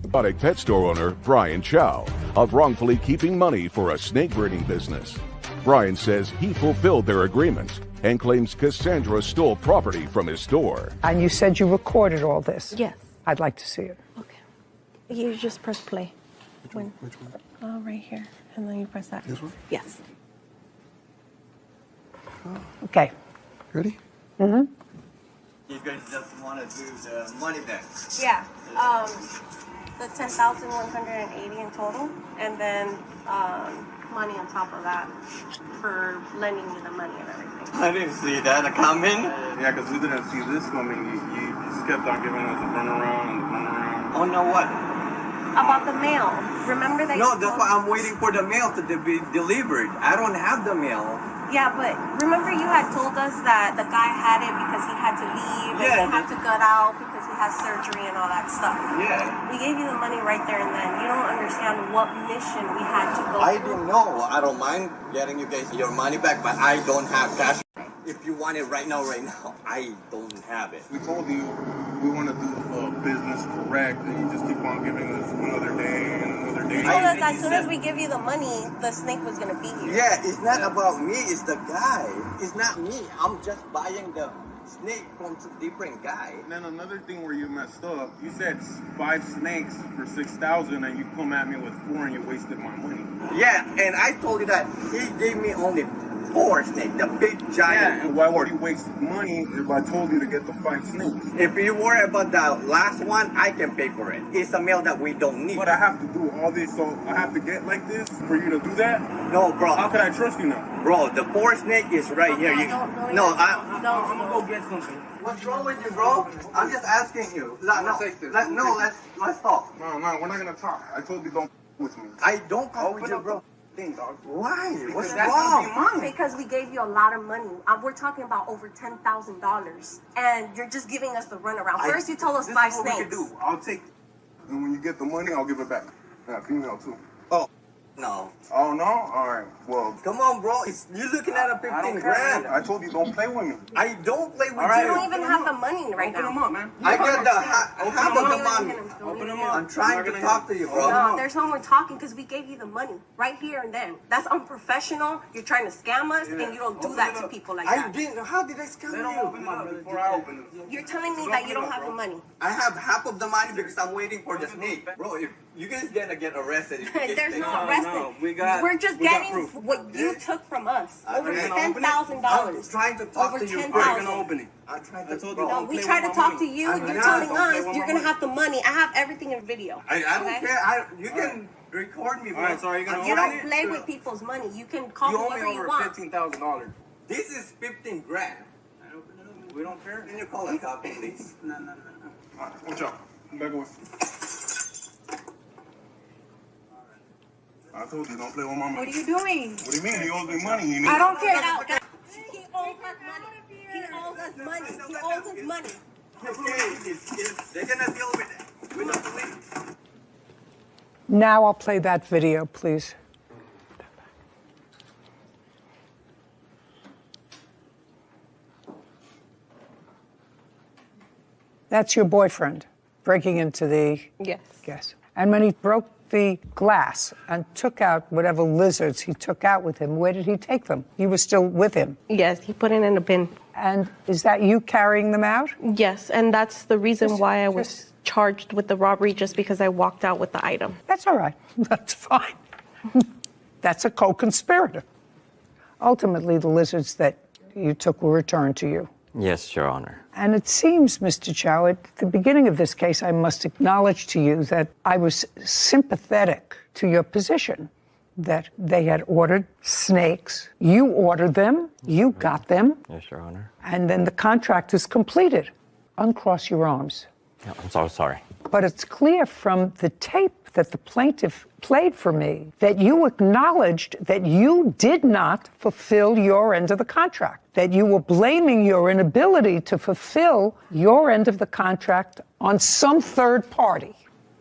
Exotic pet store owner Brian Chow of wrongfully keeping money for a snake breeding business. Brian says he fulfilled their agreement and claims Cassandra stole property from his store. And you said you recorded all this? Yes. I'd like to see it. You just press play. Which one? Oh, right here. And then you press that. This one? Yes. Okay. Ready? Mm-hmm. You guys just want to do the money back? Yeah. The 10,180 in total, and then money on top of that for lending you the money and everything. I didn't see that coming. Yeah, because we didn't see this coming. You just kept on giving us a runaround and a runaround. Oh, no, what? About the mail. Remember that? No, that's why I'm waiting for the mail to be delivered. I don't have the mail. Yeah, but remember you had told us that the guy had it because he had to leave and he had to gut out because he has surgery and all that stuff. Yeah. We gave you the money right there and then. You don't understand what mission we had to go I through. didn't know. I don't mind getting you guys your money back, but I don't have cash. If you want it right now, I don't have it. We told you we want to do business correct, and you just keep on giving us another day and another day. You told us as soon as we give you the money, the snake was going to be here. Yeah, it's not about me, it's the guy. It's not me. I'm just buying the snake from a different guy. And then another thing where you messed up, you said 5 snakes for 6,000, and you come at me with 4 and you wasted my money. Yeah, and I told you that he gave me only 4 snakes, the big giant. Yeah, and why would you waste money if I told you to get the 5 snakes? If you worry about the last one, I can pay for it. It's a mail that we don't need. But I have to do all this, so I have to get like this for you to do that? No, bro. How can I trust you now? Bro, the 4 snake is right here. I'm I'm gonna go get something. What's wrong with you, bro? I'm just asking you. Let's talk. No, we're not gonna talk. I told you don't with me. I don't talk with you, bro. Dog. Why? What's that's wrong? Because we gave you a lot of money. We're talking about over $10,000, and you're just giving us the runaround. First, you told us 5 snakes. This is what we can do. I'll take it. And when you get the money, I'll give it back. Yeah, female too. Oh, no. Oh, no? All right, well. Come on, bro. You're looking at a 15 grand. I told you don't play with me. I don't play with you. You don't even have the money right now. Open them up, man. I got the half of the money. Open them up. I'm trying to talk to you, bro. No, there's no more talking because we gave you the money right here and then. That's unprofessional. You're trying to scam us, and you don't do that to people like that. I didn't. How did I scam you? Before I open it. You're telling me that you don't have the money. I have half of the money because I'm waiting for the snake. Bro, if you guys gonna get arrested. There's no arrested. We're just getting what you took from us. Over $10,000. I'm trying to talk to you. $10,000. You're gonna open it. I'm trying to. No, we try to talk to you. You're telling us you're gonna have the money. I have everything in video. I don't care. You can record me, bro. Alright, so are you gonna You open don't it? play with people's money. You can call You owe whoever me you over want. $15,000. This is 15 grand. We don't care. Can you call a cop, please? No. Alright, watch out. Back away. I told you, don't play with my money. What are you doing? What do you mean? He owes me money. I don't care. He owes us money. He owes us money. He owes us money. They're gonna deal with the police. Now I'll play that video, please. That's your boyfriend breaking into the... Yes. And when he broke the glass and took out whatever lizards he took out with him, where did he take them? You were still with him? Yes, he put it in a bin. And is that you carrying them out? Yes, and that's the reason why I was charged with the robbery, just because I walked out with the item. That's all right. That's fine. That's a co-conspirator. Ultimately, the lizards that you took were returned to you. Yes, Your Honor. And it seems, Mr. Chow, at the beginning of this case, I must acknowledge to you that I was sympathetic to your position, that they had ordered snakes. You ordered them. You got them. Yes, Your Honor. And then the contract is completed. Uncross your arms. Yeah, I'm so sorry. But it's clear from the tape that the plaintiff played for me that you acknowledged that you did not fulfill your end of the contract, that you were blaming your inability to fulfill your end of the contract on some third party.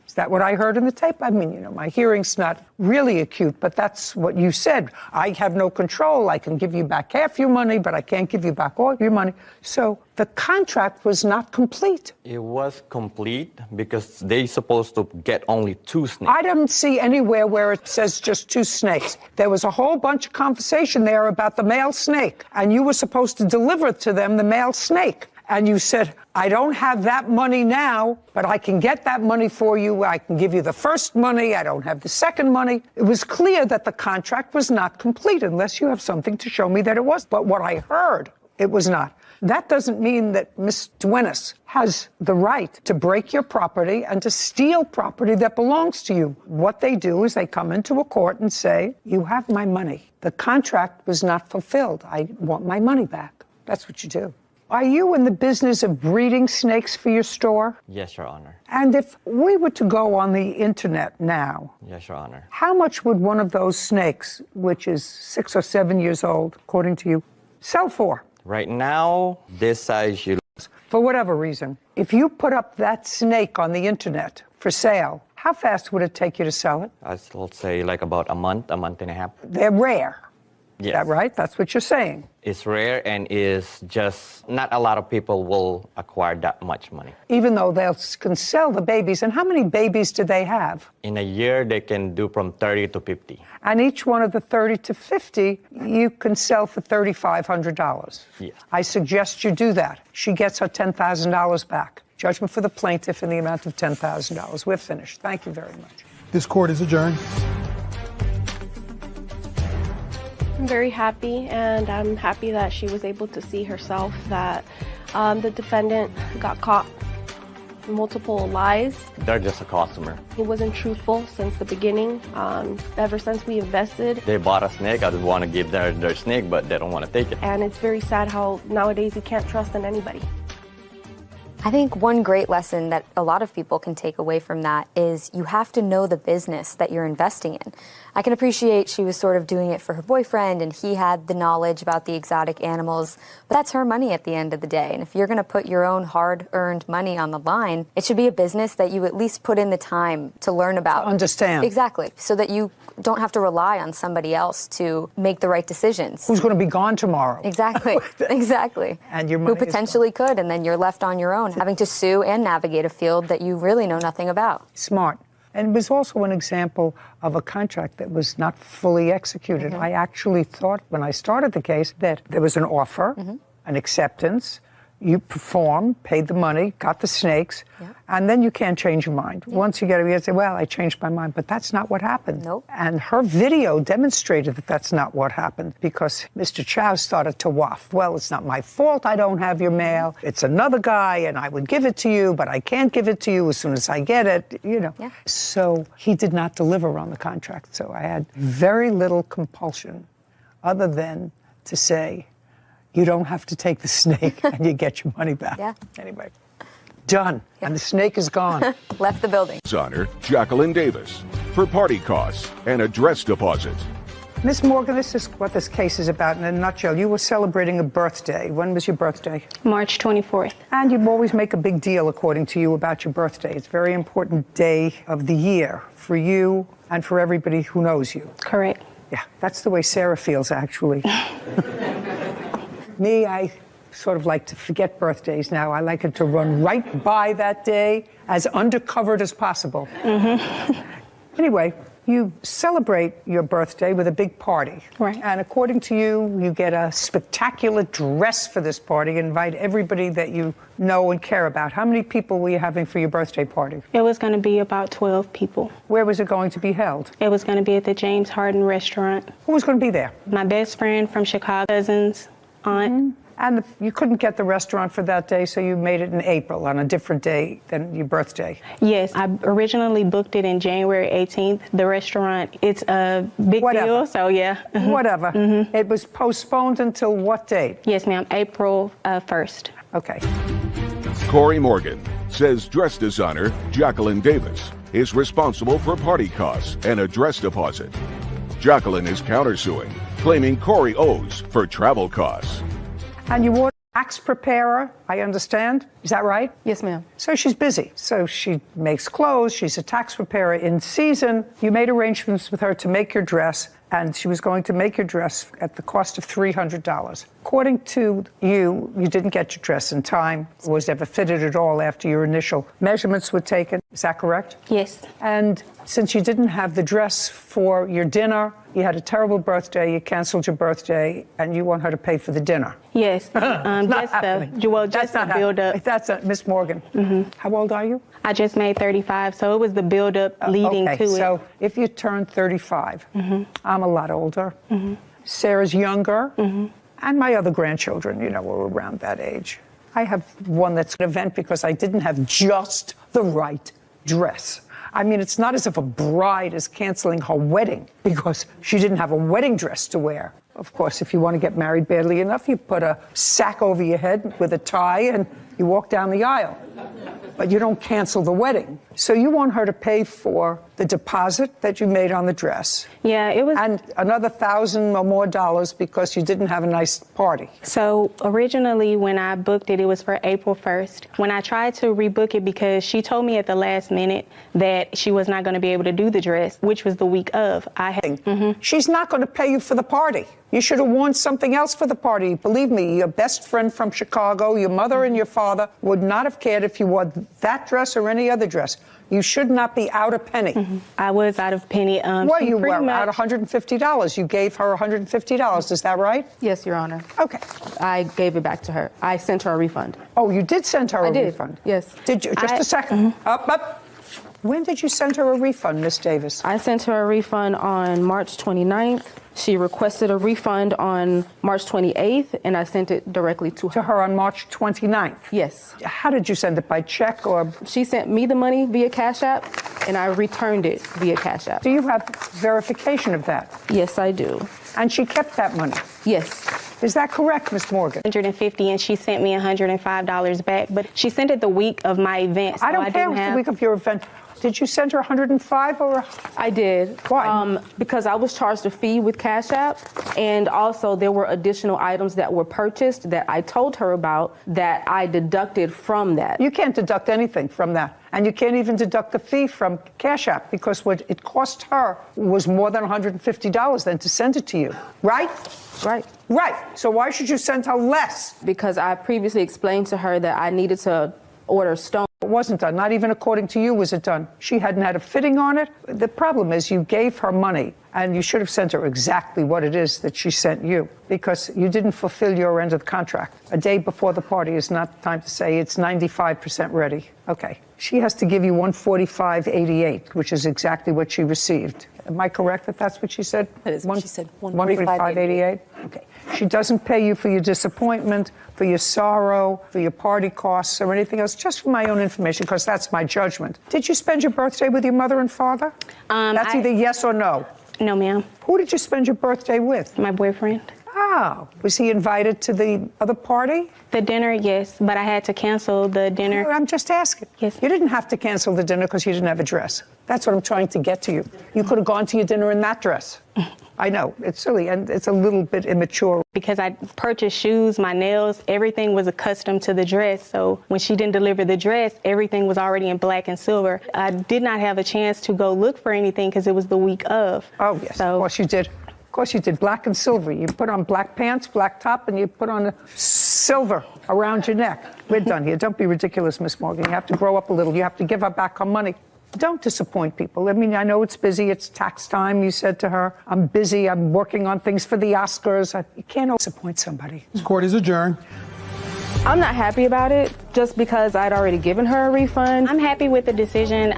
Is that what I heard in the tape? I mean, you know, my hearing's not really acute, but that's what you said. I have no control. I can give you back half your money, but I can't give you back all your money. So the contract was not complete. It was complete because they supposed to get only 2 snakes. I didn't see anywhere where it says just 2 snakes. There was a whole bunch of conversation there about the male snake, and you were supposed to deliver to them the male snake. And you said, I don't have that money now, but I can get that money for you. I can give you the first money. I don't have the second money. It was clear that the contract was not complete unless you have something to show me that it was. But what I heard, it was not. That doesn't mean that Ms. Duenas has the right to break your property and to steal property that belongs to you. What they do is they come into a court and say, you have my money. The contract was not fulfilled. I want my money back. That's what you do. Are you in the business of breeding snakes for your store? Yes, Your Honor. And if we were to go on the internet now, Yes, Your Honor. how much would one of those snakes, which is 6 or 7 years old, according to you, sell for? Right now, this size you... For whatever reason, if you put up that snake on the internet for sale, how fast would it take you to sell it? I'd still say like about a month and a half. They're rare. Yes. Is that right? That's what you're saying. It's rare and is just not a lot of people will acquire that much money. Even though they can sell the babies. And how many babies do they have? In a year, they can do from 30 to 50. And each one of the 30 to 50, you can sell for $3,500. Yes. I suggest you do that. She gets her $10,000 back. Judgment for the plaintiff in the amount of $10,000. We're finished. Thank you very much. This court is adjourned. I'm very happy, and I'm happy that she was able to see herself that the defendant got caught multiple lies. They're just a customer. He wasn't truthful since the beginning. Ever since we invested. They bought a snake. I just want to give their snake, but they don't want to take it. And it's very sad how nowadays you can't trust in anybody. I think one great lesson that a lot of people can take away from that is you have to know the business that you're investing in. I can appreciate she was sort of doing it for her boyfriend and he had the knowledge about the exotic animals, but that's her money at the end of the day. And if you're going to put your own hard-earned money on the line, it should be a business that you at least put in the time to learn about. To understand. Exactly. So that you don't have to rely on somebody else to make the right decisions. Who's going to be gone tomorrow? Exactly. Exactly. And your money who potentially could, and then you're left on your own, having to sue and navigate a field that you really know nothing about. Smart. And it was also an example of a contract that was not fully executed. Mm-hmm. I actually thought when I started the case that there was an offer, an acceptance, you performed, paid the money, got the snakes, and then you can't change your mind. Once you get it, you say, well, I changed my mind. But that's not what happened. Nope. And her video demonstrated that that's not what happened because Mr. Chow started to waft. Well, it's not my fault I don't have your mail. It's another guy, and I would give it to you, but I can't give it to you as soon as I get it, you know. Yeah. So he did not deliver on the contract. So I had very little compulsion other than to say, you don't have to take the snake and you get your money back. Yeah. Anyway, done. Yeah. And the snake is gone. Left the building. Honor Jacqueline Davis for party costs and a dress deposit. Miss Morgan, this is what this case is about in a nutshell. You were celebrating a birthday. When was your birthday? March 24th. And you always make a big deal, according to you, about your birthday. It's a very important day of the year for you and for everybody who knows you. Correct. Yeah, that's the way Sarah feels, actually. Me, I sort of like to forget birthdays now. I like it to run right by that day as undercovered as possible. Anyway, you celebrate your birthday with a big party. Right. And according to you, you get a spectacular dress for this party, invite everybody that you know and care about. How many people were you having for your birthday party? It was going to be about 12 people. Where was it going to be held? It was going to be at the James Harden restaurant. Who was going to be there? My best friend from Chicago, cousins, aunt. And you couldn't get the restaurant for that day, so you made it in April on a different day than your birthday. Yes, I originally booked it in January 18th. The restaurant, it's a big deal, so yeah. Whatever. It was postponed until what date? Yes, ma'am, April 1st. Okay. Corey Morgan says dress designer Jacqueline Davis is responsible for party costs and a dress deposit. Jacqueline is countersuing, claiming Corey owes for travel costs. And you Tax preparer, I understand. Is that right? Yes, ma'am. So she's busy. So she makes clothes. She's a tax preparer in season. You made arrangements with her to make your dress, and she was going to make your dress at the cost of $300. According to you, you didn't get your dress in time. It was never fitted at all after your initial measurements were taken. Is that correct? Yes. And since you didn't have the dress for your dinner, you had a terrible birthday, you canceled your birthday, and you want her to pay for the dinner. Yes. Just the build up. That's Miss Morgan. How old are you? I just made 35, so it was the build up leading to it. So if you turn 35, I'm a lot older. Sarah's younger, and my other grandchildren, were around that age. I have one that's an event because I didn't have just the right dress. I mean, it's not as if a bride is canceling her wedding because she didn't have a wedding dress to wear. Of course, if you want to get married badly enough, you put a sack over your head with a tie and you walk down the aisle. But you don't cancel the wedding. So you want her to pay for the deposit that you made on the dress. Yeah, it was. And another $1,000 or more because you didn't have a nice party. So originally when I booked it, it was for April 1st. When I tried to rebook it because she told me at the last minute that she was not going to be able to do the dress, which was the week of. She's not going to pay you for the party. You should have worn something else for the party. Believe me, your best friend from Chicago, your mother and your father would not have cared if you wore that dress or any other dress. You should not be out a penny. I was out of penny. Well, you were out $150. You gave her $150. Is that right? Yes, Your Honor. Okay. I gave it back to her. I sent her a refund. Oh, you did send her a refund? Yes. Did you? Just a second. Up. When did you send her a refund, Miss Davis? I sent her a refund on March 29th. She requested a refund on March 28th, and I sent it directly to her. To her on March 29th? Yes. How did you send it? By check or? She sent me the money via Cash App, and I returned it via Cash App. Do you have verification of that? Yes, I do. And she kept that money? Yes. Is that correct, Miss Morgan? $150, and she sent me $105 back, but she sent it the week of my event. So I don't care the week of your event. Did you send her $105 or? I did. Why? Because I was charged a fee with Cash App, and also there were additional items that were purchased that I told her about that I deducted from that. You can't deduct anything from that. And you can't even deduct the fee from Cash App because what it cost her was more than $150 then to send it to you, right? Right. Right. So why should you send her less? Because I previously explained to her that I needed to order stone. It wasn't done. Not even according to you was it done. She hadn't had a fitting on it. The problem is you gave her money, and you should have sent her exactly what it is that she sent you because you didn't fulfill your end of the contract. A day before the party is not time to say it's 95% ready. Okay. She has to give you $145.88, which is exactly what she received. Am I correct that that's what she said? That is what she said. $145.88? Okay. She doesn't pay you for your disappointment, for your sorrow, for your party costs, or anything else, just for my own information, because that's my judgment. Did you spend your birthday with your mother and father? That's either yes or no. No, ma'am. Who did you spend your birthday with? My boyfriend. Oh, was he invited to the other party? The dinner, yes, but I had to cancel the dinner. No, I'm just asking. Yes. You didn't have to cancel the dinner because you didn't have a dress. That's what I'm trying to get to you. You could have gone to your dinner in that dress. I know, it's silly, and it's a little bit immature. Because I purchased shoes, my nails, everything was accustomed to the dress. So when she didn't deliver the dress, everything was already in black and silver. I did not have a chance to go look for anything because it was the week of. Oh, yes, of course you did. Of course you did, black and silver. You put on black pants, black top, and you put on silver around your neck. We're done here. Don't be ridiculous, Miss Morgan. You have to grow up a little. You have to give her back her money. Don't disappoint people. I mean, I know it's busy. It's tax time. You said to her, I'm busy. I'm working on things for the Oscars. You can't disappoint somebody. This court is adjourned. I'm not happy about it just because I'd already given her a refund. I'm happy with the decision.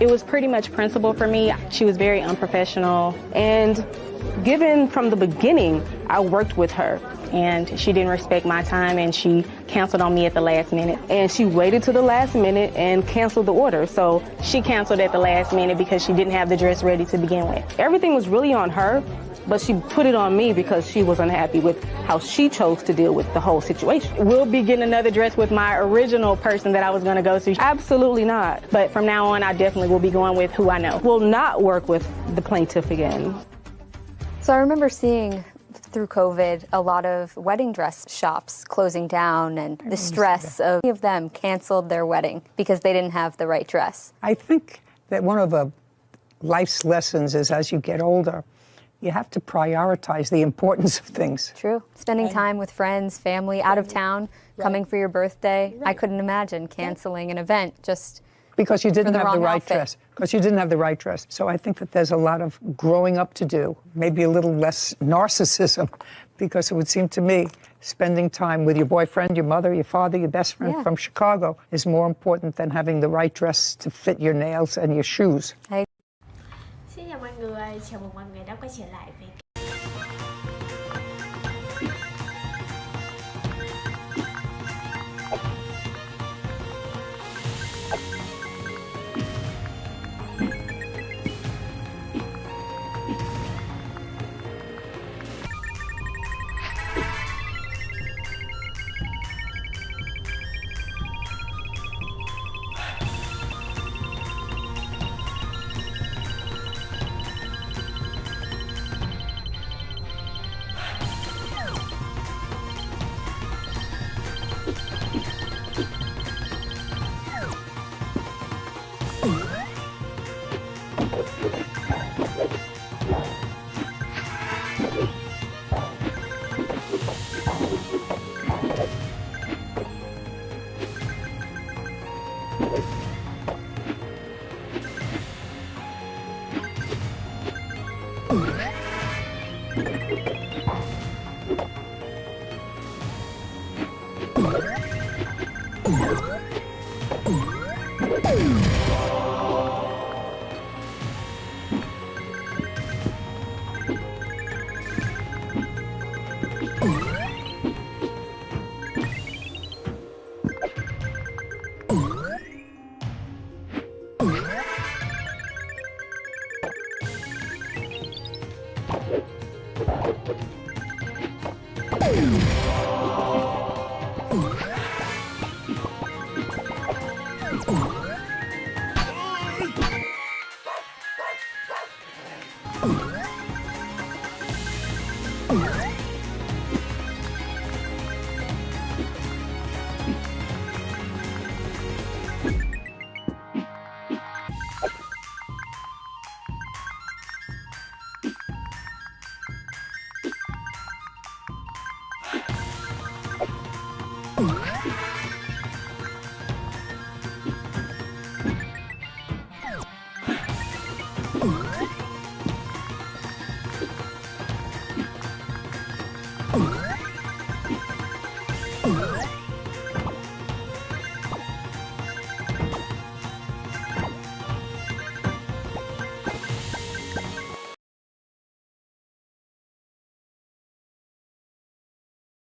It was pretty much principle for me. She was very unprofessional. And given from the beginning, I worked with her. And she didn't respect my time, and she canceled on me at the last minute. And she waited to the last minute and canceled the order. So she canceled at the last minute because she didn't have the dress ready to begin with. Everything was really on her, but she put it on me because she was unhappy with how she chose to deal with the whole situation. We'll be getting another dress with my original person that I was going to go to. Absolutely not. But from now on, I definitely will be going with who I know. Will not work with the plaintiff again. So I remember seeing through COVID, a lot of wedding dress shops closing down and the stress of many of them canceled their wedding because they didn't have the right dress. I think that one of the life's lessons is as you get older, you have to prioritize the importance of things. True. Spending time with friends, family, out of town, coming for your birthday. I couldn't imagine canceling an event just because you didn't have the right outfit. dress. Because you didn't have the right dress. So I think that there's a lot of growing up to do, maybe a little less narcissism, because it would seem to me spending time with your boyfriend, your mother, your father, your best friend from Chicago is more important than having the right dress to fit your nails and your shoes. Xin chào mọi người, chào mừng mọi người đã quay trở lại với you